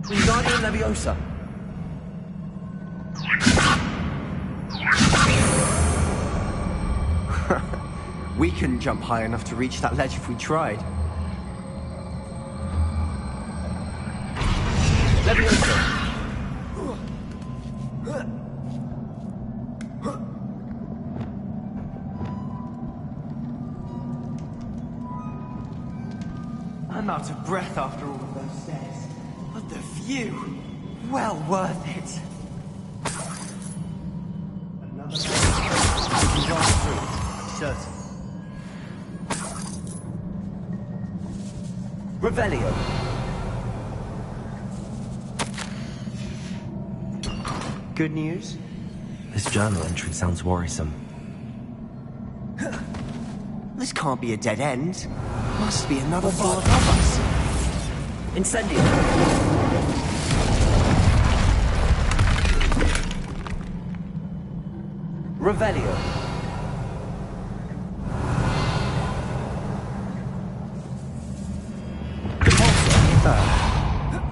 Wingardium Leviosa. We couldn't jump high enough to reach that ledge if we tried. Leviosa. I'm out of breath after all of those stairs. But the view, well worth it. Another we can go through, I'm certain. Revelio. Good news? This journal entry sounds worrisome. This can't be a dead end. Must be another floor above us. Incendio. Revelio.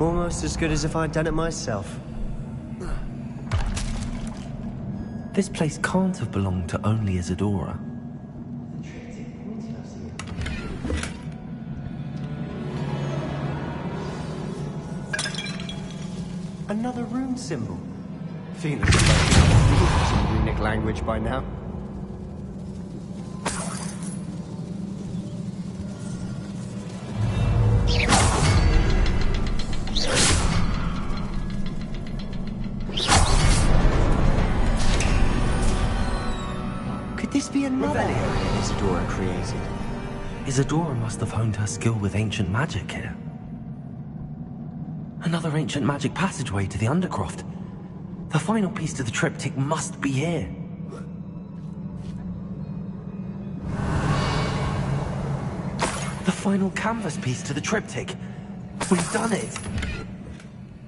Almost as good as if I'd done it myself. This place can't have belonged to only Isadora. Another rune symbol. Feeling as if some runic language by now. Could this be another area Isadora created? Isadora must have honed her skill with ancient magic here. Another ancient magic passageway to the Undercroft. The final piece to the triptych must be here. The final canvas piece to the triptych. We've done it!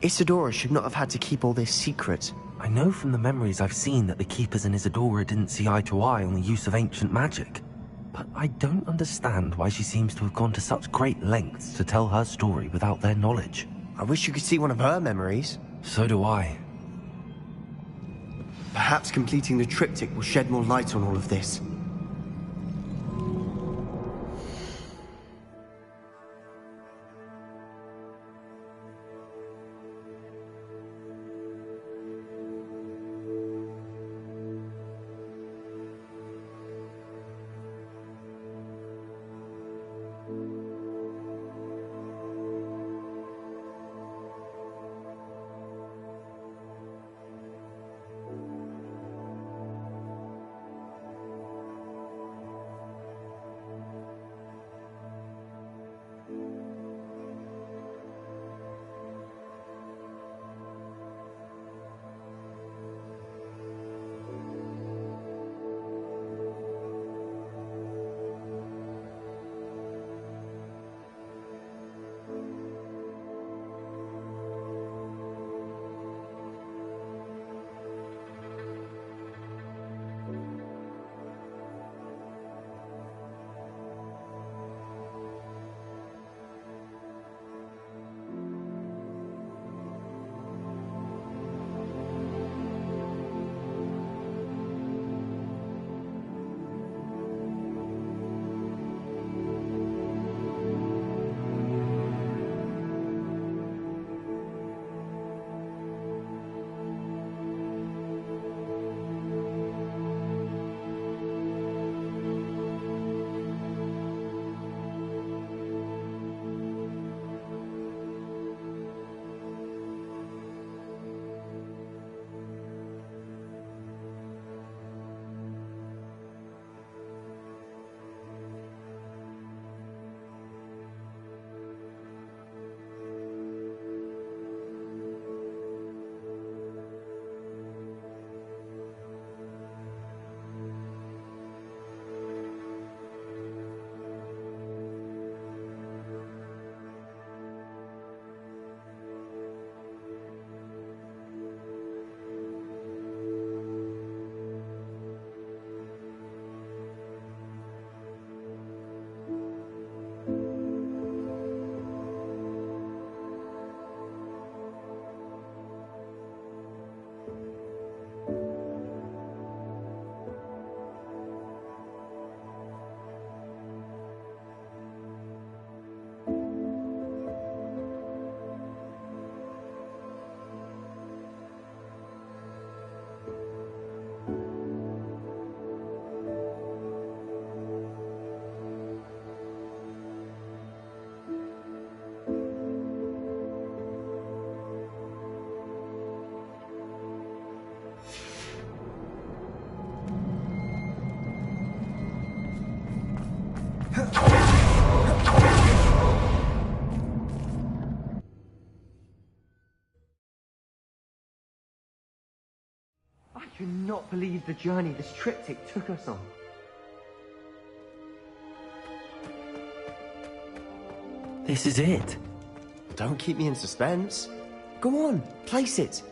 Isadora should not have had to keep all this secret. I know from the memories I've seen that the Keepers and Isadora didn't see eye to eye on the use of ancient magic. But I don't understand why she seems to have gone to such great lengths to tell her story without their knowledge. I wish you could see one of her memories. So do I. Perhaps completing the triptych will shed more light on all of this. cannot believe the journey this triptych took us on. This is it. Don't keep me in suspense. Go on, place it.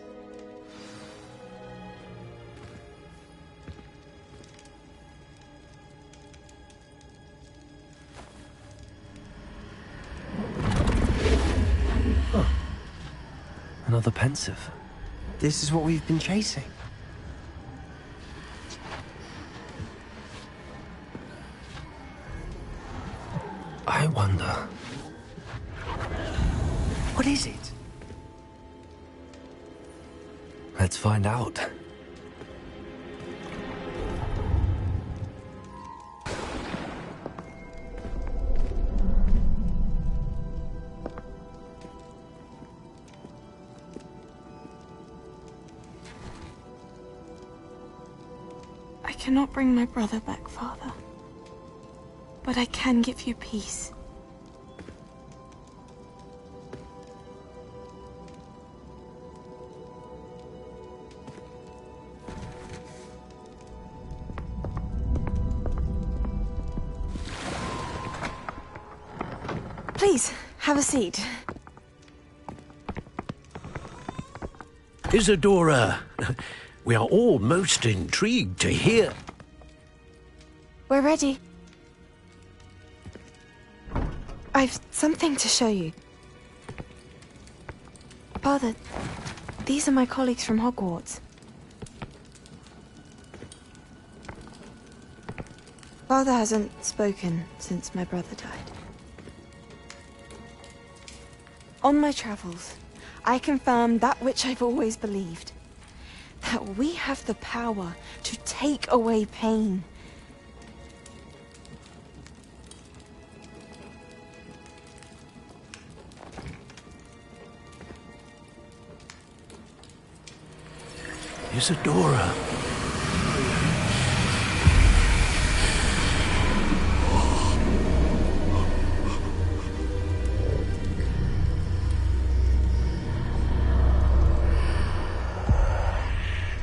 Another pensive. This is what we've been chasing. I wonder... What is it? Let's find out. I cannot bring my brother back, Father. But I can give you peace. Please, have a seat. Isadora, we are all most intrigued to hear. We're ready. I've something to show you. Father, these are my colleagues from Hogwarts. Father hasn't spoken since my brother died. On my travels, I confirmed that which I've always believed. That we have the power to take away pain. Isadora.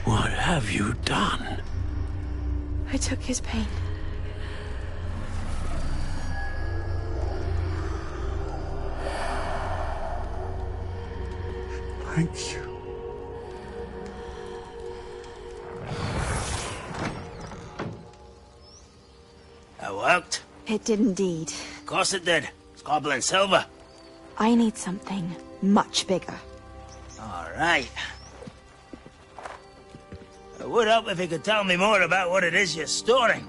What have you done? I took his pain. Thank you. That worked? It did indeed. Of course it did. It's goblin silver. I need something much bigger. All right. It would help if you could tell me more about what it is you're storing.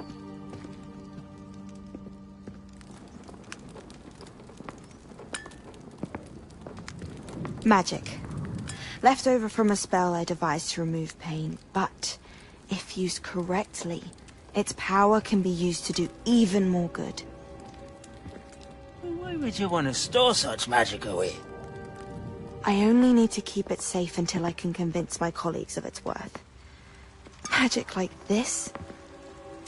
Magic. Left over from a spell I devised to remove pain, but if used correctly, its power can be used to do even more good. Why would you want to store such magic away? I only need to keep it safe until I can convince my colleagues of its worth. Magic like this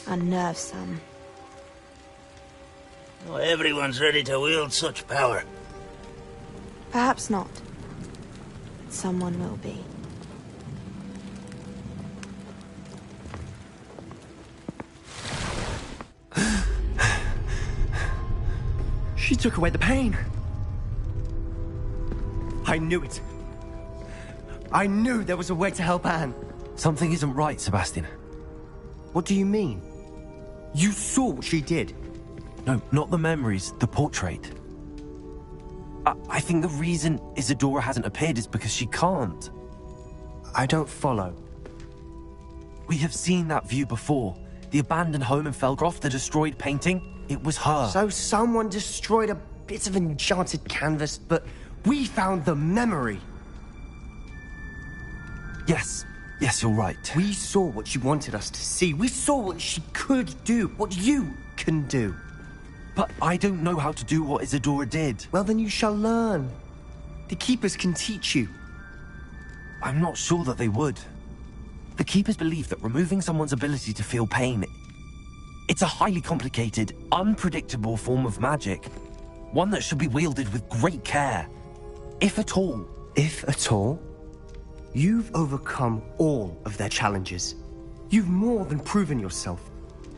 unnerves some. Not everyone's ready to wield such power. Perhaps not. Someone will be. She took away the pain. I knew it. I knew there was a way to help Anne. Something isn't right, Sebastian. What do you mean? You saw what she did. No, not the memories, the portrait. I think the reason Isadora hasn't appeared is because she can't. I don't follow. We have seen that view before. The abandoned home in Felgroth, the destroyed painting, it was her. So someone destroyed a bit of enchanted canvas, but we found the memory. Yes, you're right. We saw what she wanted us to see. We saw what she could do, what you can do. But I don't know how to do what Isadora did. Well, then you shall learn. The Keepers can teach you. I'm not sure that they would. The Keepers believe that removing someone's ability to feel pain, it's a highly complicated, unpredictable form of magic. One that should be wielded with great care. If at all. If at all? You've overcome all of their challenges. You've more than proven yourself.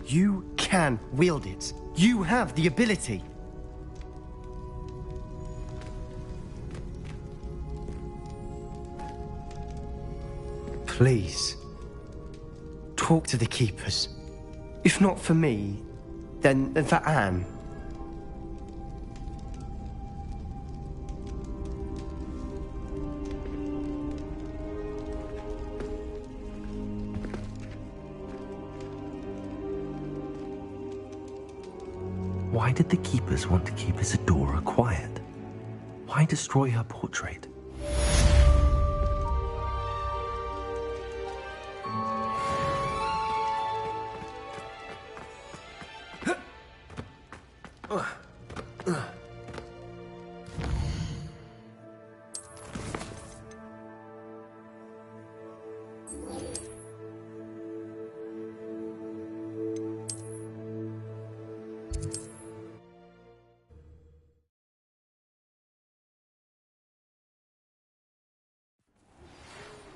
You can wield it. You have the ability. Please, talk to the Keepers. If not for me, then for Anne. Why did the Keepers want to keep Isadora quiet? Why destroy her portrait?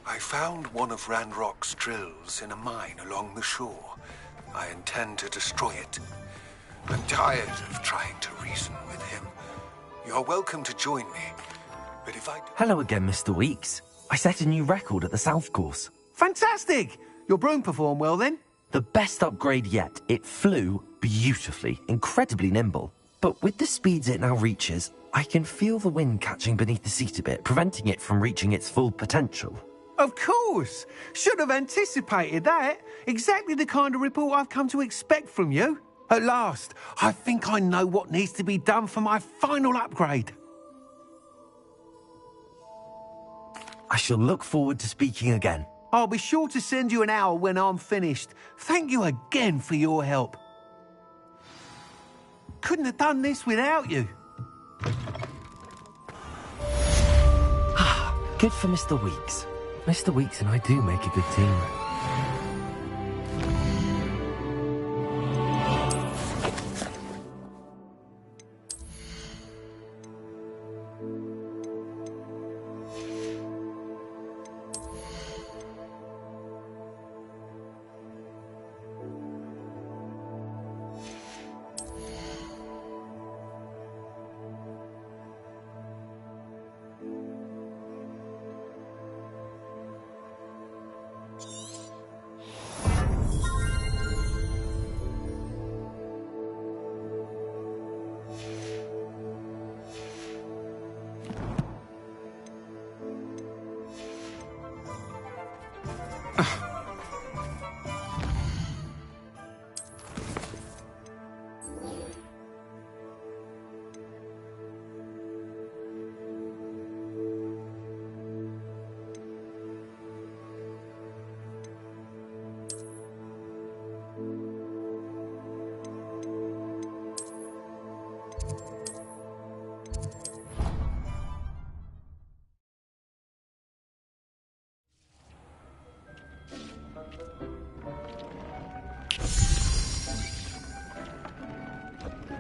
I found one of Ranrock's drills in a mine along the shore. I intend to destroy it. I'm tired of trying to reason with him. You're welcome to join me, but if I... Hello again, Mr. Weeks. I set a new record at the South Course. Fantastic! Your broom performed well then? The best upgrade yet. It flew beautifully, incredibly nimble. But with the speeds it now reaches, I can feel the wind catching beneath the seat a bit, preventing it from reaching its full potential. Of course! Should have anticipated that. Exactly the kind of report I've come to expect from you. At last, I think I know what needs to be done for my final upgrade. I shall look forward to speaking again. I'll be sure to send you an hour when I'm finished. Thank you again for your help. Couldn't have done this without you. Good for Mr. Weeks. Mr. Weeks and I do make a good team.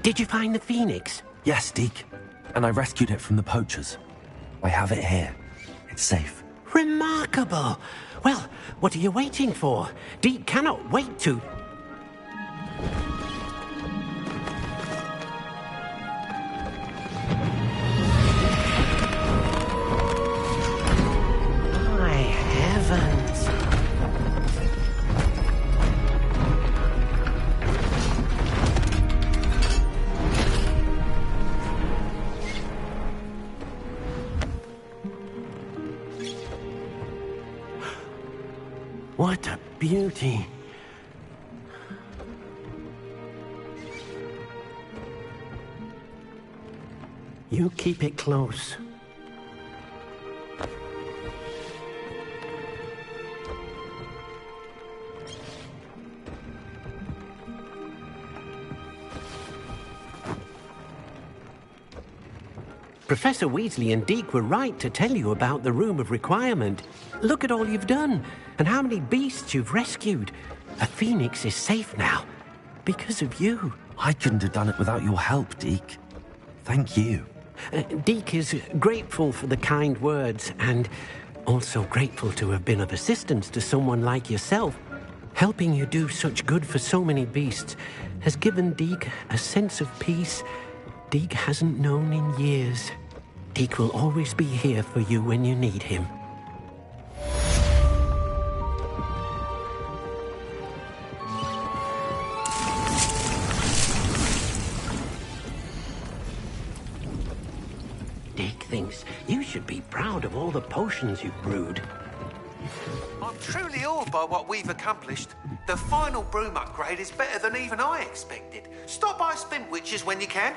Did you find the Phoenix? Yes, Deke. And I rescued it from the poachers. I have it here. It's safe. Remarkable! Well, what are you waiting for? Deke cannot wait to... My heavens! What a beauty. You keep it close. Professor Weasley and Deke were right to tell you about the Room of Requirement. Look at all you've done, and how many beasts you've rescued. A Phoenix is safe now, because of you. I couldn't have done it without your help, Deke. Thank you. Deke is grateful for the kind words, and Also grateful to have been of assistance to someone like yourself. Helping you do such good for so many beasts has given Deke a sense of peace Deke hasn't known in years. Deke will always be here for you when you need him. Deke thinks you should be proud of all the potions you've brewed. I'm truly awed by what we've accomplished. The final broom upgrade is better than even I expected. Stop by Spin Witches when you can.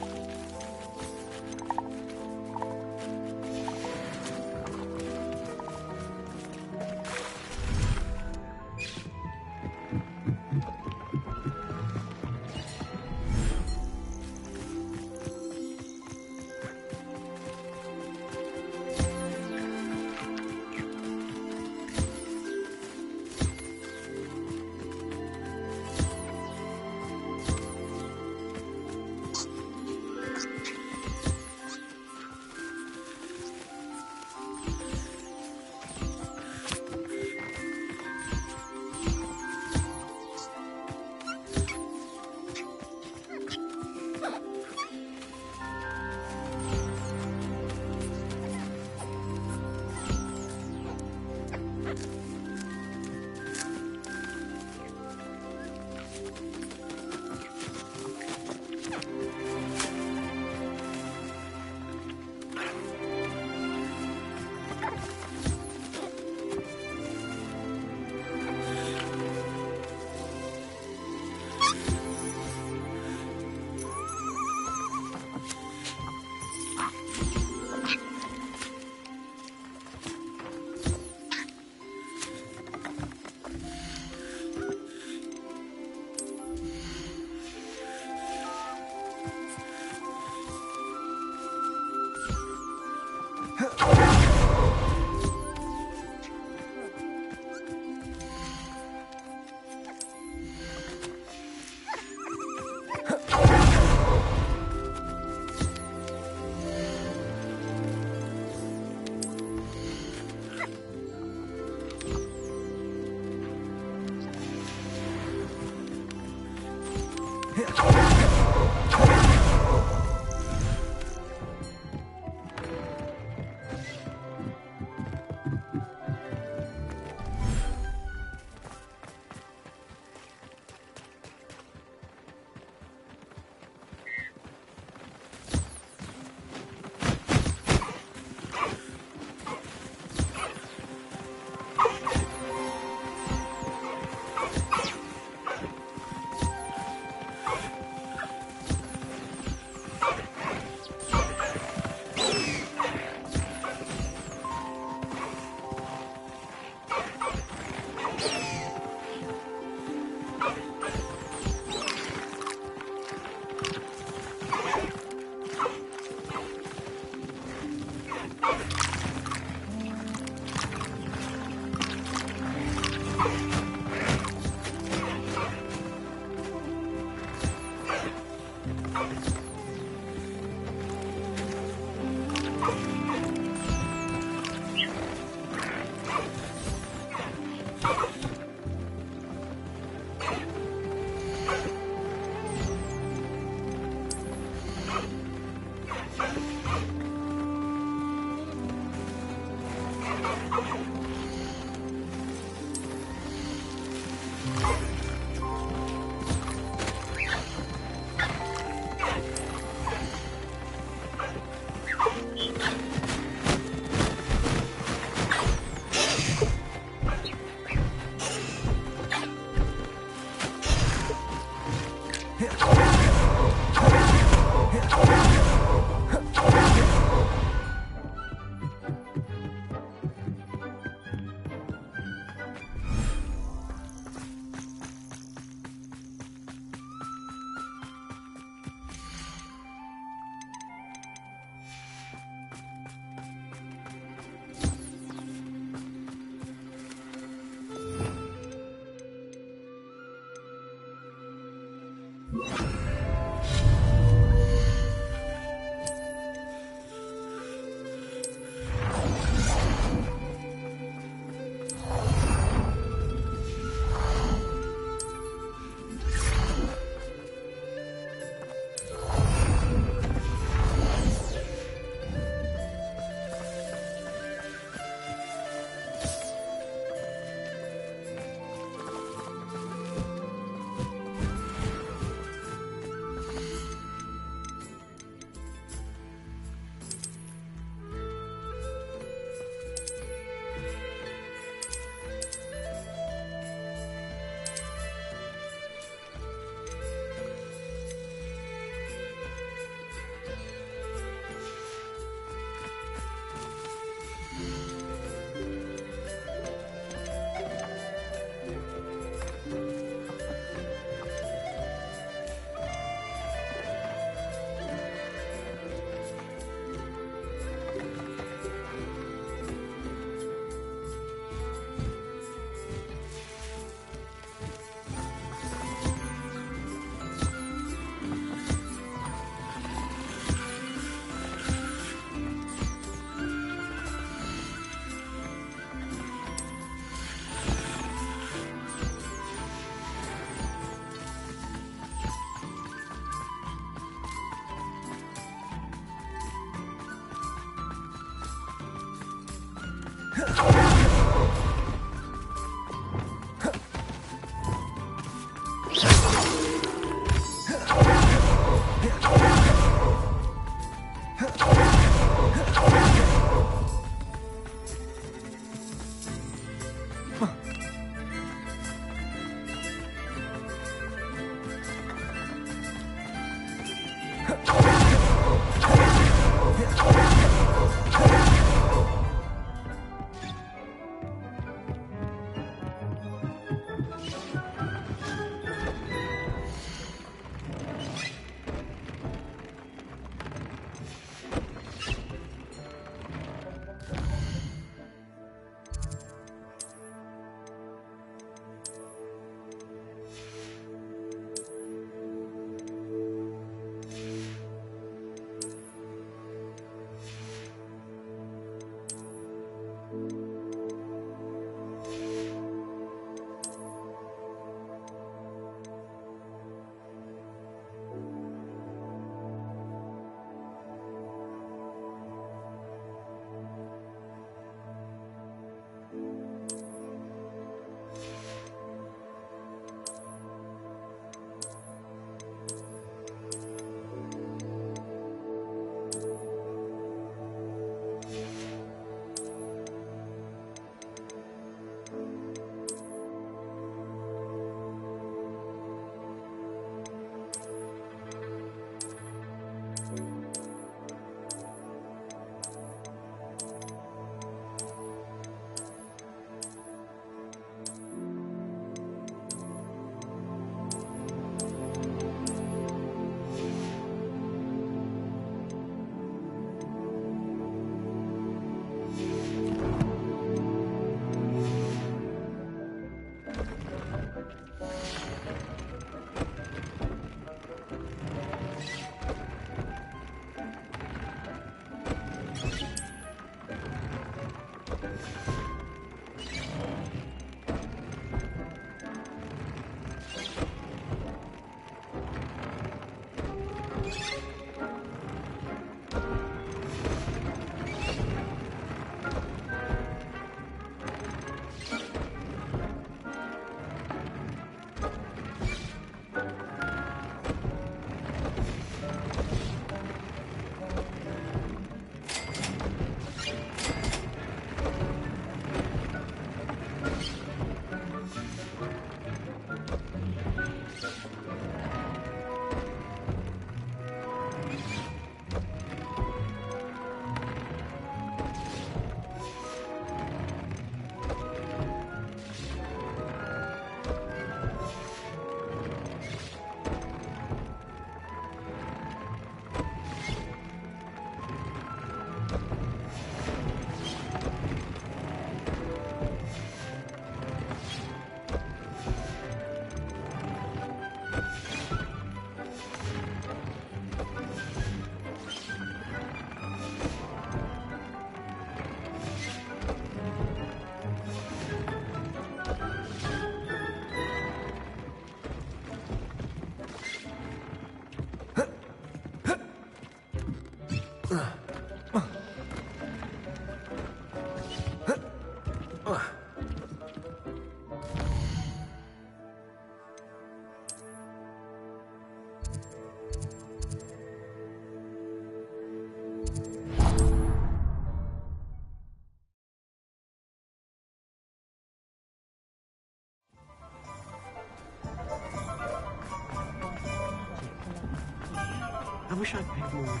I wish I'd paid more.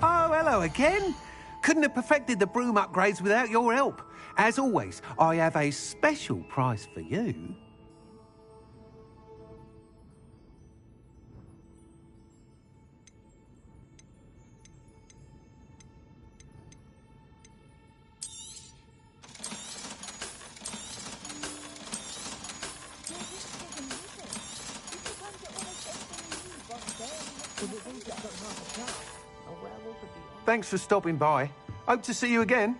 Oh, hello again. Couldn't have perfected the broom upgrades without your help. As always, I have a special prize for you. Thanks for stopping by. Hope to see you again.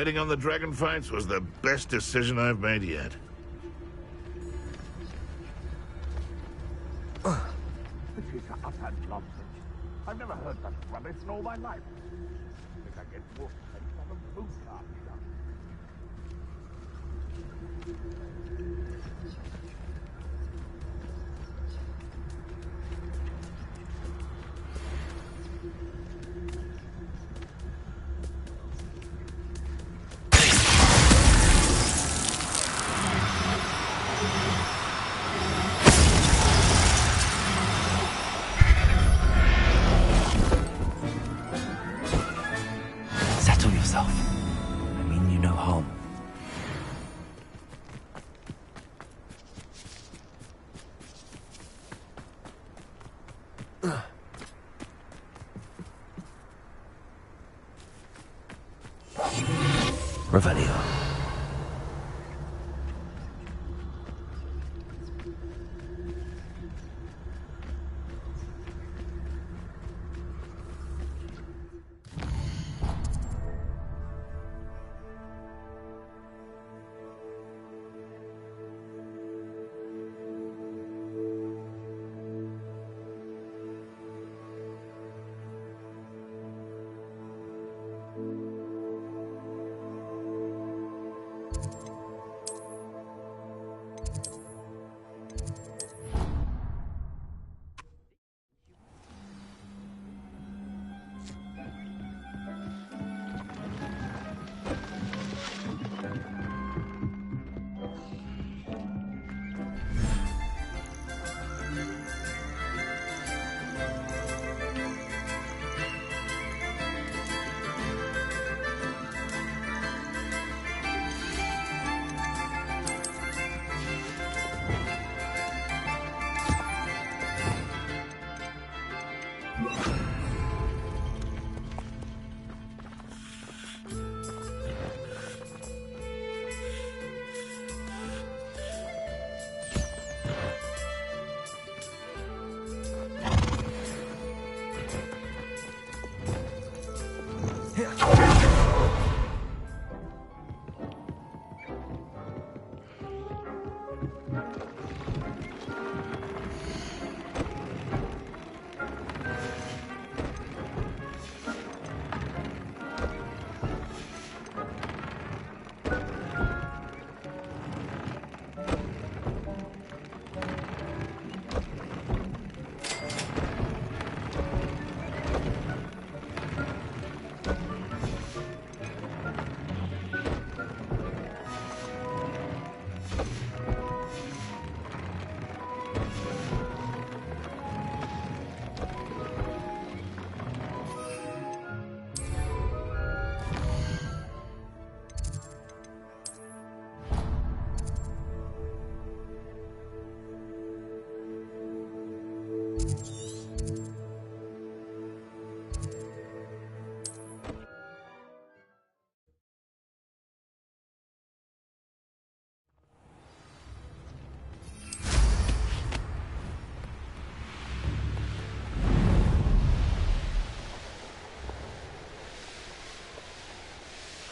Betting on the dragon fights was the best decision I've made yet. This is utter nonsense. I've never heard such rubbish in all my life. I think I get more sense out of boot cart stuff. Settle yourself. I mean you no harm. Revelio.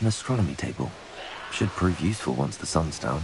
An astronomy table. Should prove useful once the sun's down.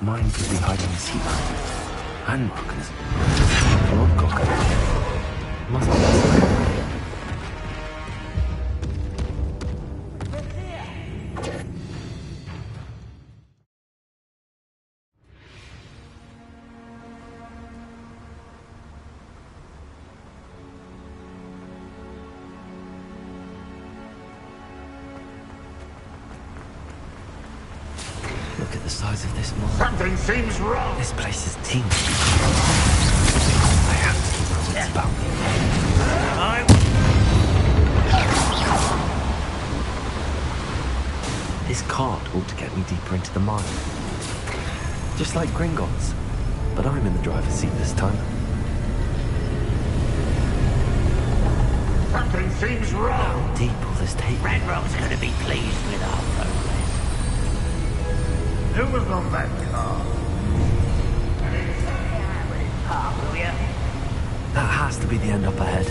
mine could be hiding a secret. And Marcus. Lodgok. Must be somewhere. Look at the size of this mall. Something seems wrong. This place is teeming. I have to keep my wits about me. This cart ought to get me deeper into the mine. Just like Gringotts. But I'm in the driver's seat this time. Something seems wrong. How deep will this take me? Ranrock's gonna be pleased with our progress. Who was on that car? Will ya? That has to be the end up ahead.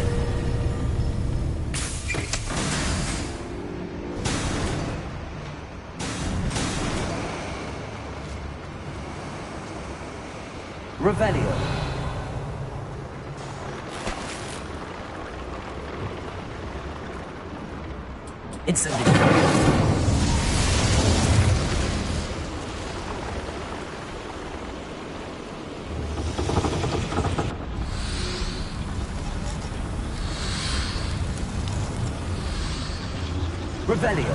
Revelio. Incendiary. Revelio.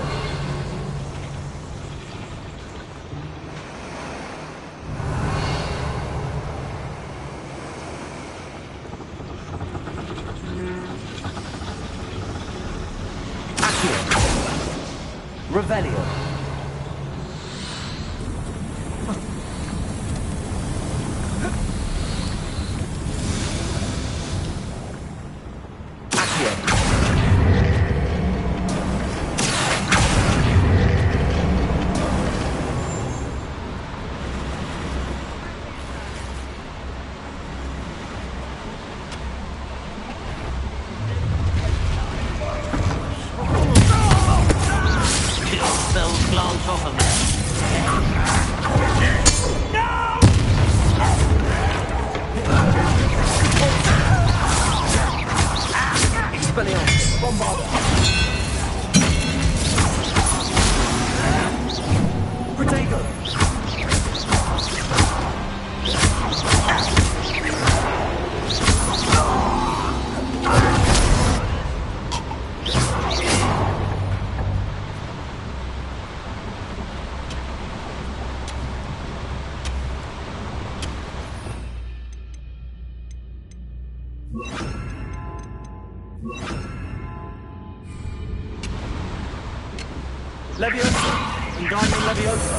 Accio. Revelio. Glance off of me. Expelliarmus. Bombard. Protego. Leviosa. Wingardium Leviosa.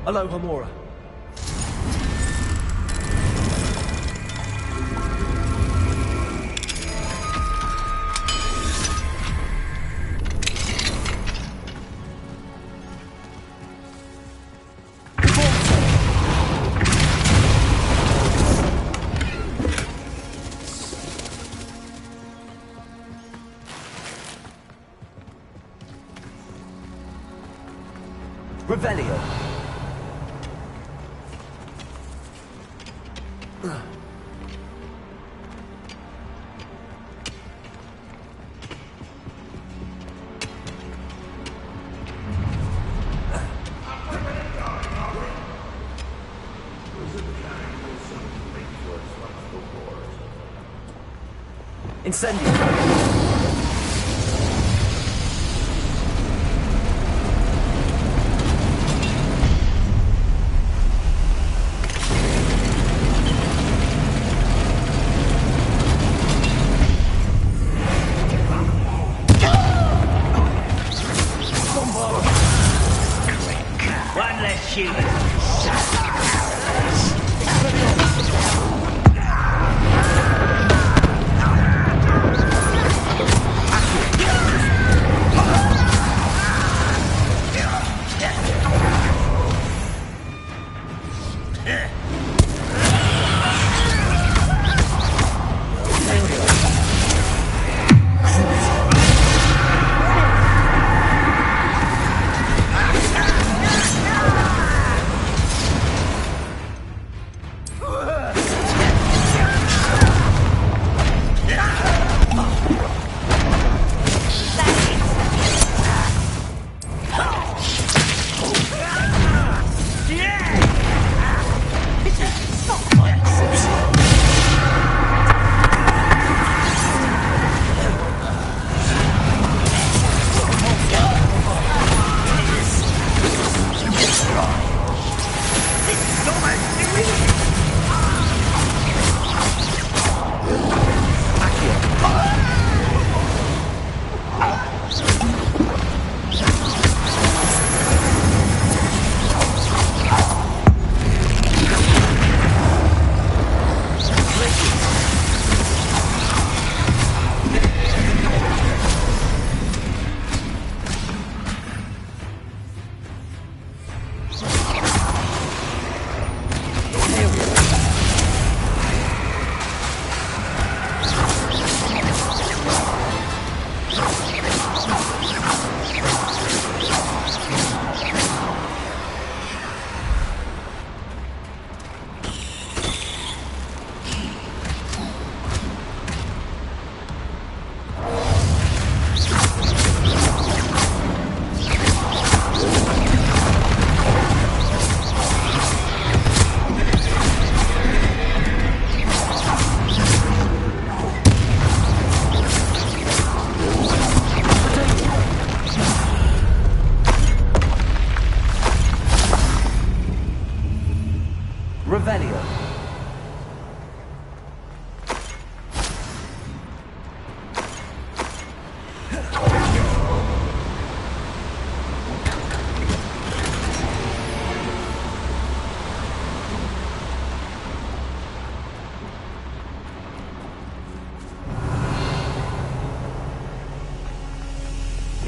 Hello, Hamura. Revelio. Incendio. One less human.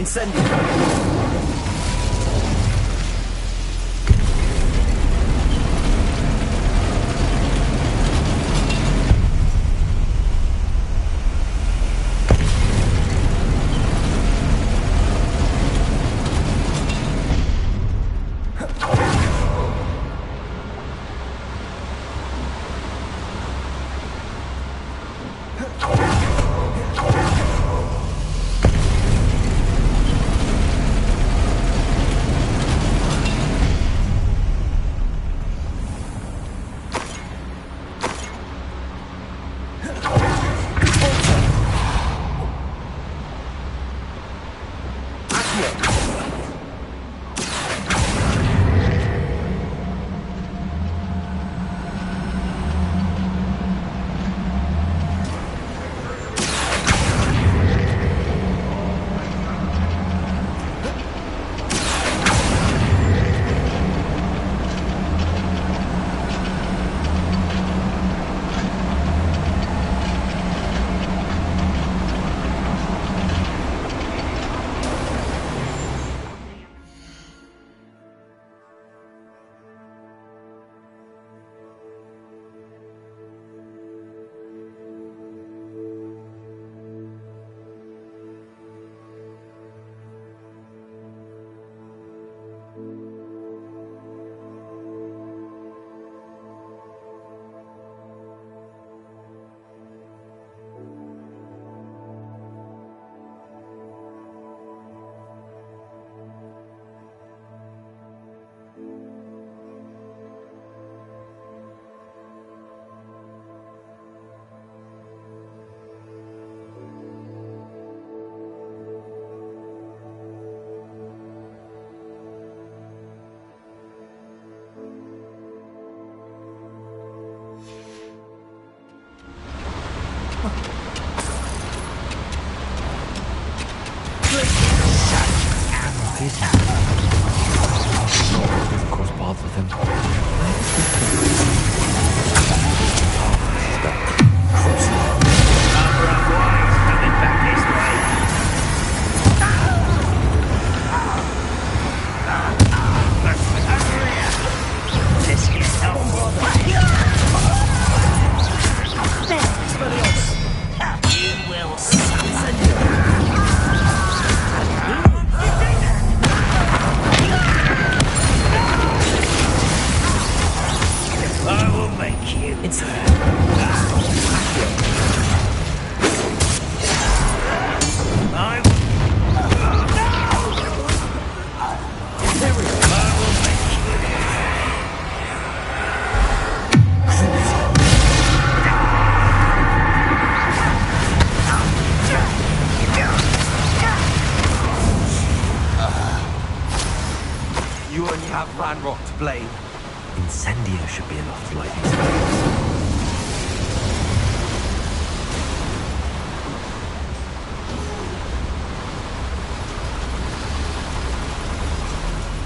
Incendio! Cross paths with him. You only have Ranrock to blame. Incendio should be enough to light these flames.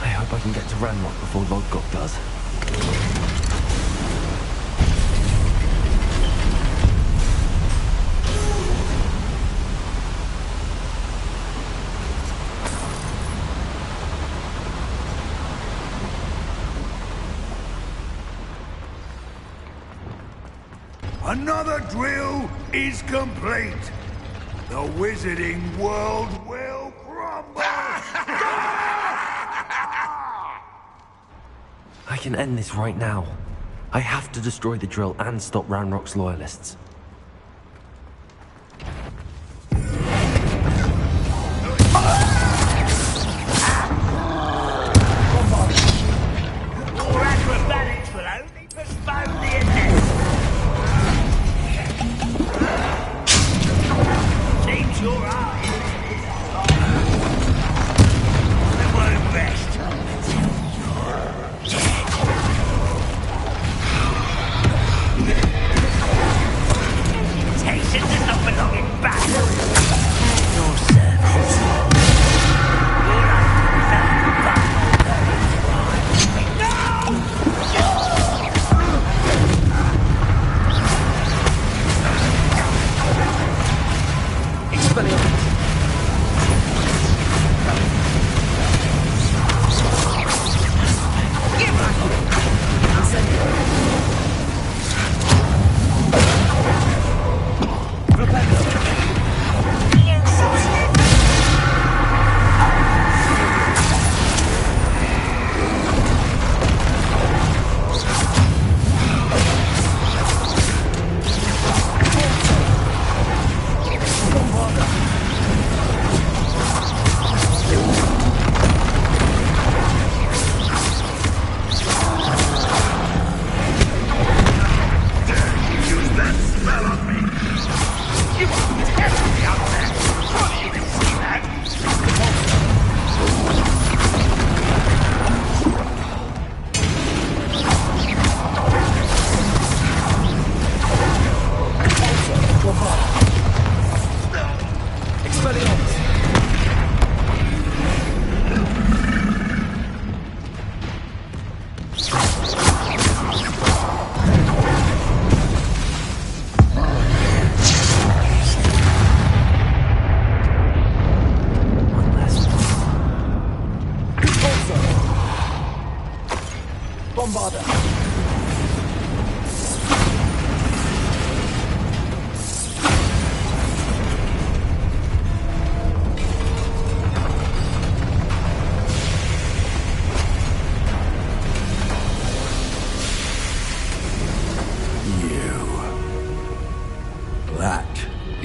I hope I can get to Ranrock before Lodgok does. Another drill is complete. The wizarding world will crumble. I can end this right now. I have to destroy the drill and stop Ranrock's loyalists. More acrobatics will only postpone the event. Seems your eyes. It won't rest until you're dead. Temptation does not belong in battle. At your service. You're under that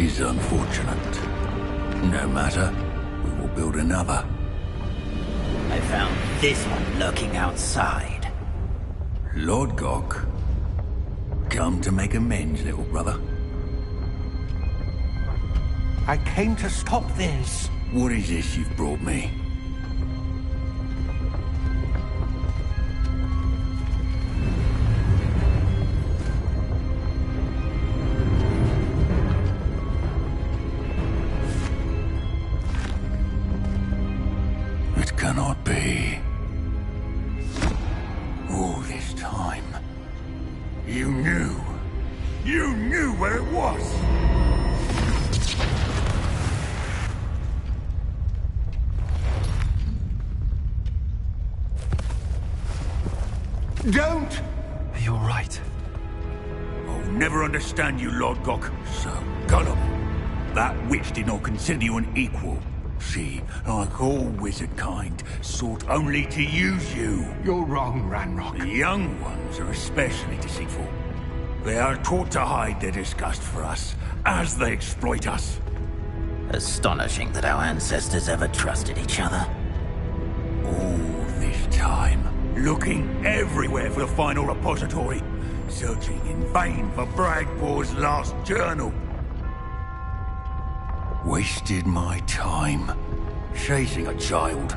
is unfortunate. No matter, we will build another. I found this one lurking outside. Lord Gok, come to make amends, little brother. I came to stop this. What is this you've brought me? It cannot be. All this time, you knew. You knew where it was! Don't! You're right. I'll never understand you, Lord Gok. So, Gollum, that witch did not consider you an equal. She, like all wizard kind, sought only to use you. You're wrong, Ranrock. The young ones are especially deceitful. They are taught to hide their disgust for us, as they exploit us. Astonishing that our ancestors ever trusted each other. All this time, looking everywhere for the final repository, searching in vain for Bragbor's last journal. Wasted my time, chasing a child.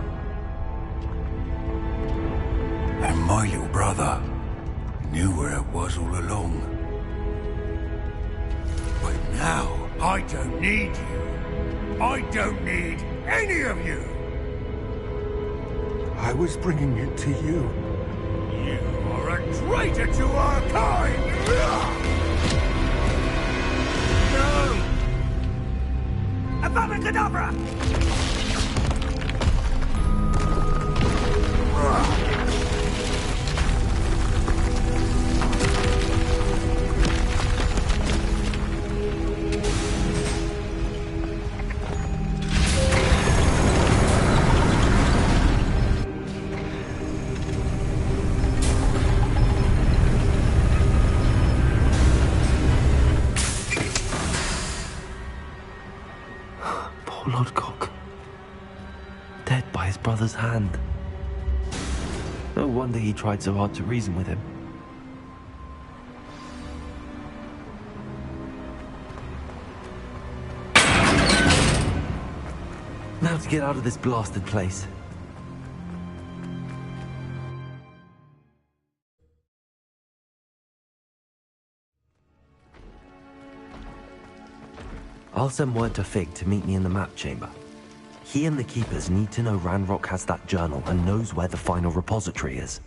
And my little brother knew where it was all along. But now, I don't need you. I don't need any of you. I was bringing it to you. You are a traitor to our kind! No! Avada Kedavra! Lord Gok. Dead by his brother's hand. No wonder he tried so hard to reason with him. Now to get out of this blasted place. I'll send word to Fig to meet me in the map chamber. He and the Keepers need to know Ranrock has that journal and knows where the final repository is.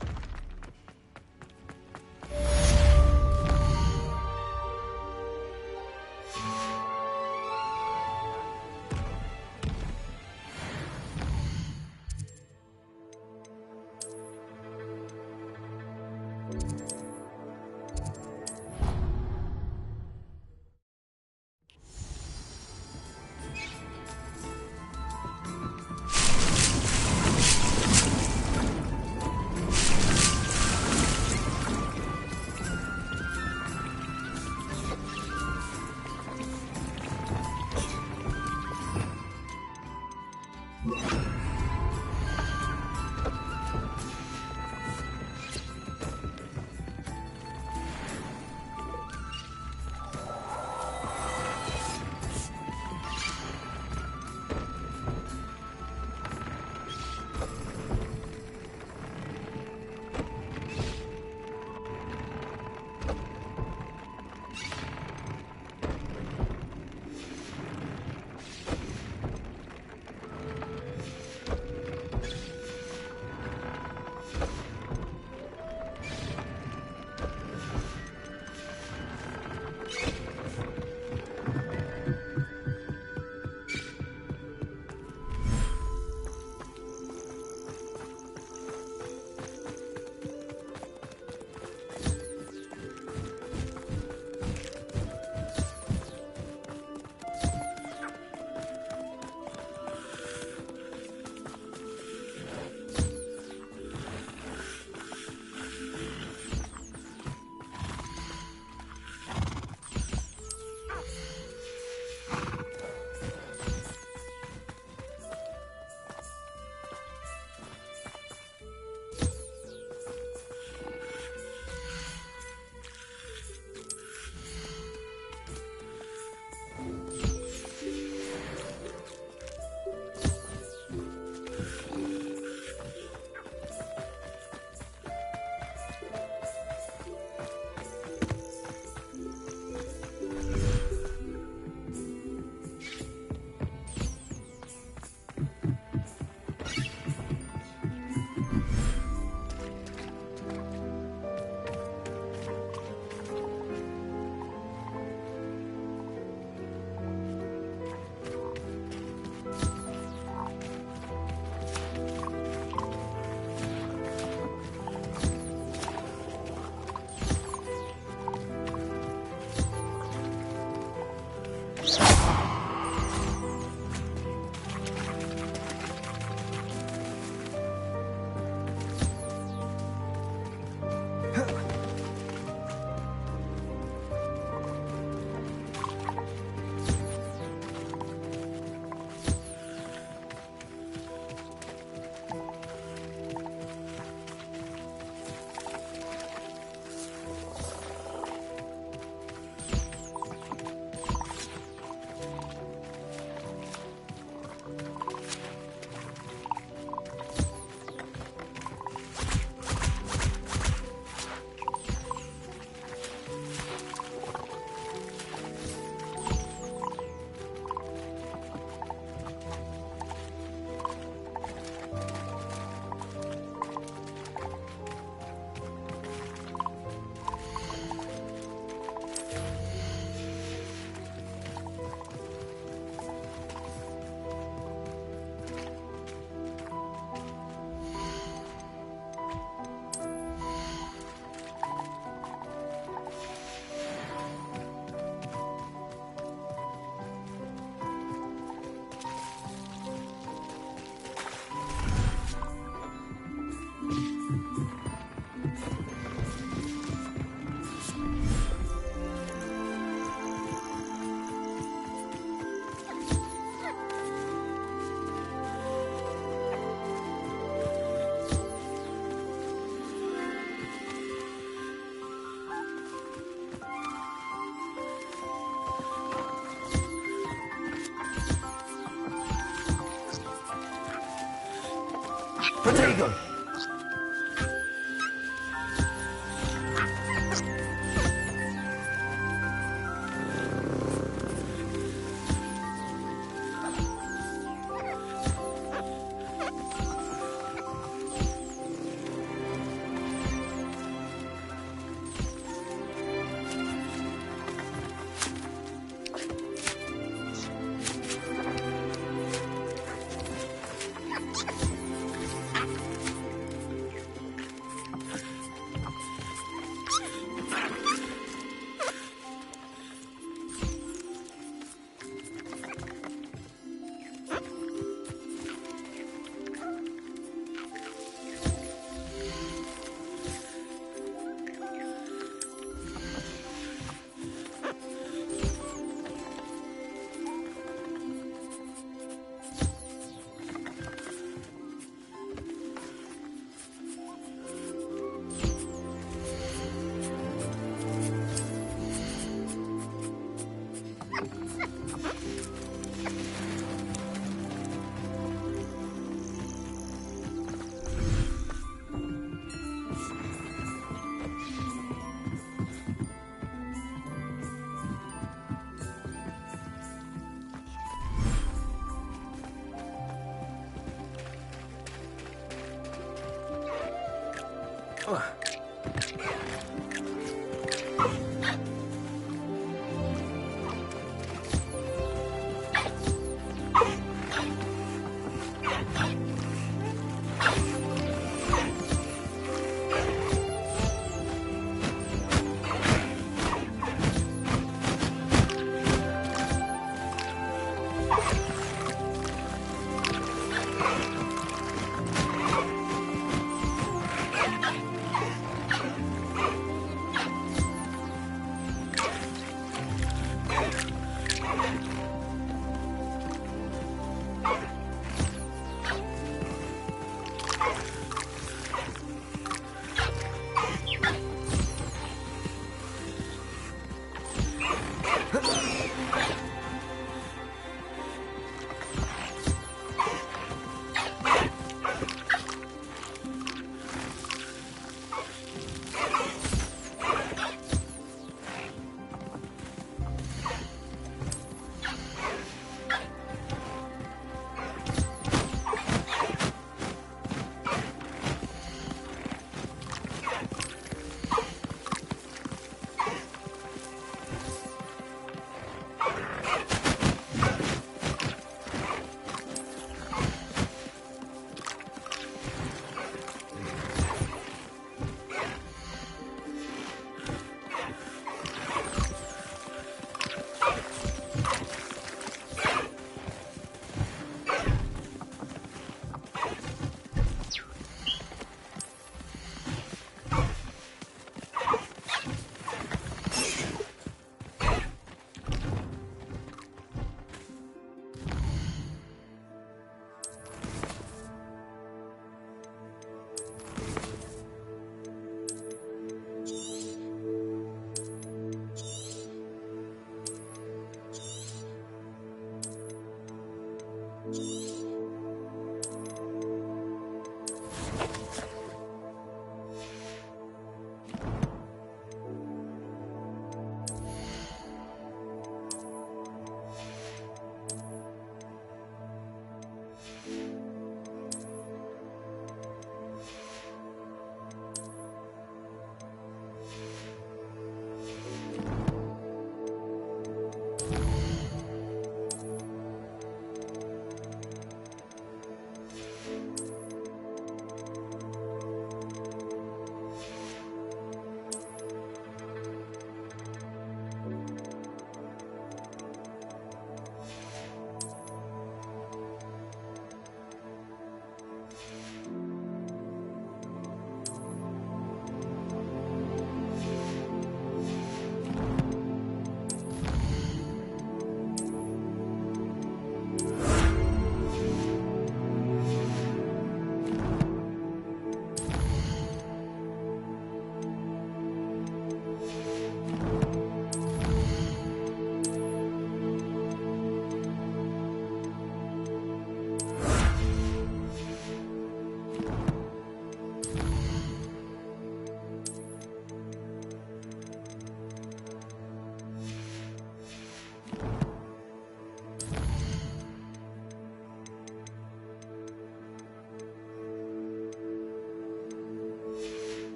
Protego!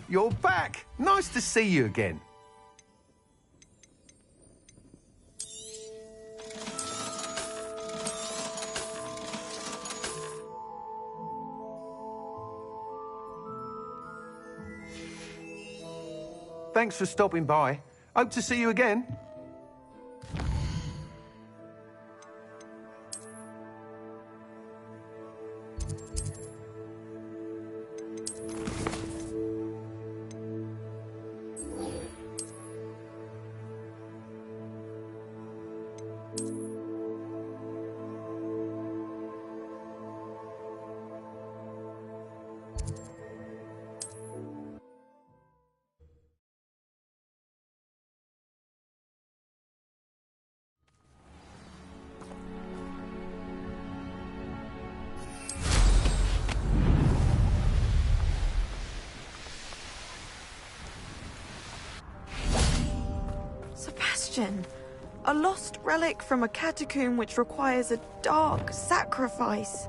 you're back. Nice to see you again. Thanks for stopping by. Hope to see you again. A lost relic from a catacomb which requires a dark sacrifice.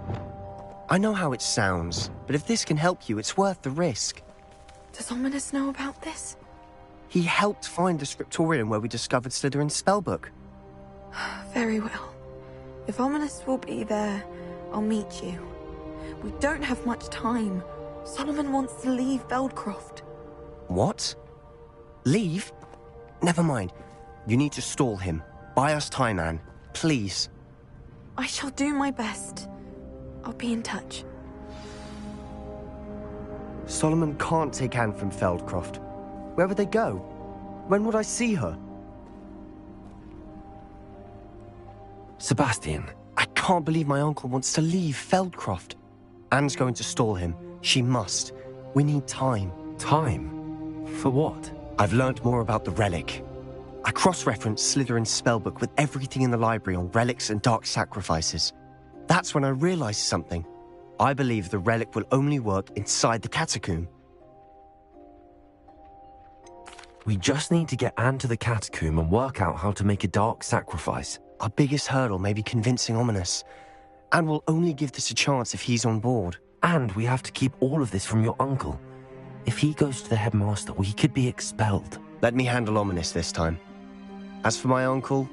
I know how it sounds, but if this can help you, it's worth the risk. Does Ominis know about this? He helped find the scriptorium where we discovered Slytherin's spellbook. Very well. If Ominis will be there, I'll meet you. We don't have much time. Solomon wants to leave Feldcroft. What? Leave? Never mind. You need to stall him. Buy us time, Anne. Please. I shall do my best. I'll be in touch. Solomon can't take Anne from Feldcroft. Where would they go? When would I see her? Sebastian. I can't believe my uncle wants to leave Feldcroft. Anne's going to stall him. She must. We need time. Time? For what? I've learned more about the relic. I cross-referenced Slytherin's spellbook with everything in the library on relics and dark sacrifices. That's when I realized something. I believe the relic will only work inside the catacomb. We just need to get Anne to the catacomb and work out how to make a dark sacrifice. Our biggest hurdle may be convincing Ominis. Anne will only give this a chance if he's on board. And we have to keep all of this from your uncle. If he goes to the headmaster, we could be expelled. Let me handle Ominis this time. As for my uncle,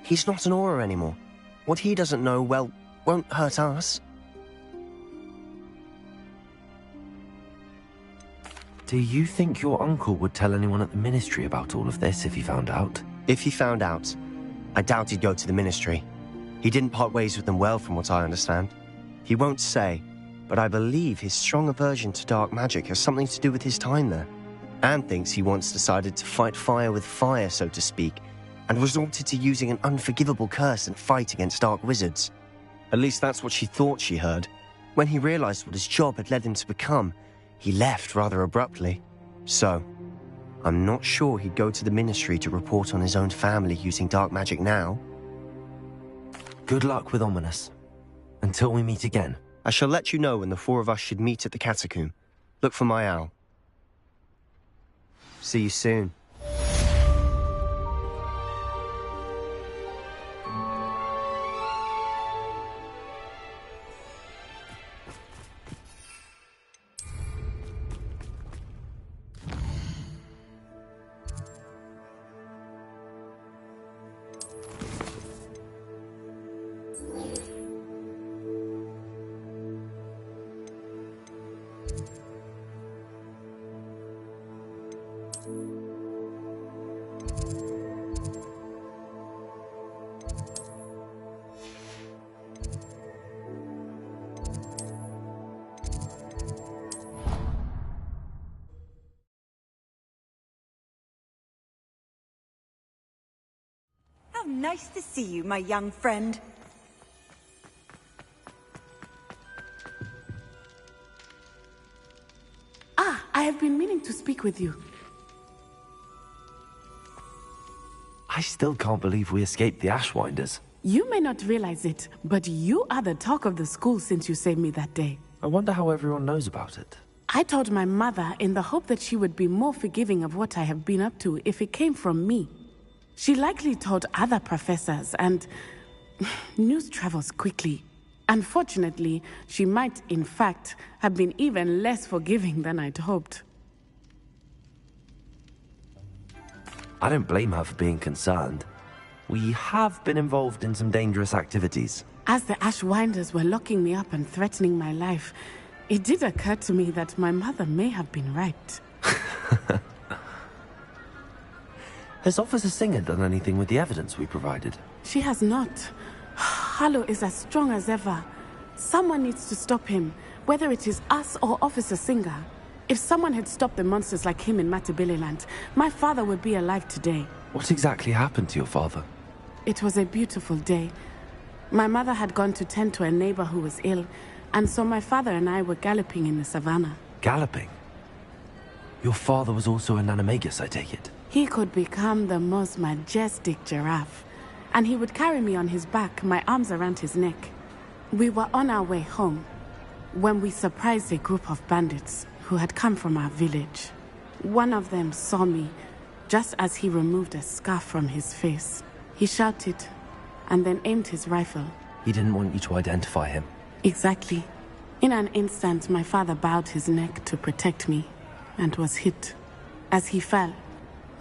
he's not an Auror anymore. What he doesn't know, well, won't hurt us. Do you think your uncle would tell anyone at the Ministry about all of this if he found out? If he found out, I doubt he'd go to the Ministry. He didn't part ways with them well, from what I understand. He won't say, but I believe his strong aversion to dark magic has something to do with his time there. Anne thinks he once decided to fight fire with fire, so to speak, and resorted to using an unforgivable curse and fight against dark wizards. At least that's what she thought she heard. When he realized what his job had led him to become, he left rather abruptly. So, I'm not sure he'd go to the Ministry to report on his own family using dark magic now. Good luck with Ominis. Until we meet again. I shall let you know when the four of us should meet at the catacomb. Look for my owl. See you soon. How nice to see you, my young friend. Ah, I have been meaning to speak with you. I still can't believe we escaped the Ashwinders. You may not realize it, but you are the talk of the school since you saved me that day. I wonder how everyone knows about it. I told my mother in the hope that she would be more forgiving of what I have been up to if it came from me. She likely told other professors, and news travels quickly. Unfortunately, she might, in fact, have been even less forgiving than I'd hoped. I don't blame her for being concerned. We have been involved in some dangerous activities. As the Ashwinders were locking me up and threatening my life, it did occur to me that my mother may have been right. Has Officer Singer done anything with the evidence we provided? She has not. Harlow is as strong as ever. Someone needs to stop him, whether it is us or Officer Singer. If someone had stopped the monsters like him in Matabeleland, my father would be alive today. What exactly happened to your father? It was a beautiful day. My mother had gone to tend to a neighbor who was ill, and so my father and I were galloping in the savannah. Galloping? Your father was also an animagus, I take it? He could become the most majestic giraffe, and he would carry me on his back, my arms around his neck. We were on our way home when we surprised a group of bandits who had come from our village. One of them saw me just as he removed a scarf from his face. He shouted and then aimed his rifle. He didn't want you to identify him. Exactly. In an instant, my father bowed his neck to protect me and was hit. As he fell,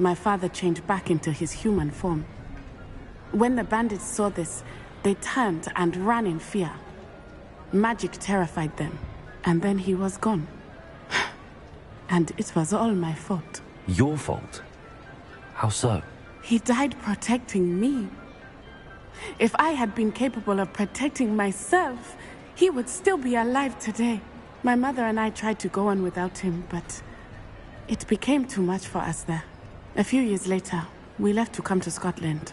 my father changed back into his human form. When the bandits saw this, they turned and ran in fear. Magic terrified them, and then he was gone. And it was all my fault. Your fault? How so? He died protecting me. If I had been capable of protecting myself, he would still be alive today. My mother and I tried to go on without him, but it became too much for us there. A few years later, we left to come to Scotland.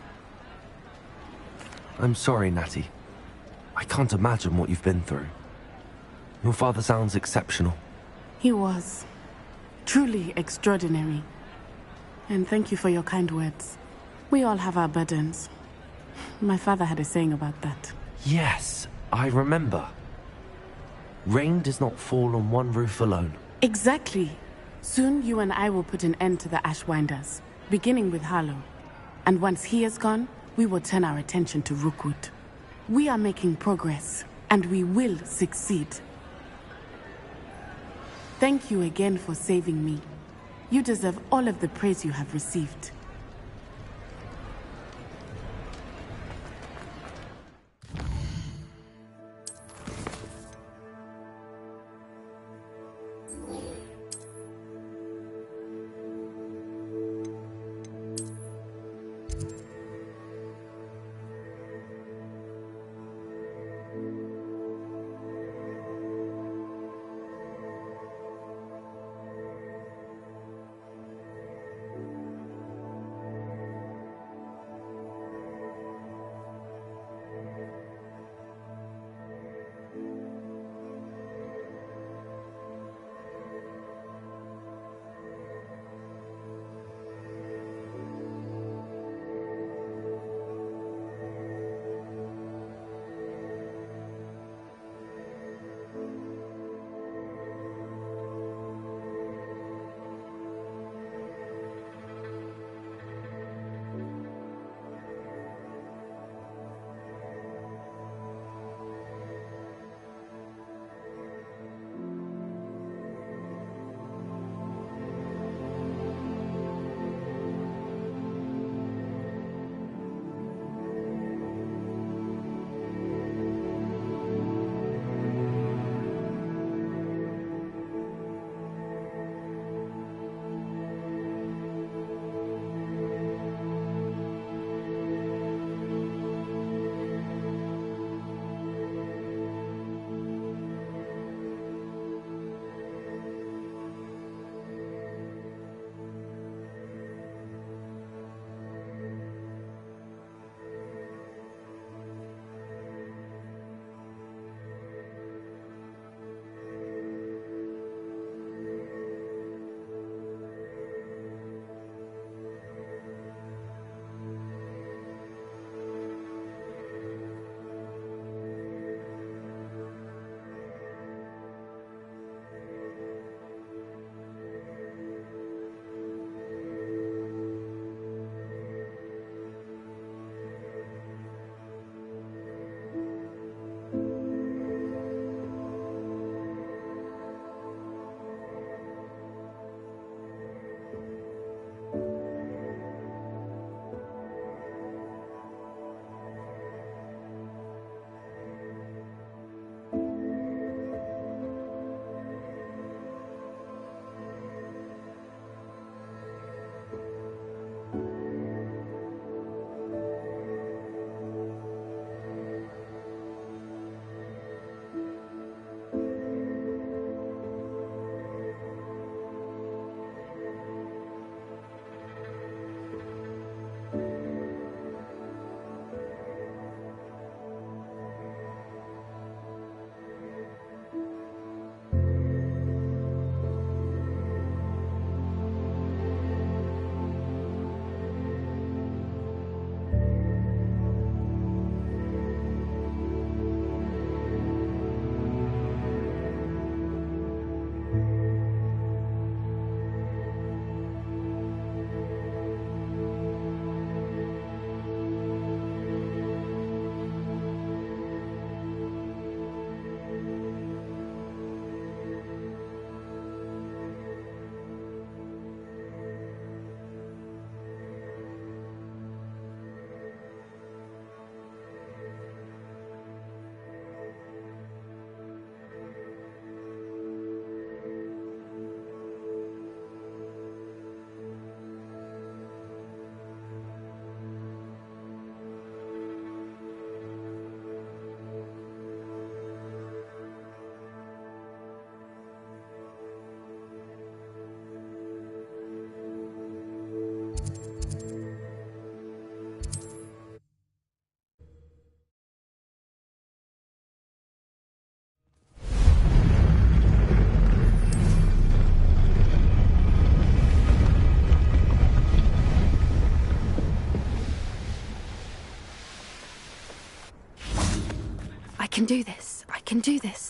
I'm sorry, Natty. I can't imagine what you've been through. Your father sounds exceptional. He was. Truly extraordinary. And thank you for your kind words. We all have our burdens. My father had a saying about that. Yes, I remember. Rain does not fall on one roof alone. Exactly. Soon you and I will put an end to the Ashwinders, beginning with Harlow. And once he is gone, we will turn our attention to Rookwood. We are making progress, and we will succeed. Thank you again for saving me. You deserve all of the praise you have received.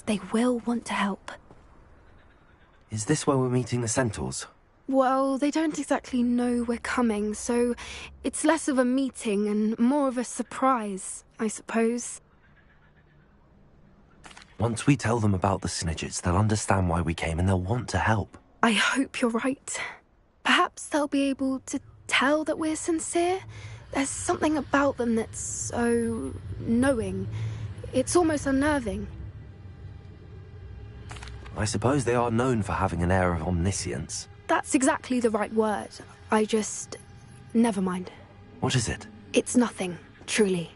they will want to help. Is this where we're meeting the Centaurs? Well, they don't exactly know we're coming, so it's less of a meeting and more of a surprise, I suppose. Once we tell them about the Snidgets, they'll understand why we came and they'll want to help. I hope you're right. Perhaps they'll be able to tell that we're sincere. There's something about them that's so knowing. It's almost unnerving. I suppose they are known for having an air of omniscience. That's exactly the right word. Never mind. What is it? It's nothing, truly.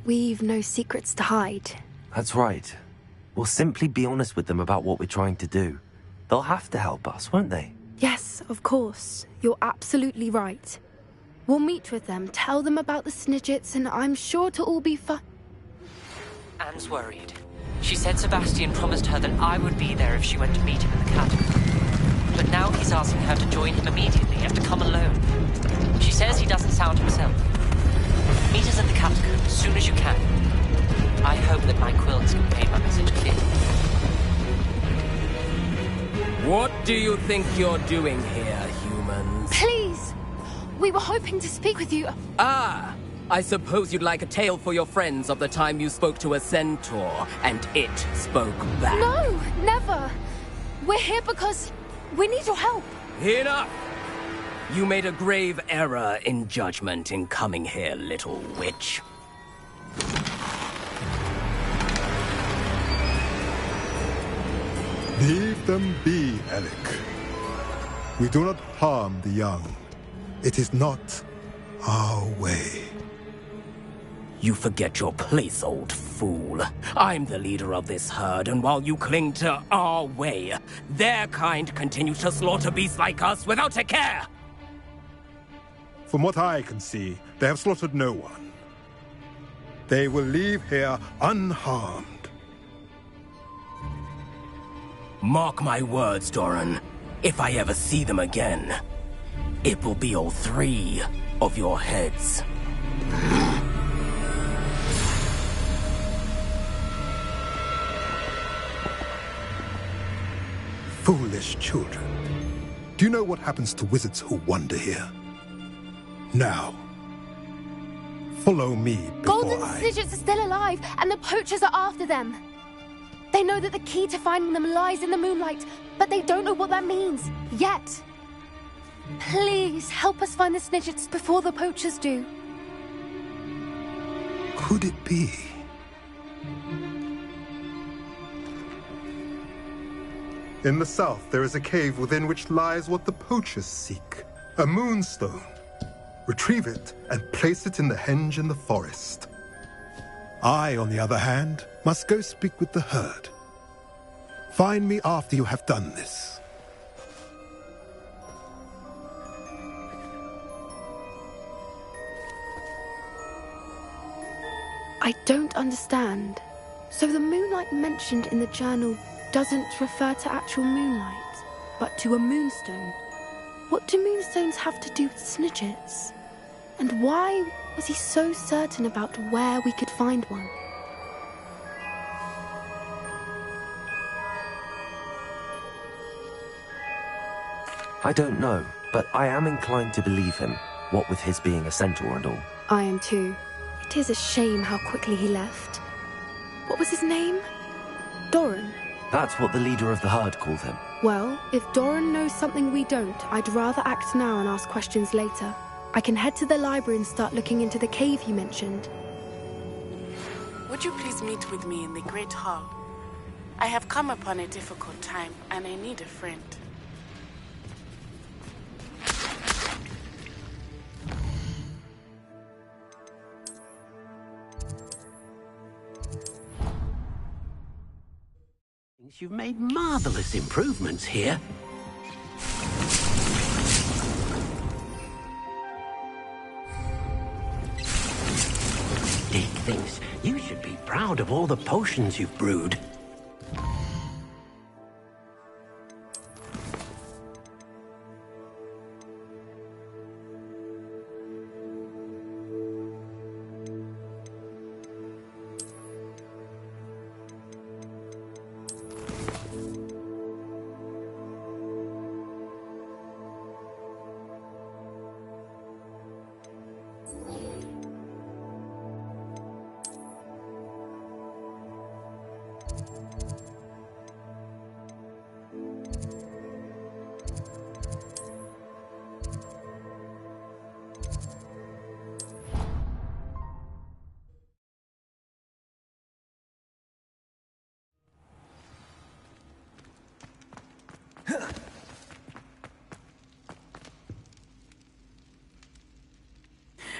We've no secrets to hide. That's right. We'll simply be honest with them about what we're trying to do. They'll have to help us, won't they? Yes, of course. You're absolutely right. We'll meet with them, tell them about the Snidgets, and I'm sure it'll all be fun. Anne's worried. She said Sebastian promised her that I would be there if she went to meet him in the catacomb. But now he's asking her to join him immediately and to come alone. She says he doesn't sound himself. Meet us at the catacomb as soon as you can. I hope that my quills convey my message clearly. What do you think you're doing here, humans? Please! We were hoping to speak with you. Ah! I suppose you'd like a tale for your friends of the time you spoke to a centaur, and it spoke back. No, never. We're here because we need your help. Enough! You made a grave error in judgment in coming here, little witch. Leave them be, Alec. We do not harm the young. It is not our way. You forget your place, old fool. I'm the leader of this herd, and while you cling to our way, their kind continues to slaughter beasts like us without a care! From what I can see, they have slaughtered no one. They will leave here unharmed. Mark my words, Doran. If I ever see them again, it will be all 3 of your heads. Foolish children. Do you know what happens to wizards who wander here? Now, follow me before Golden Snidgets are still alive, and the poachers are after them. They know that the key to finding them lies in the moonlight, but they don't know what that means, yet. Please, help us find the Snidgets before the poachers do. Could it be? In the south, there is a cave within which lies what the poachers seek. A moonstone. Retrieve it and place it in the henge in the forest. I, on the other hand, must go speak with the herd. Find me after you have done this. I don't understand. So the moonlight mentioned in the journal doesn't refer to actual moonlight, but to a moonstone. What do moonstones have to do with Snidgets? And why was he so certain about where we could find one? I don't know, but I am inclined to believe him, what with his being a centaur and all. I am too. It is a shame how quickly he left. What was his name? Doran. That's what the leader of the herd called him. Well, if Doran knows something we don't, I'd rather act now and ask questions later. I can head to the library and start looking into the cave you mentioned. Would you please meet with me in the Great Hall? I have come upon a difficult time, and I need a friend. You've made marvelous improvements here. Dick thinks you should be proud of all the potions you've brewed.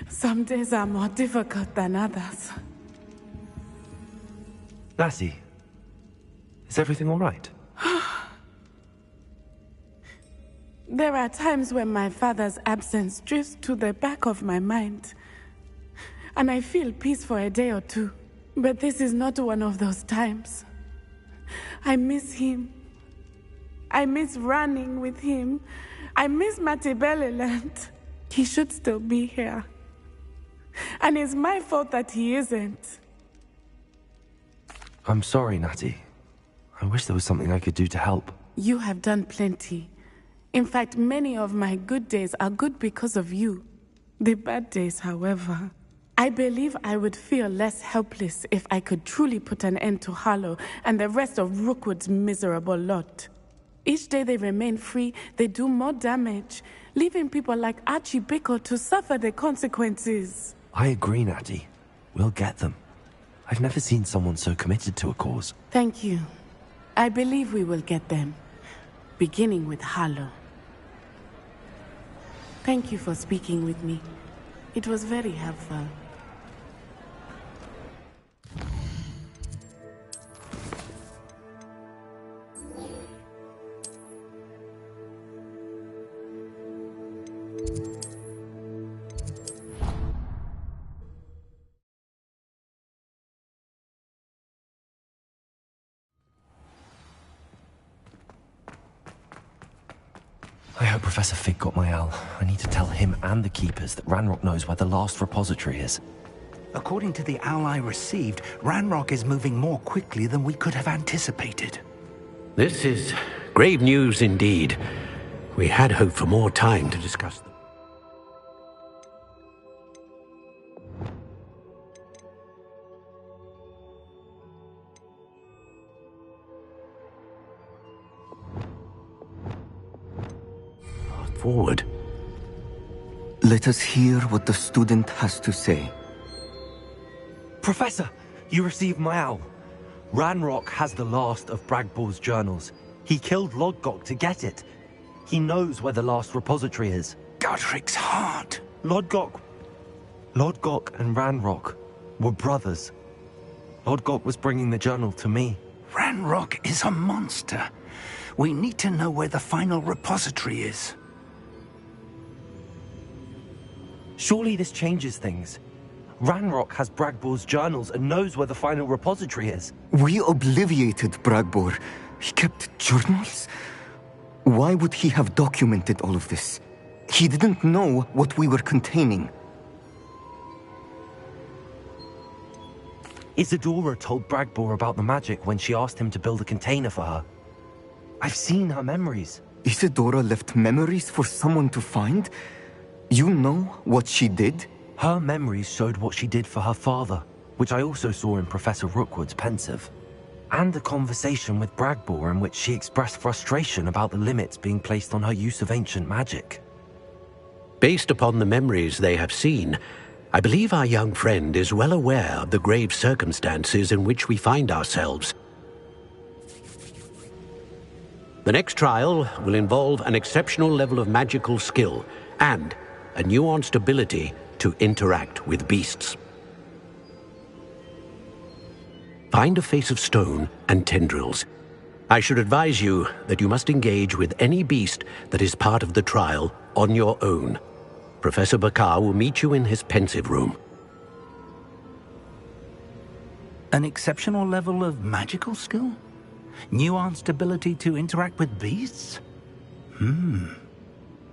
Some days are more difficult than others. Lassie, is everything all right? There are times when my father's absence drifts to the back of my mind, and I feel peace for a day or two. But this is not one of those times. I miss him. I miss running with him. I miss Matabeleland. He should still be here. And it's my fault that he isn't. I'm sorry, Natty. I wish there was something I could do to help. You have done plenty. In fact, many of my good days are good because of you. The bad days, however. I believe I would feel less helpless if I could truly put an end to Harlow and the rest of Rookwood's miserable lot. Each day they remain free, they do more damage, leaving people like Archie Bickle to suffer the consequences. I agree, Natty. We'll get them. I've never seen someone so committed to a cause. Thank you. I believe we will get them, beginning with Harlow. Thank you for speaking with me. It was very helpful. I hope Professor Fig got my owl. I need to tell him and the Keepers that Ranrock knows where the last repository is. According to the owl I received, Ranrock is moving more quickly than we could have anticipated. This is grave news indeed. We had hoped for more time to discuss them. Forward. Let us hear what the student has to say. Professor, you received my owl. Ranrock has the last of Bragbor's journals. He killed Lodgok to get it. He knows where the last repository is. Godric's heart. Lodgok and Ranrock were brothers. Lodgok was bringing the journal to me. Ranrock is a monster. We need to know where the final repository is. Surely this changes things. Ranrock has Bragbor's journals and knows where the final repository is. We obliviated Bragbor. He kept journals? Why would he have documented all of this? He didn't know what we were containing. Isadora told Bragbor about the magic when she asked him to build a container for her. I've seen her memories. Isadora left memories for someone to find? You know what she did? Her memories showed what she did for her father, which I also saw in Professor Rookwood's Pensive. And a conversation with Bragbor in which she expressed frustration about the limits being placed on her use of ancient magic. Based upon the memories they have seen, I believe our young friend is well aware of the grave circumstances in which we find ourselves. The next trial will involve an exceptional level of magical skill and a nuanced ability to interact with beasts. Find a face of stone and tendrils. I should advise you that you must engage with any beast that is part of the trial on your own. Professor Bakar will meet you in his Pensive room. An exceptional level of magical skill? Nuanced ability to interact with beasts?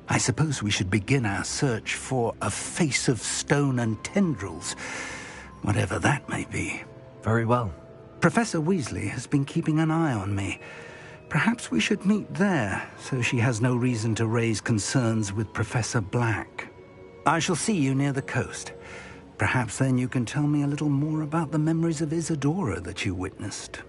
I suppose we should begin our search for a face of stone and tendrils, whatever that may be. Very well. Professor Weasley has been keeping an eye on me. Perhaps we should meet there, so she has no reason to raise concerns with Professor Black. I shall see you near the coast. Perhaps then you can tell me a little more about the memories of Isadora that you witnessed.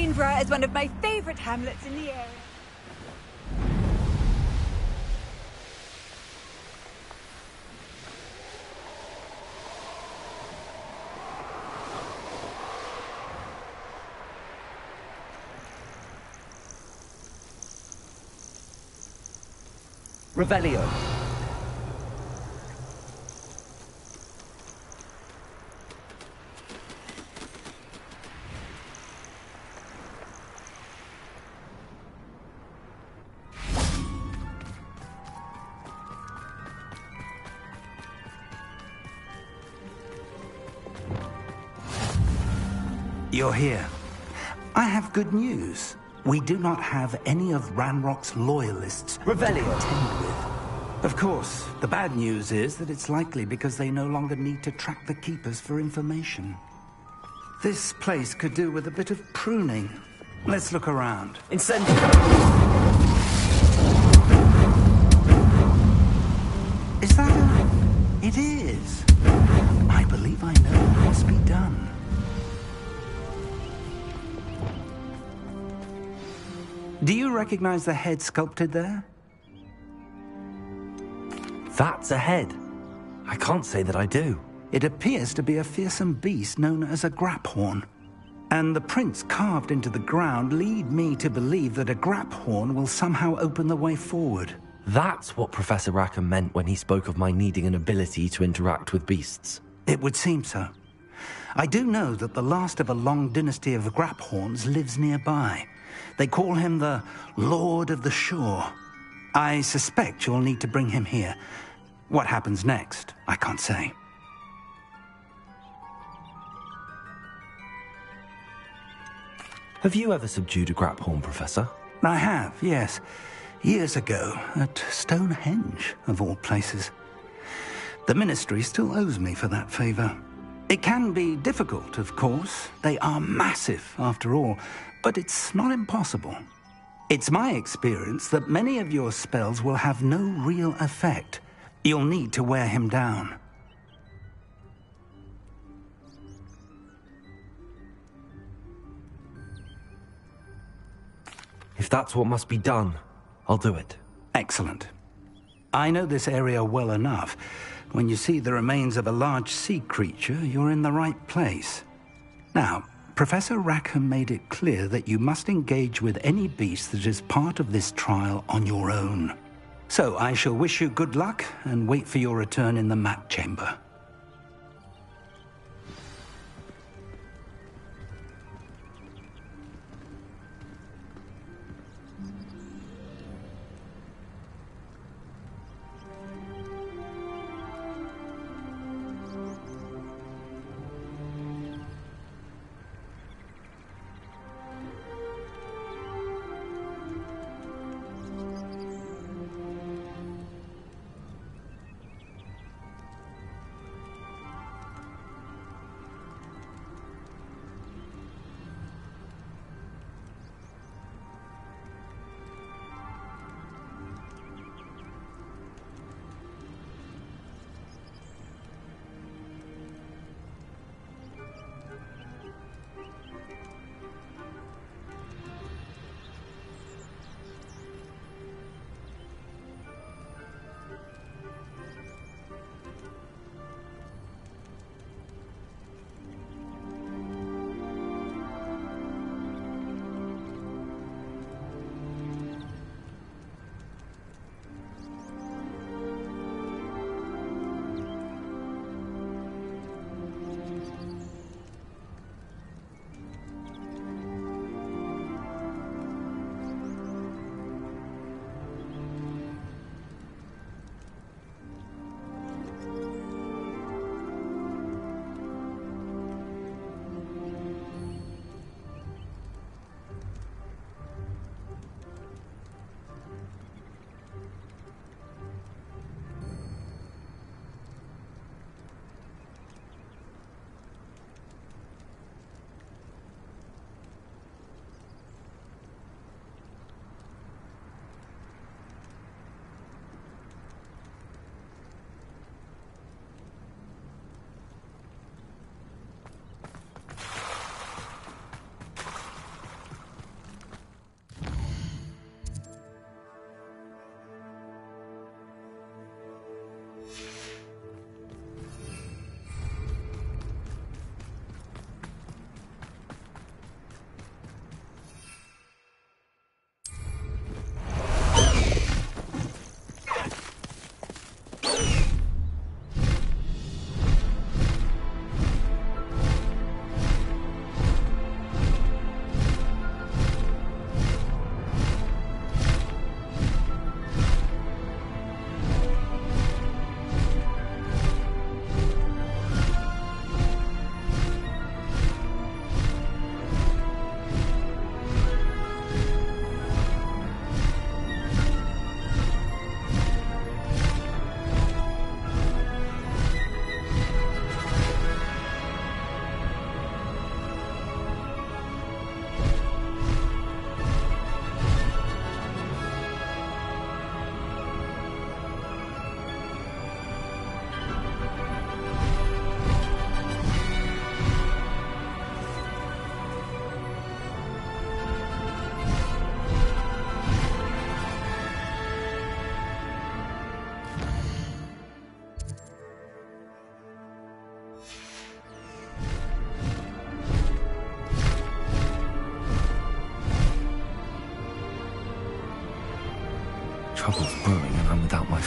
Edinburgh is one of my favourite hamlets in the area. Revelio. You're here. I have good news. We do not have any of Ranrock's loyalists Revelio. to contend with. Of course, the bad news is that it's likely because they no longer need to track the Keepers for information. This place could do with a bit of pruning. Let's look around. Incendio. Is that a... It is. I believe I know what must be done. Do you recognize the head sculpted there? That's a head. I can't say that I do. It appears to be a fearsome beast known as a Graphorn. And the prints carved into the ground lead me to believe that a Graphorn will somehow open the way forward. That's what Professor Rackham meant when he spoke of my needing an ability to interact with beasts. It would seem so. I do know that the last of a long dynasty of Graphorns lives nearby. They call him the Lord of the Shore. I suspect you'll need to bring him here. What happens next, I can't say. Have you ever subdued a Graphorn, Professor? I have, yes. Years ago, at Stonehenge, of all places. The Ministry still owes me for that favor. It can be difficult, of course. They are massive, after all, but it's not impossible. It's my experience that many of your spells will have no real effect. You'll need to wear him down. If that's what must be done, I'll do it. Excellent. I know this area well enough. When you see the remains of a large sea creature, you're in the right place. Now, Professor Rackham made it clear that you must engage with any beast that is part of this trial on your own. So I shall wish you good luck and wait for your return in the map chamber.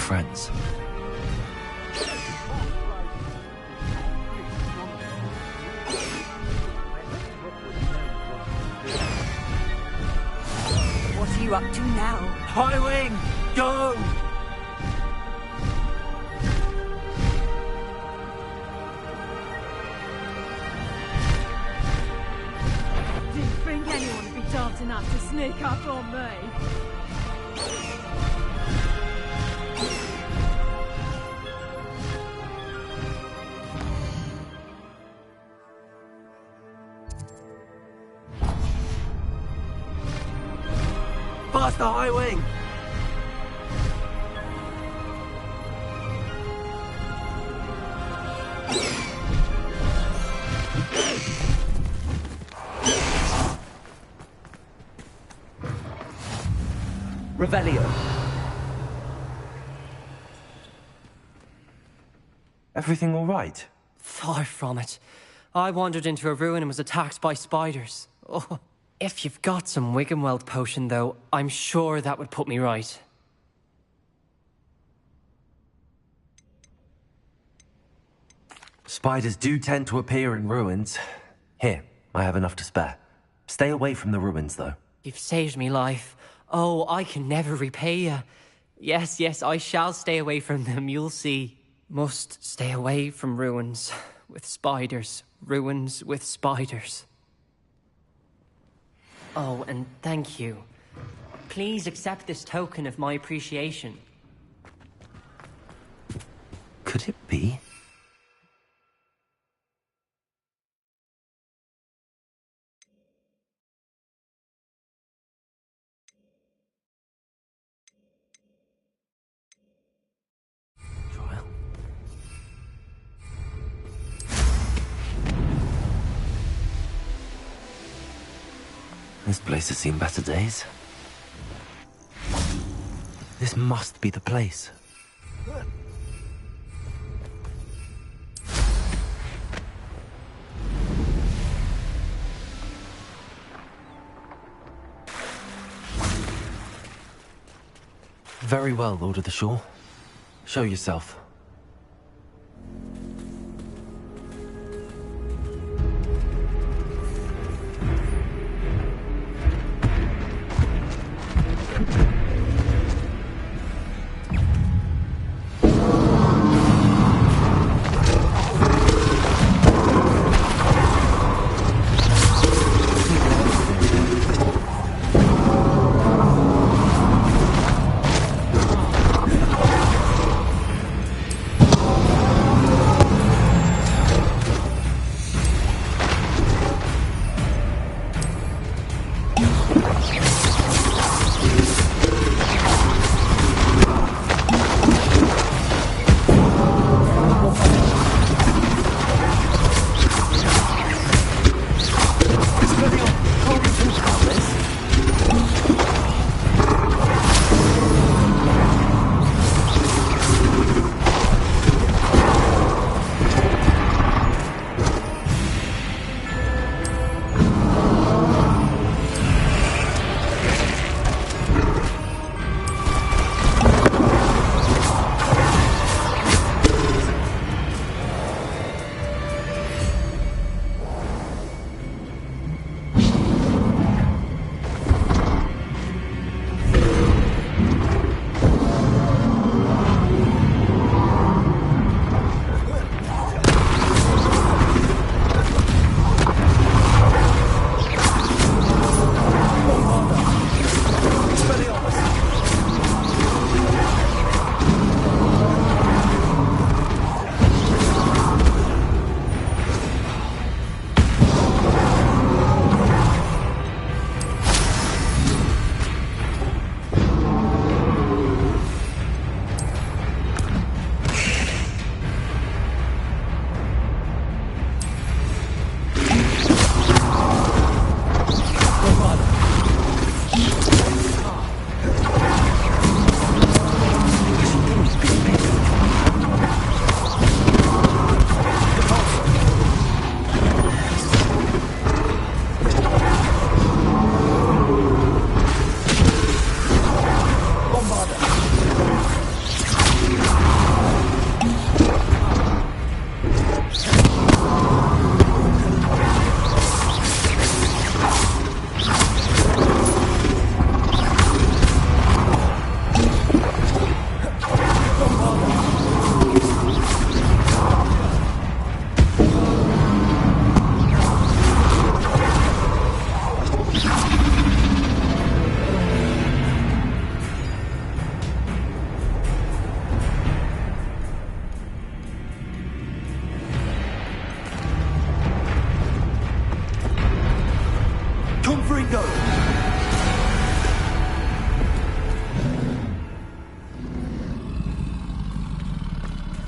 friends. What are you up to now? Highwing, go! Didn't think anyone would be daft enough to sneak up on me. Faster, Highwing! Revelio. Everything all right? Far from it. I wandered into a ruin and was attacked by spiders. Oh. If you've got some Wiggenweld potion, though, I'm sure that would put me right. Spiders do tend to appear in ruins. Here, I have enough to spare. Stay away from the ruins, though. You've saved me life. Oh, I can never repay you. Yes, yes, I shall stay away from them, you'll see. Must stay away from ruins with spiders. Ruins with spiders. Oh, and thank you. Please accept this token of my appreciation. Could it be? This place has seen better days. This must be the place. Very well, Lord of the Shore. Show yourself.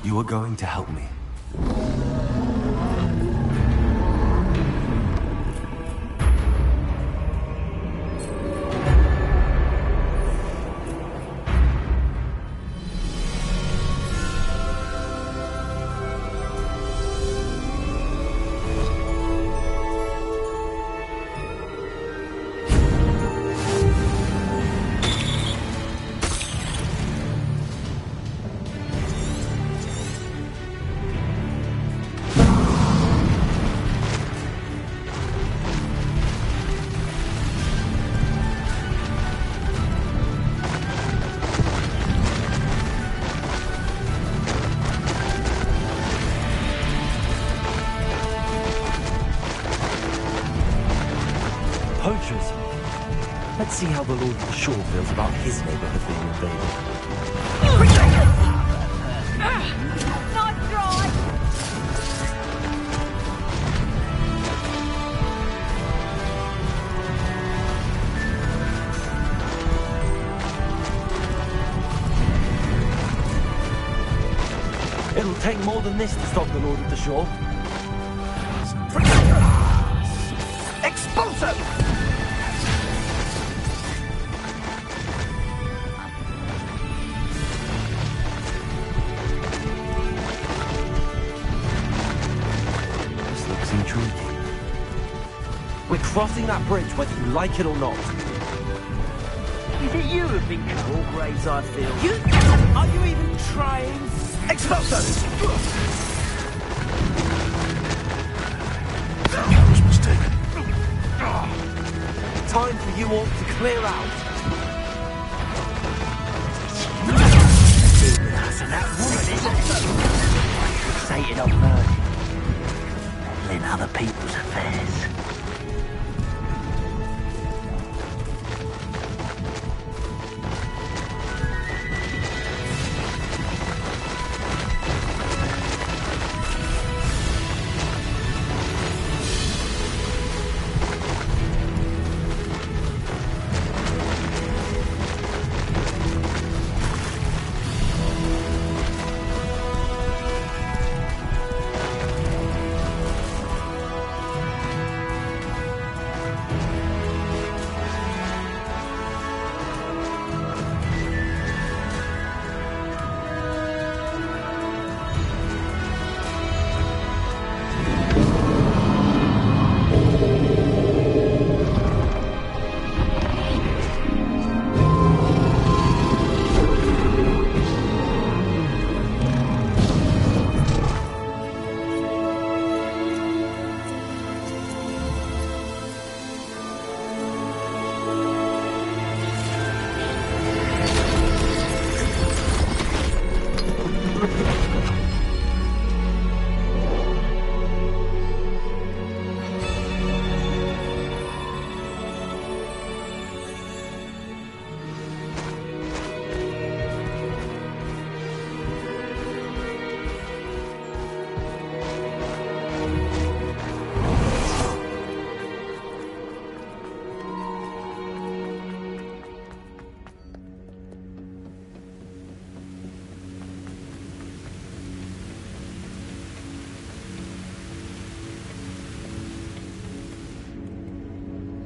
You are going to help me. Poachers. Let's see how the Lord of the Shore feels about his neighborhood being invaded. Not dry! It'll take more than this to stop the Lord of the Shore. Expulso! This looks intriguing. We're crossing that bridge whether you like it or not. Is it you who've been cut all graves, I feel? Are you even trying? Expulso! Time for you all to clear out. And that woman is fixated on murder, meddling other people's affairs.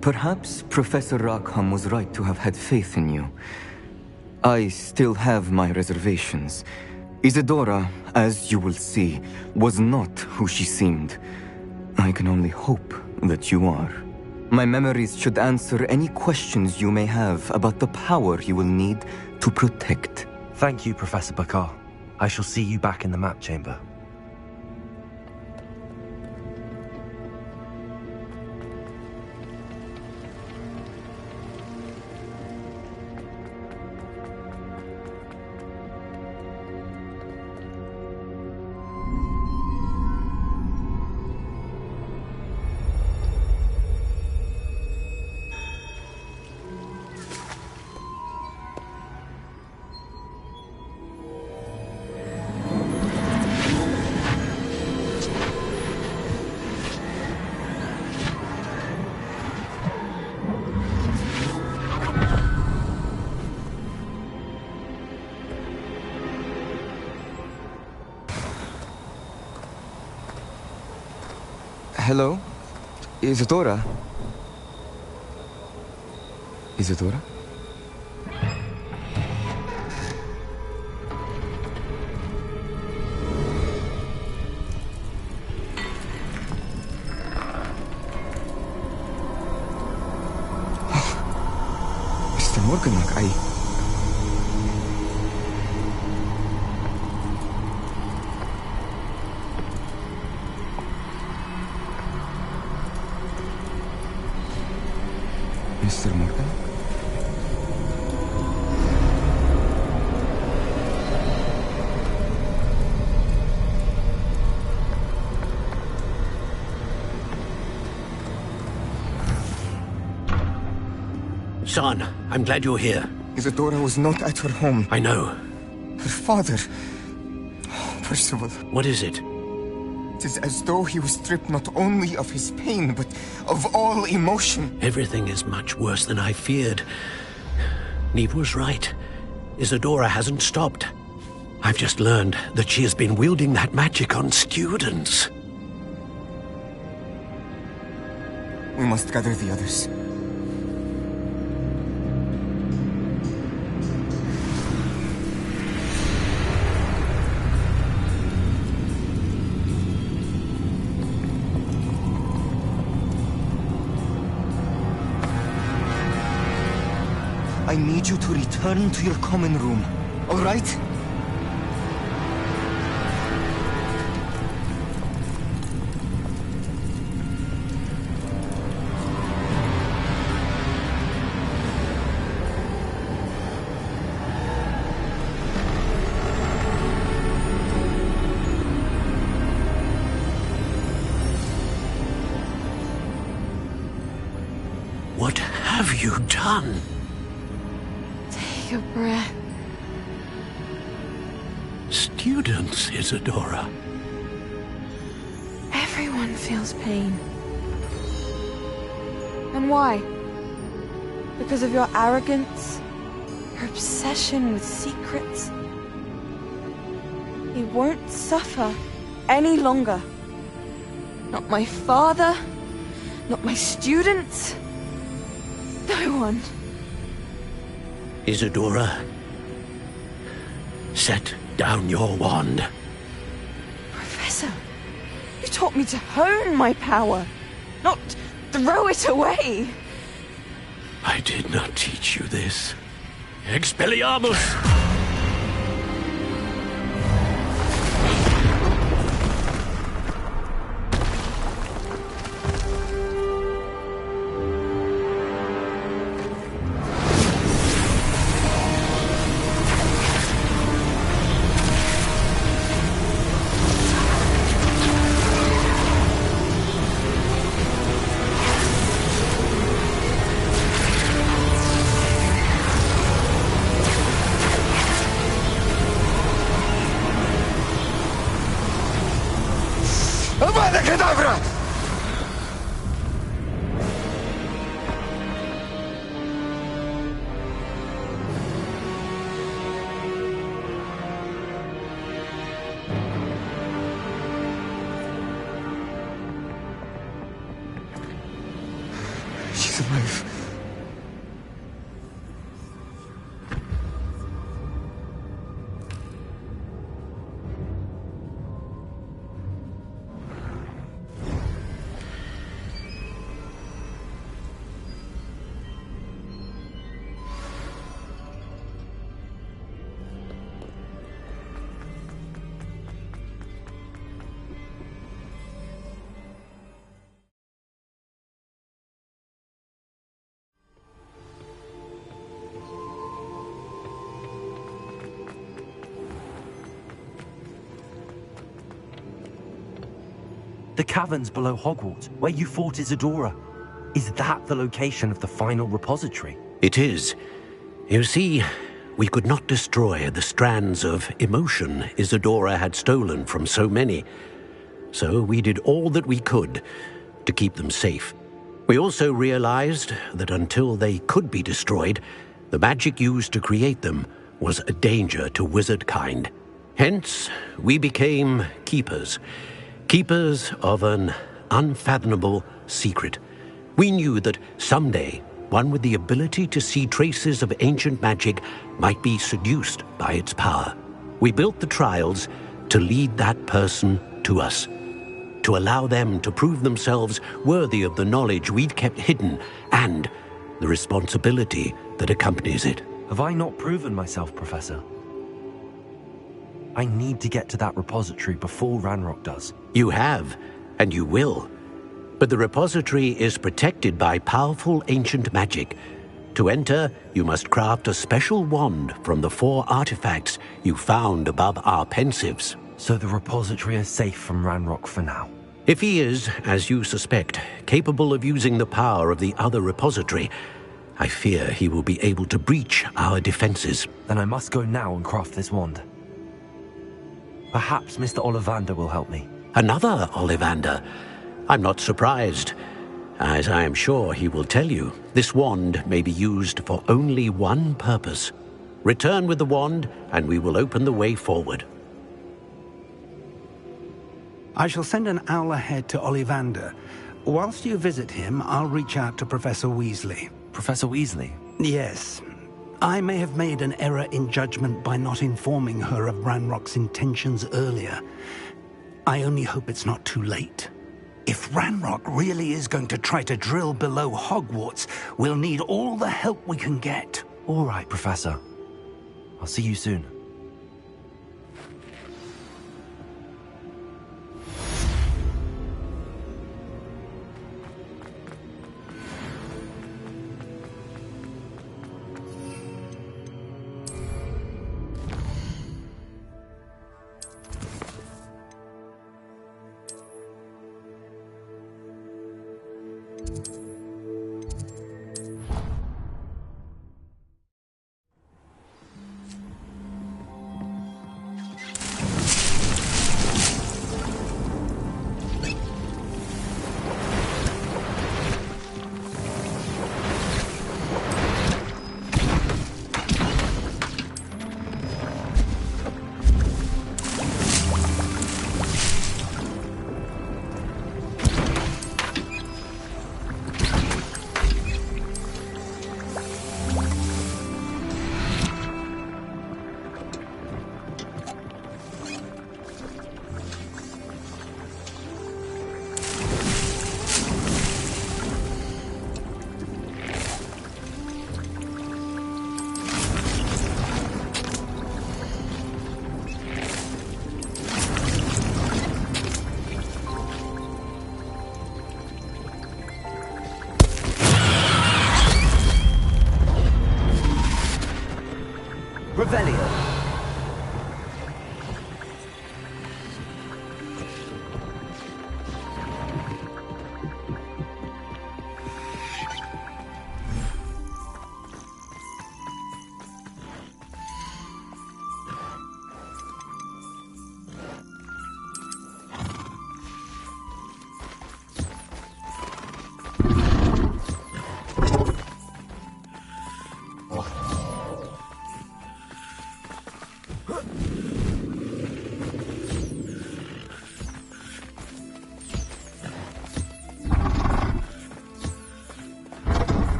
Perhaps Professor Rackham was right to have had faith in you. I still have my reservations. Isidora, as you will see, was not who she seemed. I can only hope that you are. My memories should answer any questions you may have about the power you will need to protect. Thank you, Professor Bakar. I shall see you back in the map chamber. Hello? Isadora? Isadora? Mr. Morganach, Mr. Morgan? Son, I'm glad you're here. Isadora was not at her home. I know. Her father... Percival. What is it? It is as though he was stripped not only of his pain, but of all emotion. Everything is much worse than I feared. Neve was right. Isadora hasn't stopped. I've just learned that she has been wielding that magic on students. We must gather the others. I need you to return to your common room, all right? What have you done? Take a breath. Students, Isadora. Everyone feels pain. And why? Because of your arrogance? Your obsession with secrets? He won't suffer any longer. Not my father, not my students, no one. Isadora, set down your wand. Professor, you taught me to hone my power, not throw it away. I did not teach you this. Expelliarmus! Avada Kedavra! She's alive. The caverns below Hogwarts, where you fought Isadora. Is that the location of the final repository? It is. You see, we could not destroy the strands of emotion Isadora had stolen from so many. So we did all that we could to keep them safe. We also realized that until they could be destroyed, the magic used to create them was a danger to wizard kind. Hence, we became keepers. Keepers of an unfathomable secret. We knew that someday, one with the ability to see traces of ancient magic might be seduced by its power. We built the trials to lead that person to us, to allow them to prove themselves worthy of the knowledge we'd kept hidden and the responsibility that accompanies it. Have I not proven myself, Professor? I need to get to that repository before Ranrock does. You have, and you will. But the repository is protected by powerful ancient magic. To enter, you must craft a special wand from the 4 artifacts you found above our Pensieves. So the repository is safe from Ranrock for now? If he is, as you suspect, capable of using the power of the other repository, I fear he will be able to breach our defenses. Then I must go now and craft this wand. Perhaps Mr. Ollivander will help me. Another Ollivander? I'm not surprised. As I am sure he will tell you, this wand may be used for only one purpose. Return with the wand, and we will open the way forward. I shall send an owl ahead to Ollivander. Whilst you visit him, I'll reach out to Professor Weasley. Professor Weasley? Yes. I may have made an error in judgment by not informing her of Ranrock's intentions earlier. I only hope it's not too late. If Ranrock really is going to try to drill below Hogwarts, we'll need all the help we can get. All right, Professor. I'll see you soon.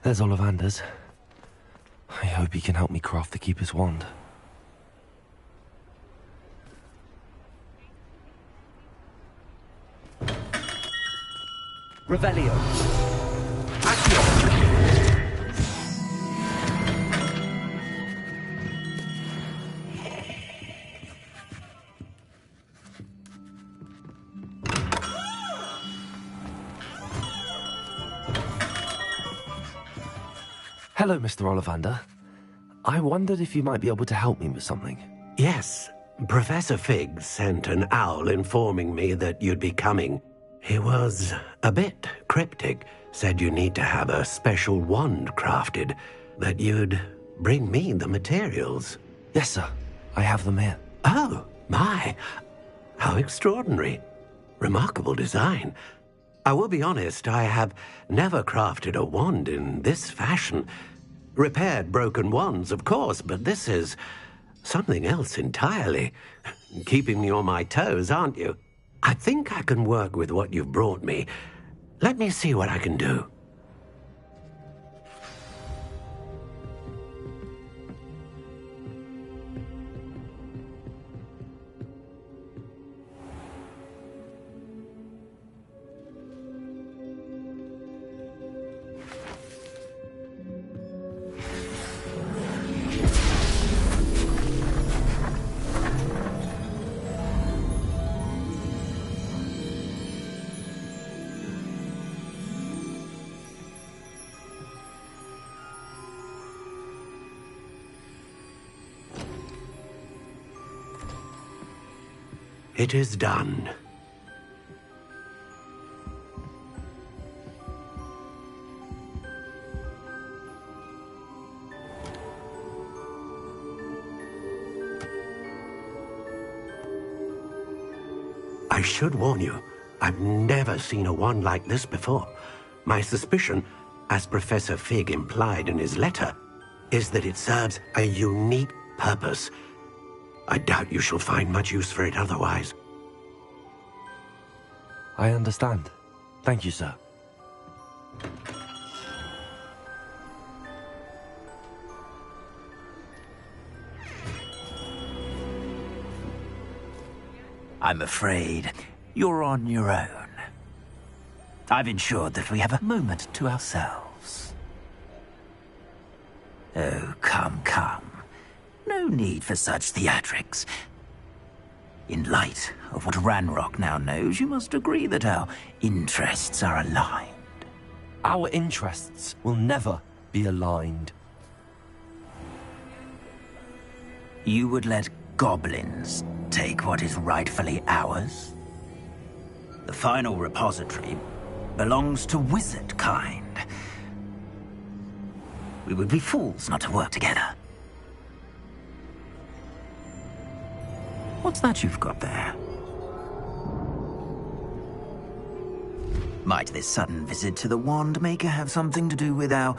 There's Ollivander's. I hope he can help me craft the Keeper's wand. Revelio. Hello, Mr. Ollivander. I wondered if you might be able to help me with something. Yes, Professor Fig sent an owl informing me that you'd be coming. He was a bit cryptic, said you need to have a special wand crafted, that you'd bring me the materials. Yes, sir. I have them here. Oh, my. How extraordinary. Remarkable design. I will be honest, I have never crafted a wand in this fashion. Repaired broken wands, of course, but this is something else entirely. Keeping me on my toes, aren't you? I think I can work with what you've brought me. Let me see what I can do. It is done. I should warn you, I've never seen a wand like this before. My suspicion, as Professor Fig implied in his letter, is that it serves a unique purpose. I doubt you shall find much use for it otherwise. I understand. Thank you, sir. I'm afraid you're on your own. I've ensured that we have a moment to ourselves. Oh, come, come. No need for such theatrics. In light of what Ranrock now knows, you must agree that our interests are aligned. Our interests will never be aligned. You would let goblins take what is rightfully ours? The final repository belongs to wizard kind. We would be fools not to work together. What's that you've got there? Might this sudden visit to the Wand Maker have something to do with our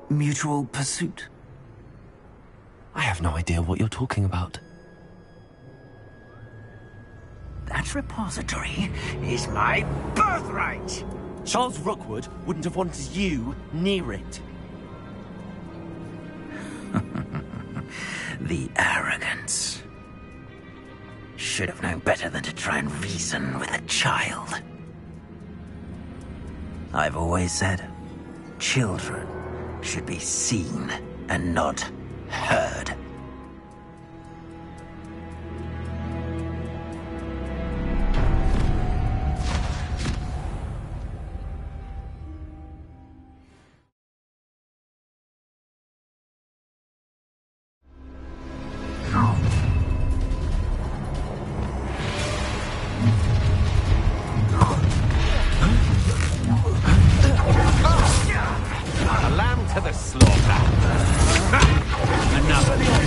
mutual pursuit? I have no idea what you're talking about. That repository is my birthright! Charles Rookwood wouldn't have wanted you near it. The arrogance. Should have known better than to try and reason with a child. I've always said, children should be seen and not heard. A lamb to the slaughter. Another.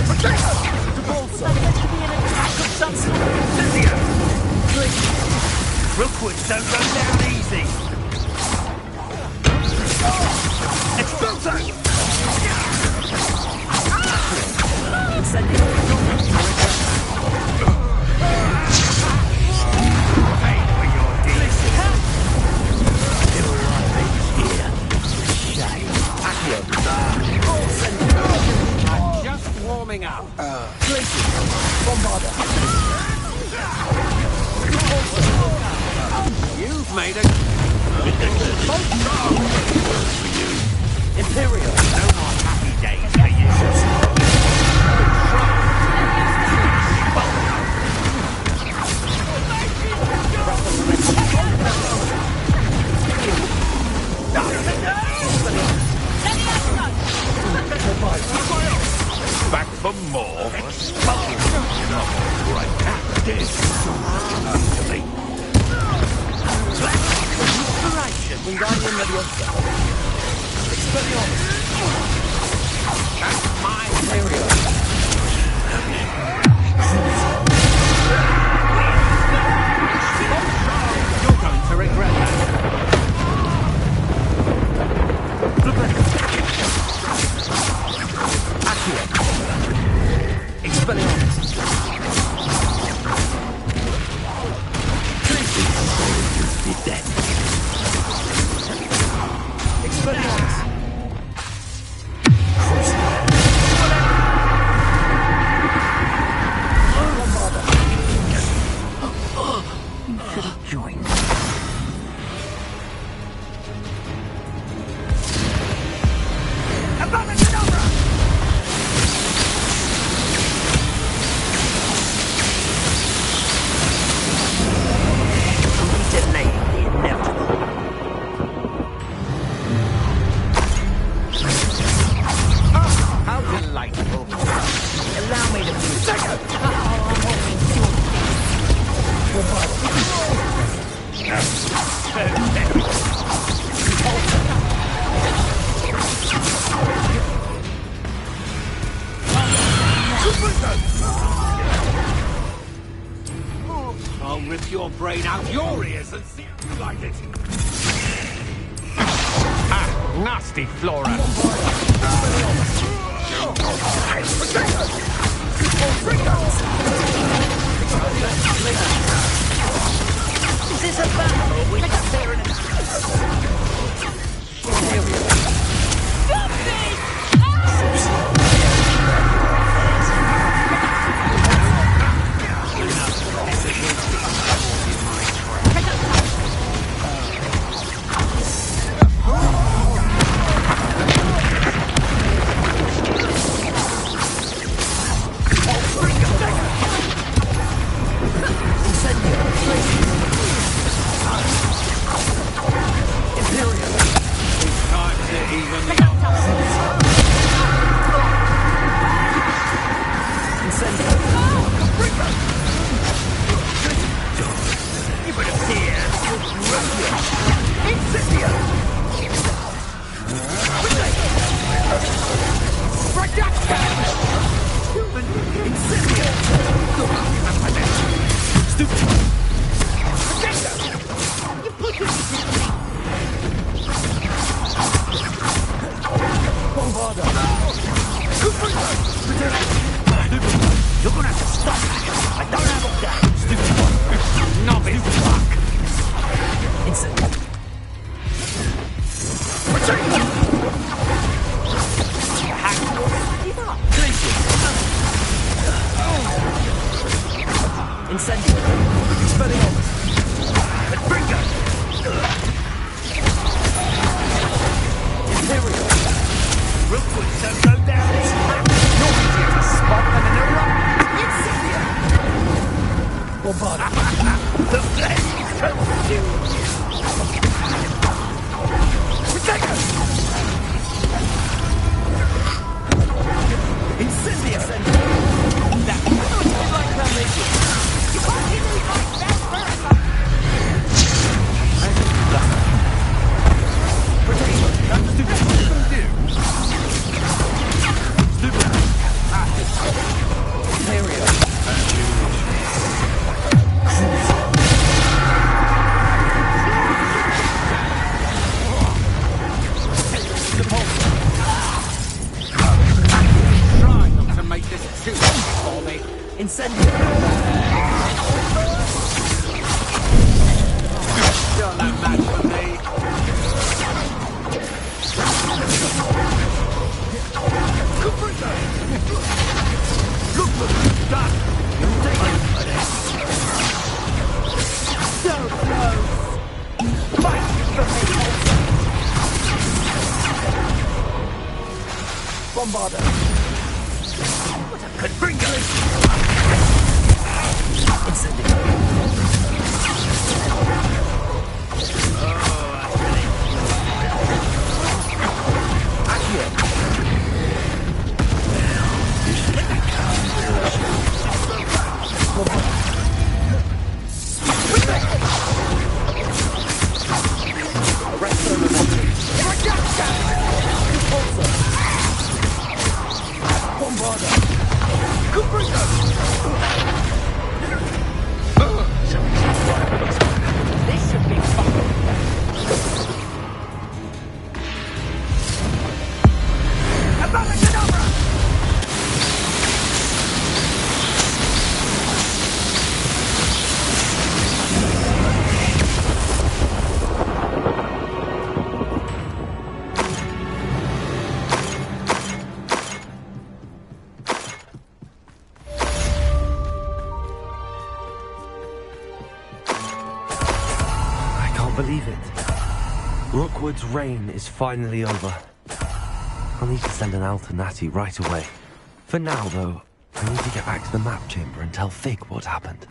I'm just warming up. You've made a... Imperial, no more happy days for you. Back for more? Right, this to me. Inspiration, Wingardium Leviosa. That's my Imperial. You're going to regret that. I'll rip your brain out your ears and see if you like it. Ah, nasty Flora. Is this a battle or we just staring at You're gonna have to stop that. I don't have all that. Stupid. Novice. Fuck. Instant. Incendio. Expelliarmus. Bringo. Imperial. Rookwood, don't go down this path. You're easier to spot than an eruption. Incendio. Bombarda. The flesh consumes you. Protego. Incendio. That was like damage. You can't hit me like that first. Protego. That's stupid. What are you gonna do? Stupid. Imperial. Try not to make this too easy for me. Incendio. You're no match for me. Bombarda! What a good bringer! Believe it. Rookwood's reign is finally over. I'll need to send an Al to Natty right away. For now, though, I need to get back to the map chamber and tell Fig what happened.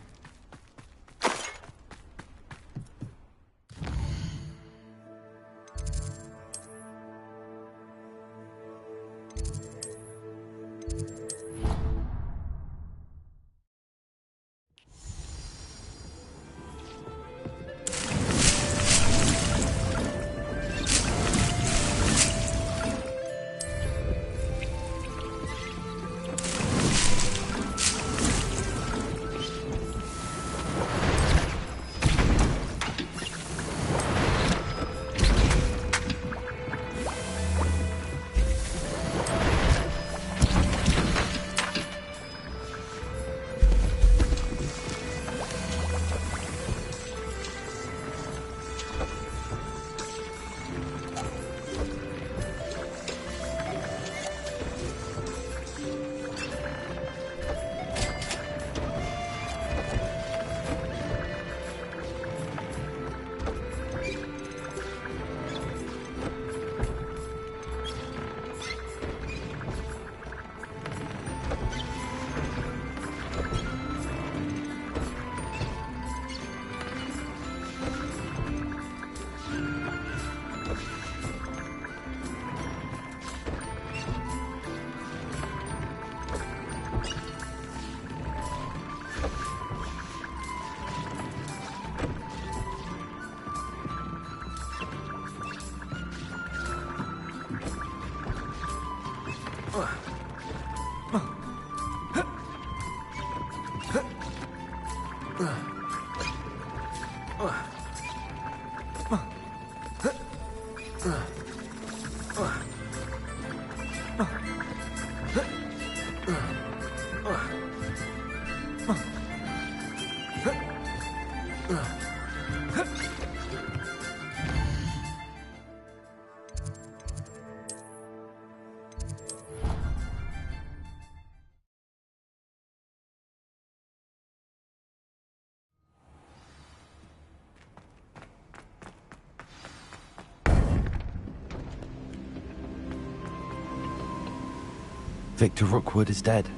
Victor Rookwood is dead.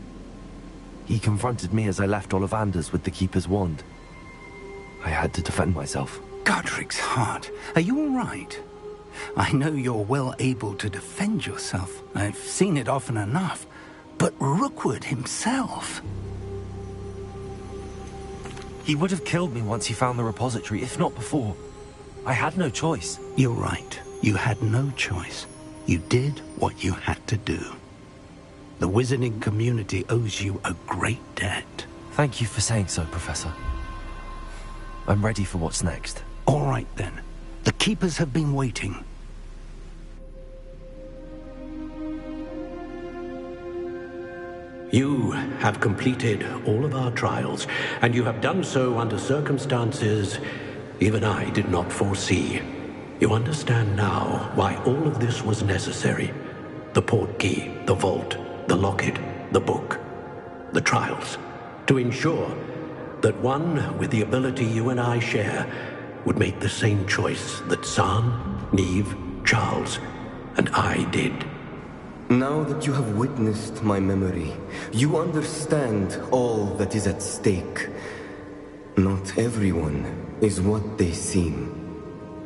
He confronted me as I left Ollivanders with the Keeper's wand. I had to defend myself. Godric's heart, are you all right? I know you're well able to defend yourself. I've seen it often enough. But Rookwood himself... He would have killed me once he found the repository, if not before. I had no choice. You're right. You had no choice. You did what you had to do. The wizarding community owes you a great debt. Thank you for saying so, Professor. I'm ready for what's next. All right, then. The Keepers have been waiting. You have completed all of our trials, and you have done so under circumstances even I did not foresee. You understand now why all of this was necessary. The portkey, the vault, the locket, the book, the trials, to ensure that one with the ability you and I share would make the same choice that Zaan, Niamh, Charles, and I did. Now that you have witnessed my memory, you understand all that is at stake. Not everyone is what they seem.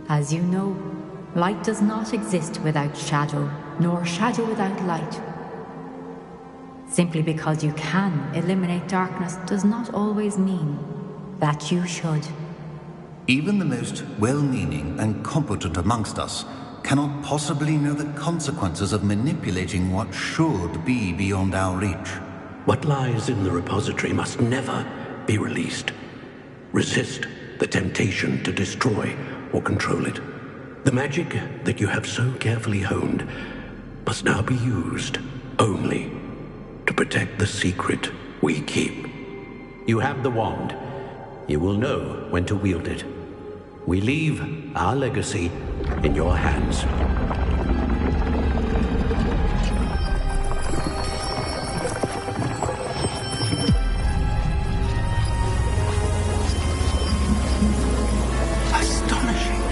As you know, light does not exist without shadow, nor shadow without light. Simply because you can eliminate darkness does not always mean that you should. Even the most well-meaning and competent amongst us cannot possibly know the consequences of manipulating what should be beyond our reach. What lies in the repository must never be released. Resist the temptation to destroy or control it. The magic that you have so carefully honed must now be used only to protect the secret we keep. You have the wand. You will know when to wield it. We leave our legacy in your hands. Astonishing.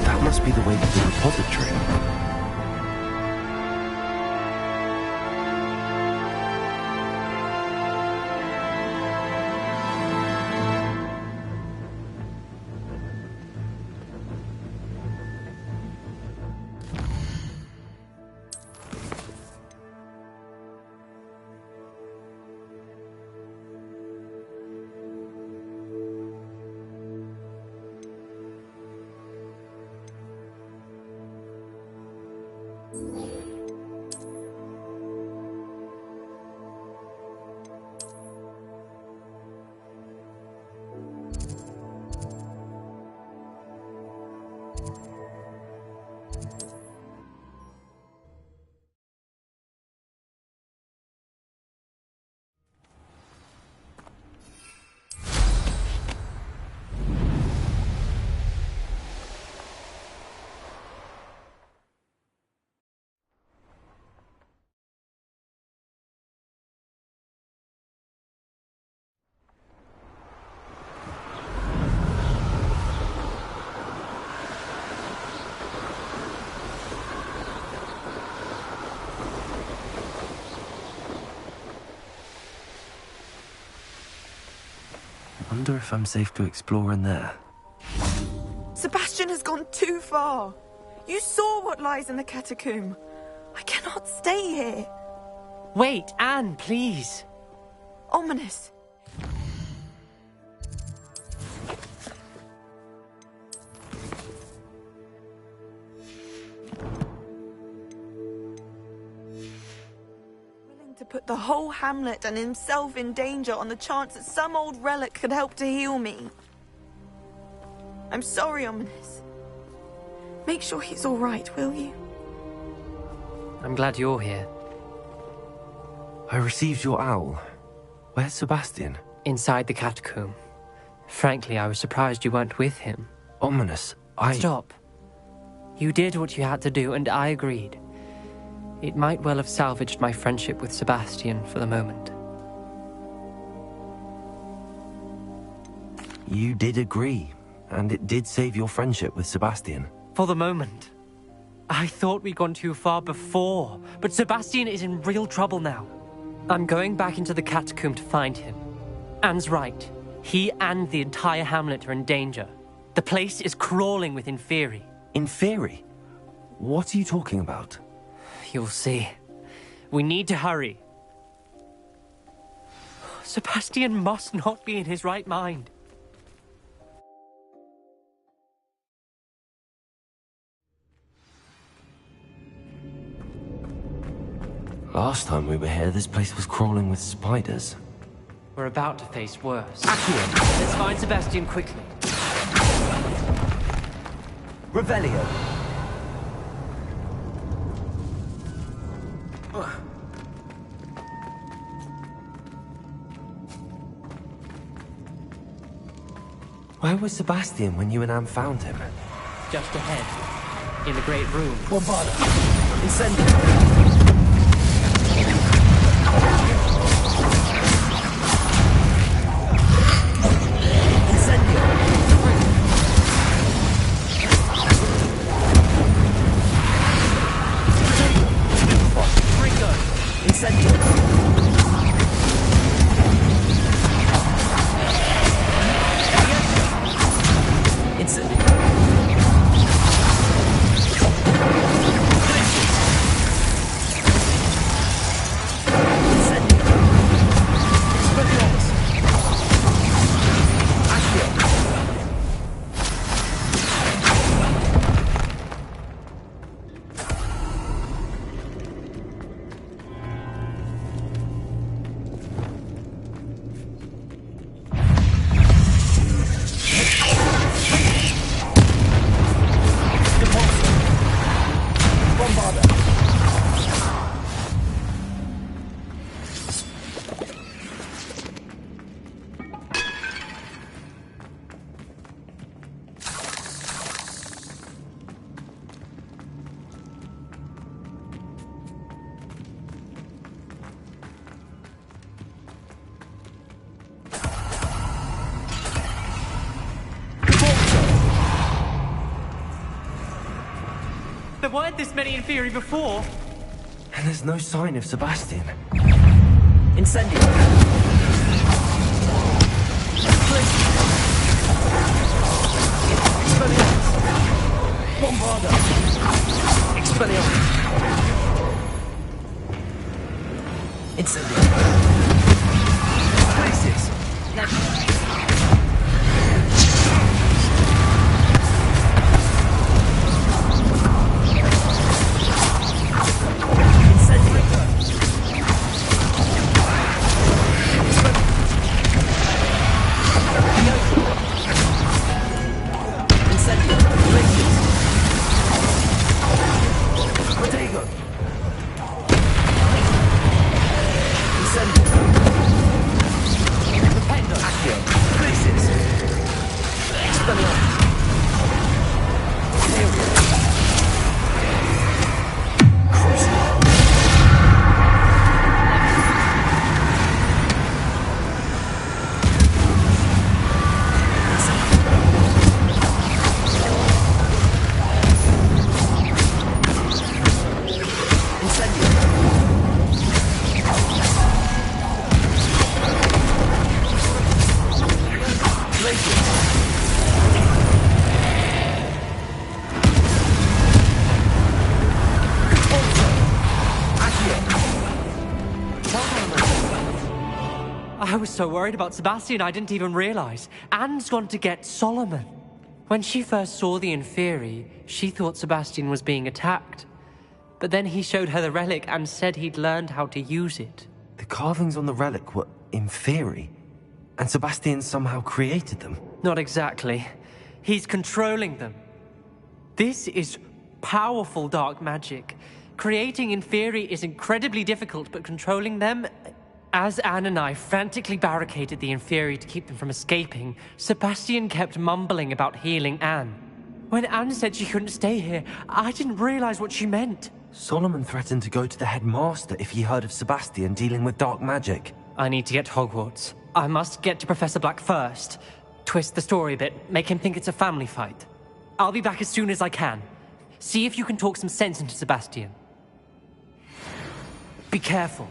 That must be the way to the repository. I wonder if I'm safe to explore in there. Sebastian has gone too far. You saw what lies in the catacomb. I cannot stay here. Wait, Anne, please. Ominous. To put the whole hamlet and himself in danger on the chance that some old relic could help to heal me. I'm sorry, Ominous. Make sure he's all right, will you? I'm glad you're here. I received your owl. Where's Sebastian? Inside the catacomb. Frankly, I was surprised you weren't with him. Ominous, Stop. You did what you had to do, and I agreed. It might well have salvaged my friendship with Sebastian for the moment. You did agree, and it did save your friendship with Sebastian. For the moment. I thought we'd gone too far before, but Sebastian is in real trouble now. I'm going back into the catacomb to find him. Anne's right. He and the entire hamlet are in danger. The place is crawling with Inferi. Inferi? What are you talking about? You'll see. We need to hurry. Sebastian must not be in his right mind. Last time we were here, this place was crawling with spiders. We're about to face worse. Accio! Let's find Sebastian quickly. Revelio! Where was Sebastian when you and Anne found him? Just ahead. In the great room. Bombada! Incendio! There weren't this many Inferi before. And there's no sign of Sebastian. Incendio. Bombarda. Expelliarmus. Incendio. Places. I was so worried about Sebastian I didn't even realize. Anne's gone to get Solomon. When she first saw the Inferi, she thought Sebastian was being attacked. But then he showed her the relic and said he'd learned how to use it. The carvings on the relic were Inferi, and Sebastian somehow created them. Not exactly. He's controlling them. This is powerful dark magic. Creating Inferi is incredibly difficult, but controlling them... As Anne and I frantically barricaded the Inferi to keep them from escaping, Sebastian kept mumbling about healing Anne. When Anne said she couldn't stay here, I didn't realize what she meant. Solomon threatened to go to the headmaster if he heard of Sebastian dealing with dark magic. I need to get to Hogwarts. I must get to Professor Black first. Twist the story a bit, make him think it's a family fight. I'll be back as soon as I can. See if you can talk some sense into Sebastian. Be careful.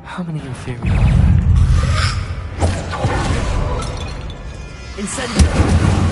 How many Inferi are there? Incendio!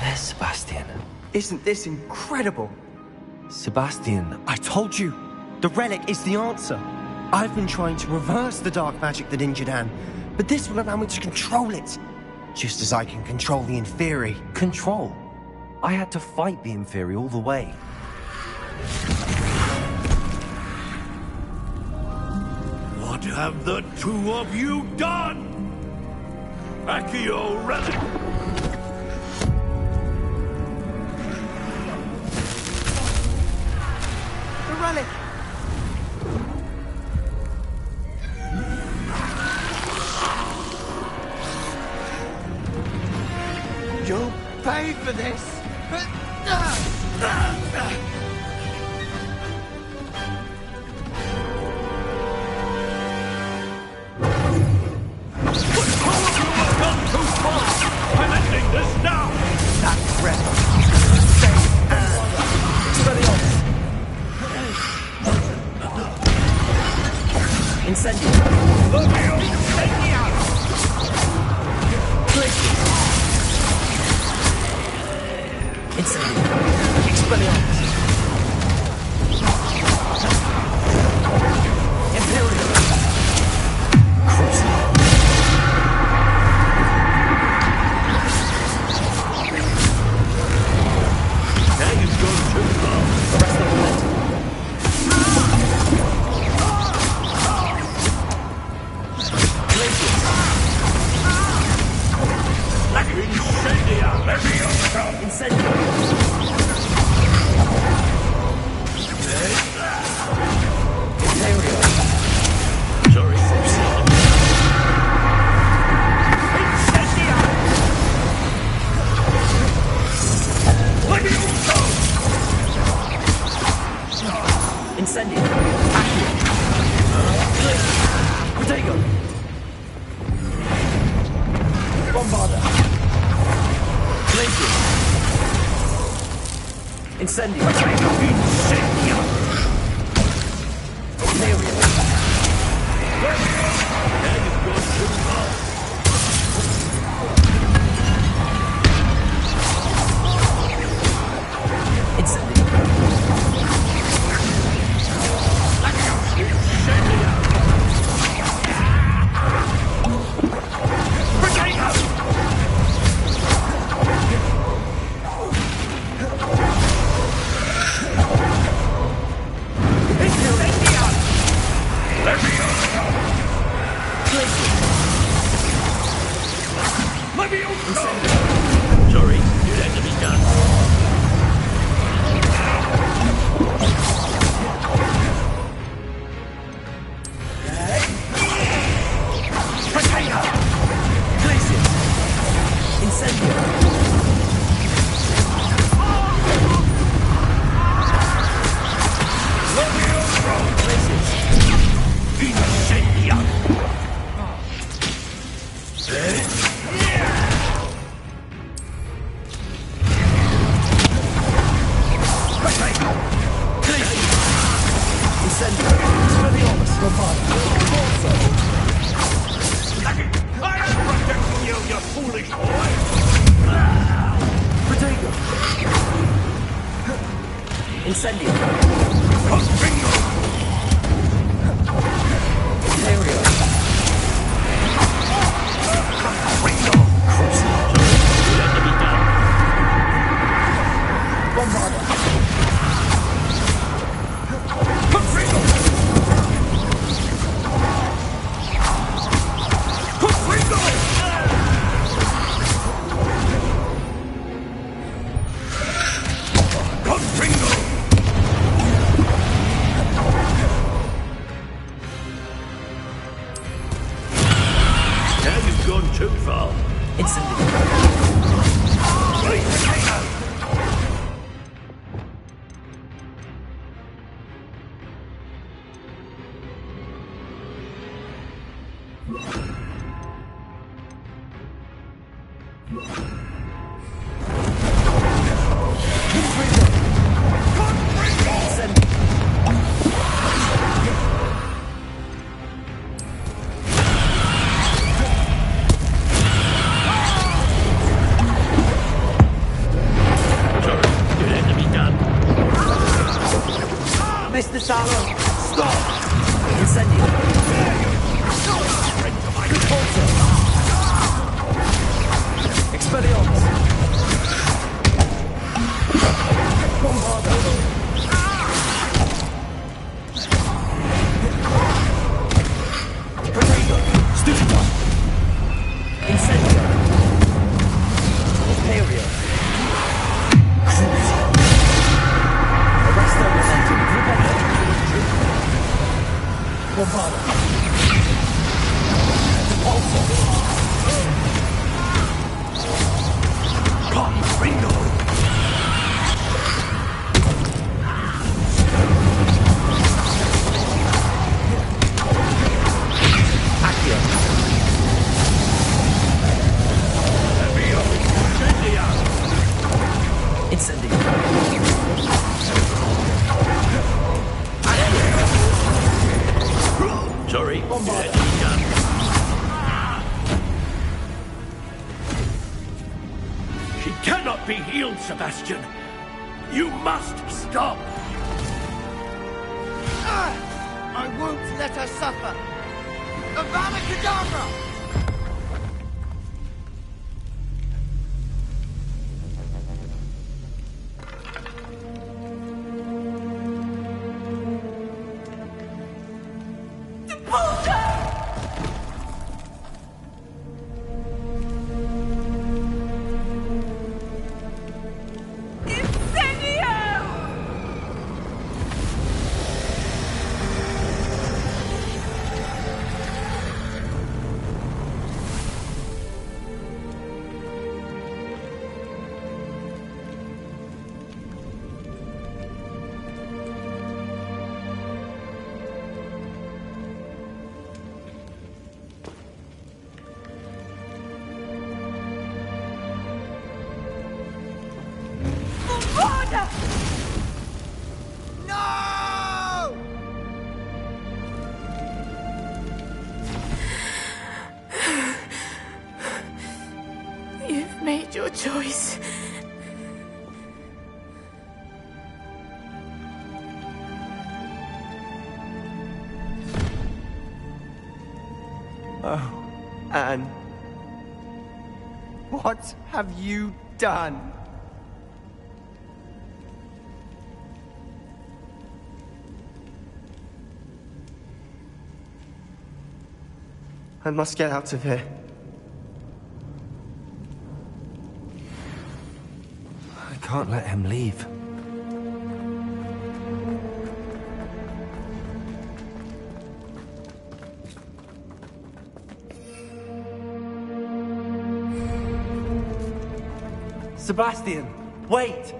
There's Sebastian. Isn't this incredible? Sebastian. I told you! The relic is the answer. I've been trying to reverse the dark magic that injured Anne, but this will allow me to control it. Just as I can control the Inferi. Control? I had to fight the Inferi all the way. What have the two of you done? Accio relic! The relic! You'll pay for this! I'm ending this now! That's ready. Incendio! Incendio! Expelliarmus! Imperial! Crucible! Now you've gone too far. Arrest the momentum. Incendia! Leviosa! Incendio! Sorry. Incendia! Leviosa! Incendio! Protego! Bombarda! Glacier! Incendio! Incendia! Imperial! Now you've gone too far. Incendio! Incendia! Sorry, it had to be done. Potato! Glacier! Incendio! Incendia! I am protecting you, you foolish boy! Incendio! Confringo! Imperial! Confringo! It had to be done. Bombarda! Confringo! Confringo! Confringo! Now you've gone too far. Incendio! cannot be healed, Sebastian. You must stop. I won't let her suffer. Avada Kedavra! You've made your choice. Oh, Anne. What have you done? I must get out of here. I can't let him leave. Sebastian, wait!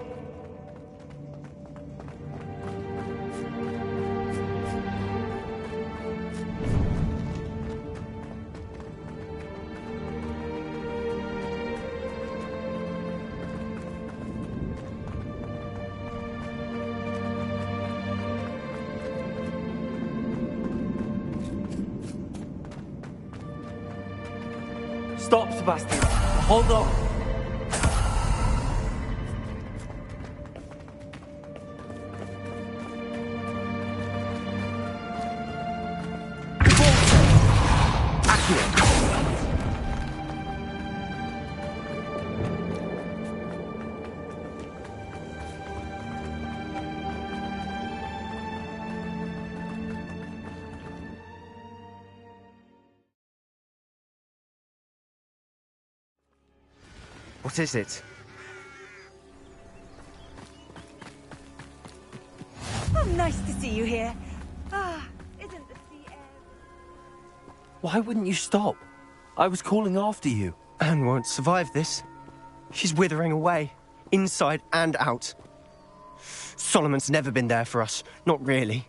Stop, Sebastian. Hold on. What is it? Oh, nice to see you here. Ah, isn't the sea air... Why wouldn't you stop? I was calling after you. Anne won't survive this. She's withering away, inside and out. Solomon's never been there for us, not really.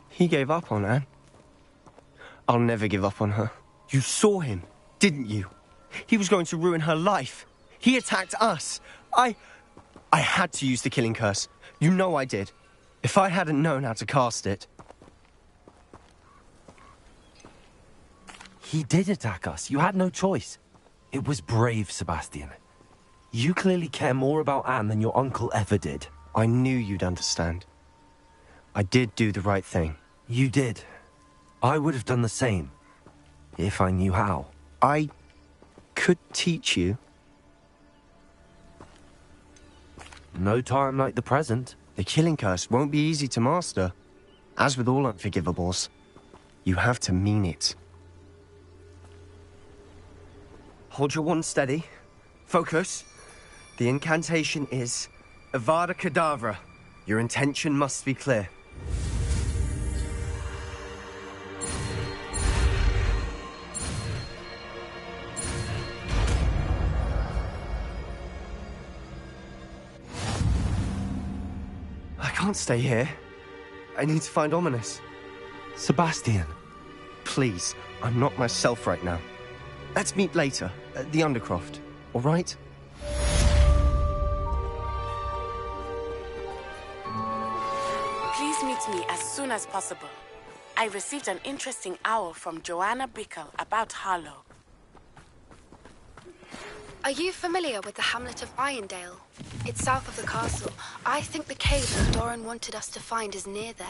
He gave up on Anne. I'll never give up on her. You saw him, didn't you? He was going to ruin her life. He attacked us. I had to use the killing curse. You know I did. If I hadn't known how to cast it... He did attack us. You had no choice. It was brave, Sebastian. You clearly care more about Anne than your uncle ever did. I knew you'd understand. I did do the right thing. You did. I would have done the same, if I knew how. I could teach you. No time like the present. The killing curse won't be easy to master. As with all unforgivables, you have to mean it. Hold your wand steady. Focus. The incantation is Avada Kedavra. Your intention must be clear. I can't stay here. I need to find Ominis. Sebastian. Please, I'm not myself right now. Let's meet later, at the Undercroft, all right? Please meet me as soon as possible. I received an interesting owl from Joanna Bickel about Harlow. Are you familiar with the hamlet of Irondale? It's south of the castle. I think the cave that Doran wanted us to find is near there.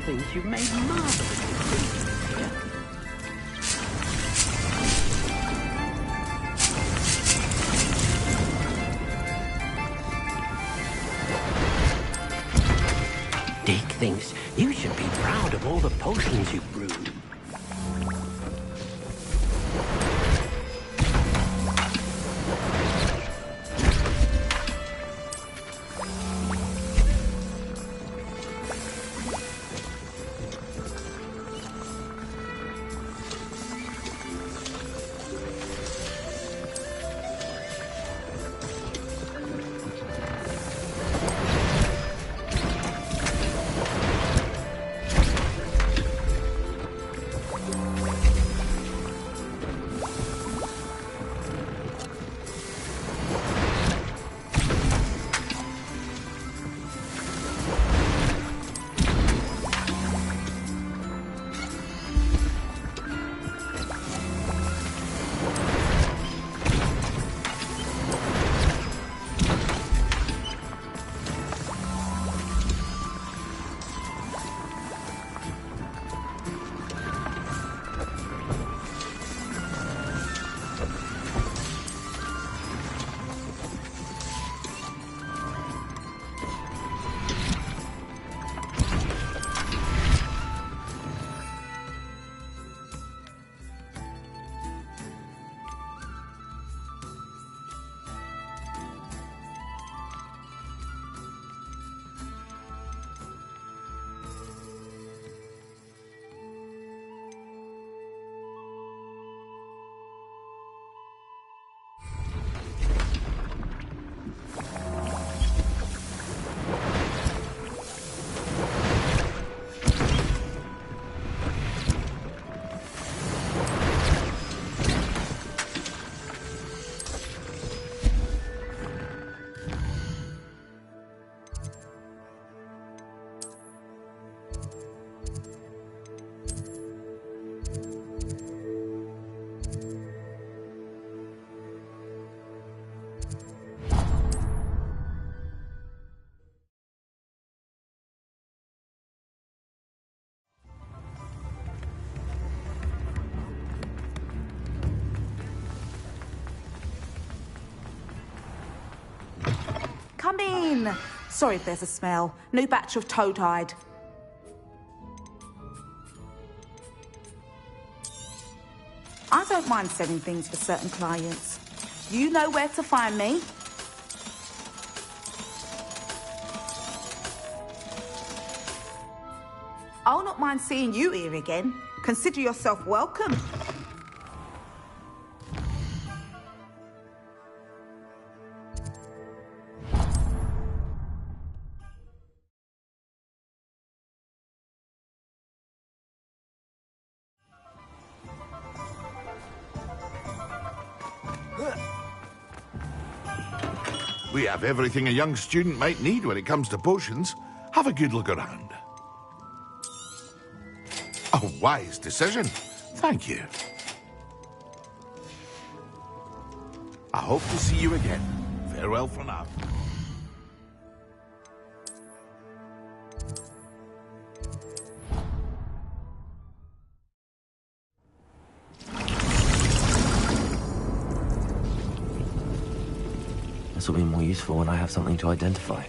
Things you've made marvelous. Dick thinks you should be proud of all the potions you've brewed. fine. Sorry if there's a smell. New batch of toad hide. I don't mind selling things for certain clients. You know where to find me. I'll not mind seeing you here again. Consider yourself welcome. We have everything a young student might need when it comes to potions. Have a good look around. A wise decision. Thank you. I hope to see you again. Farewell for now. This will be more useful when I have something to identify.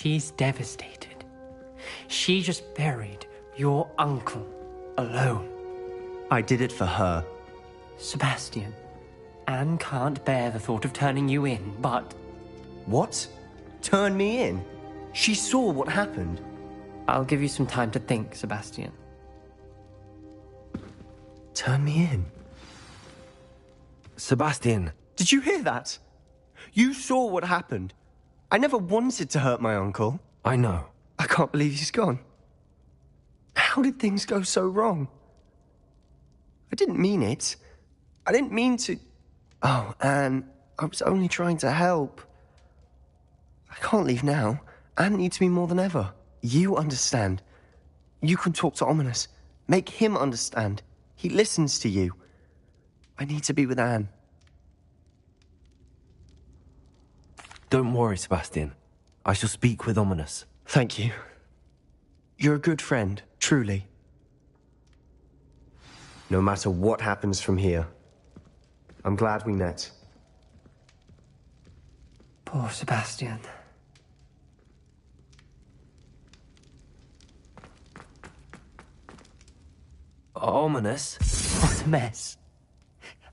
She's devastated. She just buried your uncle alone. I did it for her. Sebastian, Anne can't bear the thought of turning you in, but... What? Turn me in? She saw what happened. I'll give you some time to think, Sebastian. Turn me in? Sebastian. Did you hear that? You saw what happened. I never wanted to hurt my uncle. I know. I can't believe he's gone. How did things go so wrong? I didn't mean it. I didn't mean to... Oh, Anne, I was only trying to help. I can't leave now. Anne needs me more than ever. You understand. You can talk to Ominis. Make him understand. He listens to you. I need to be with Anne. Don't worry, Sebastian. I shall speak with Ominis. Thank you. You're a good friend, truly. No matter what happens from here, I'm glad we met. Poor Sebastian. Ominis? What a mess.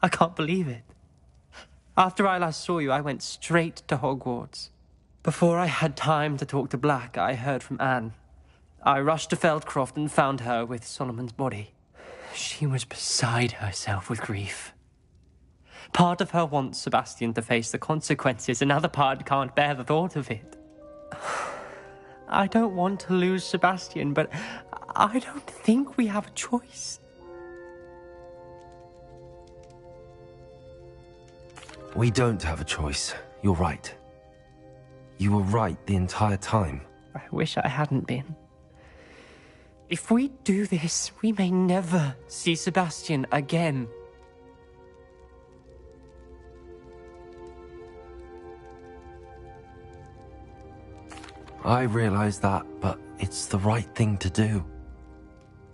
I can't believe it. After I last saw you, I went straight to Hogwarts. Before I had time to talk to Black, I heard from Anne. I rushed to Feldcroft and found her with Solomon's body. She was beside herself with grief. Part of her wants Sebastian to face the consequences, another part can't bear the thought of it. I don't want to lose Sebastian, but I don't think we have a choice. We don't have a choice. You're right. You were right the entire time. I wish I hadn't been. If we do this, we may never see Sebastian again. I realize that, but it's the right thing to do.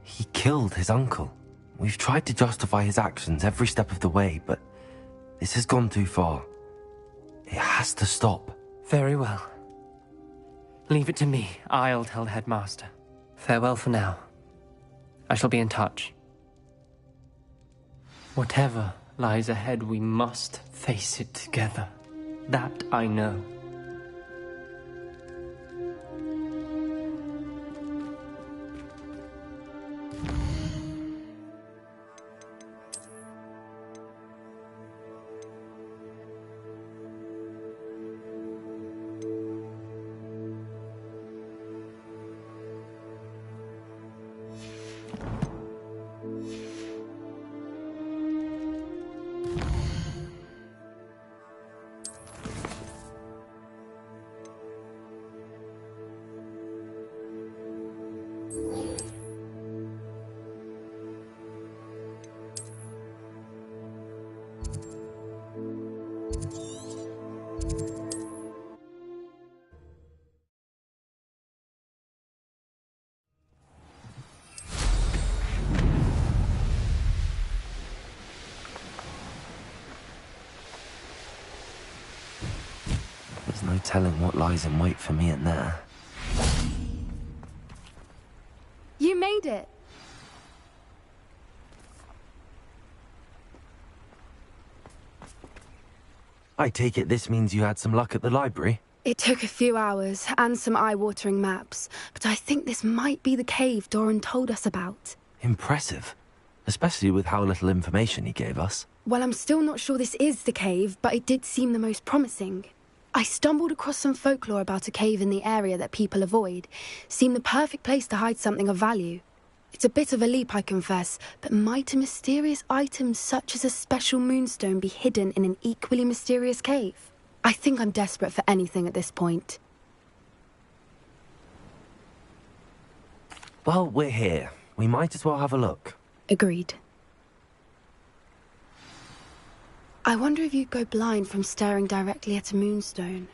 He killed his uncle. We've tried to justify his actions every step of the way, but This has gone too far. It has to stop. Very well. Leave it to me. I'll tell the headmaster. Farewell for now. I shall be in touch. Whatever lies ahead, we must face it together. That I know. There's no telling what lies in wait for me in there. You made it. I take it this means you had some luck at the library? It took a few hours and some eye-watering maps, but I think this might be the cave Doran told us about. Impressive. Especially with how little information he gave us. Well, I'm still not sure this is the cave, but it did seem the most promising. I stumbled across some folklore about a cave in the area that people avoid. Seemed the perfect place to hide something of value. It's a bit of a leap, I confess, but might a mysterious item such as a special moonstone be hidden in an equally mysterious cave? I think I'm desperate for anything at this point. Well, we're here. We might as well have a look. Agreed. I wonder if you'd go blind from staring directly at a moonstone.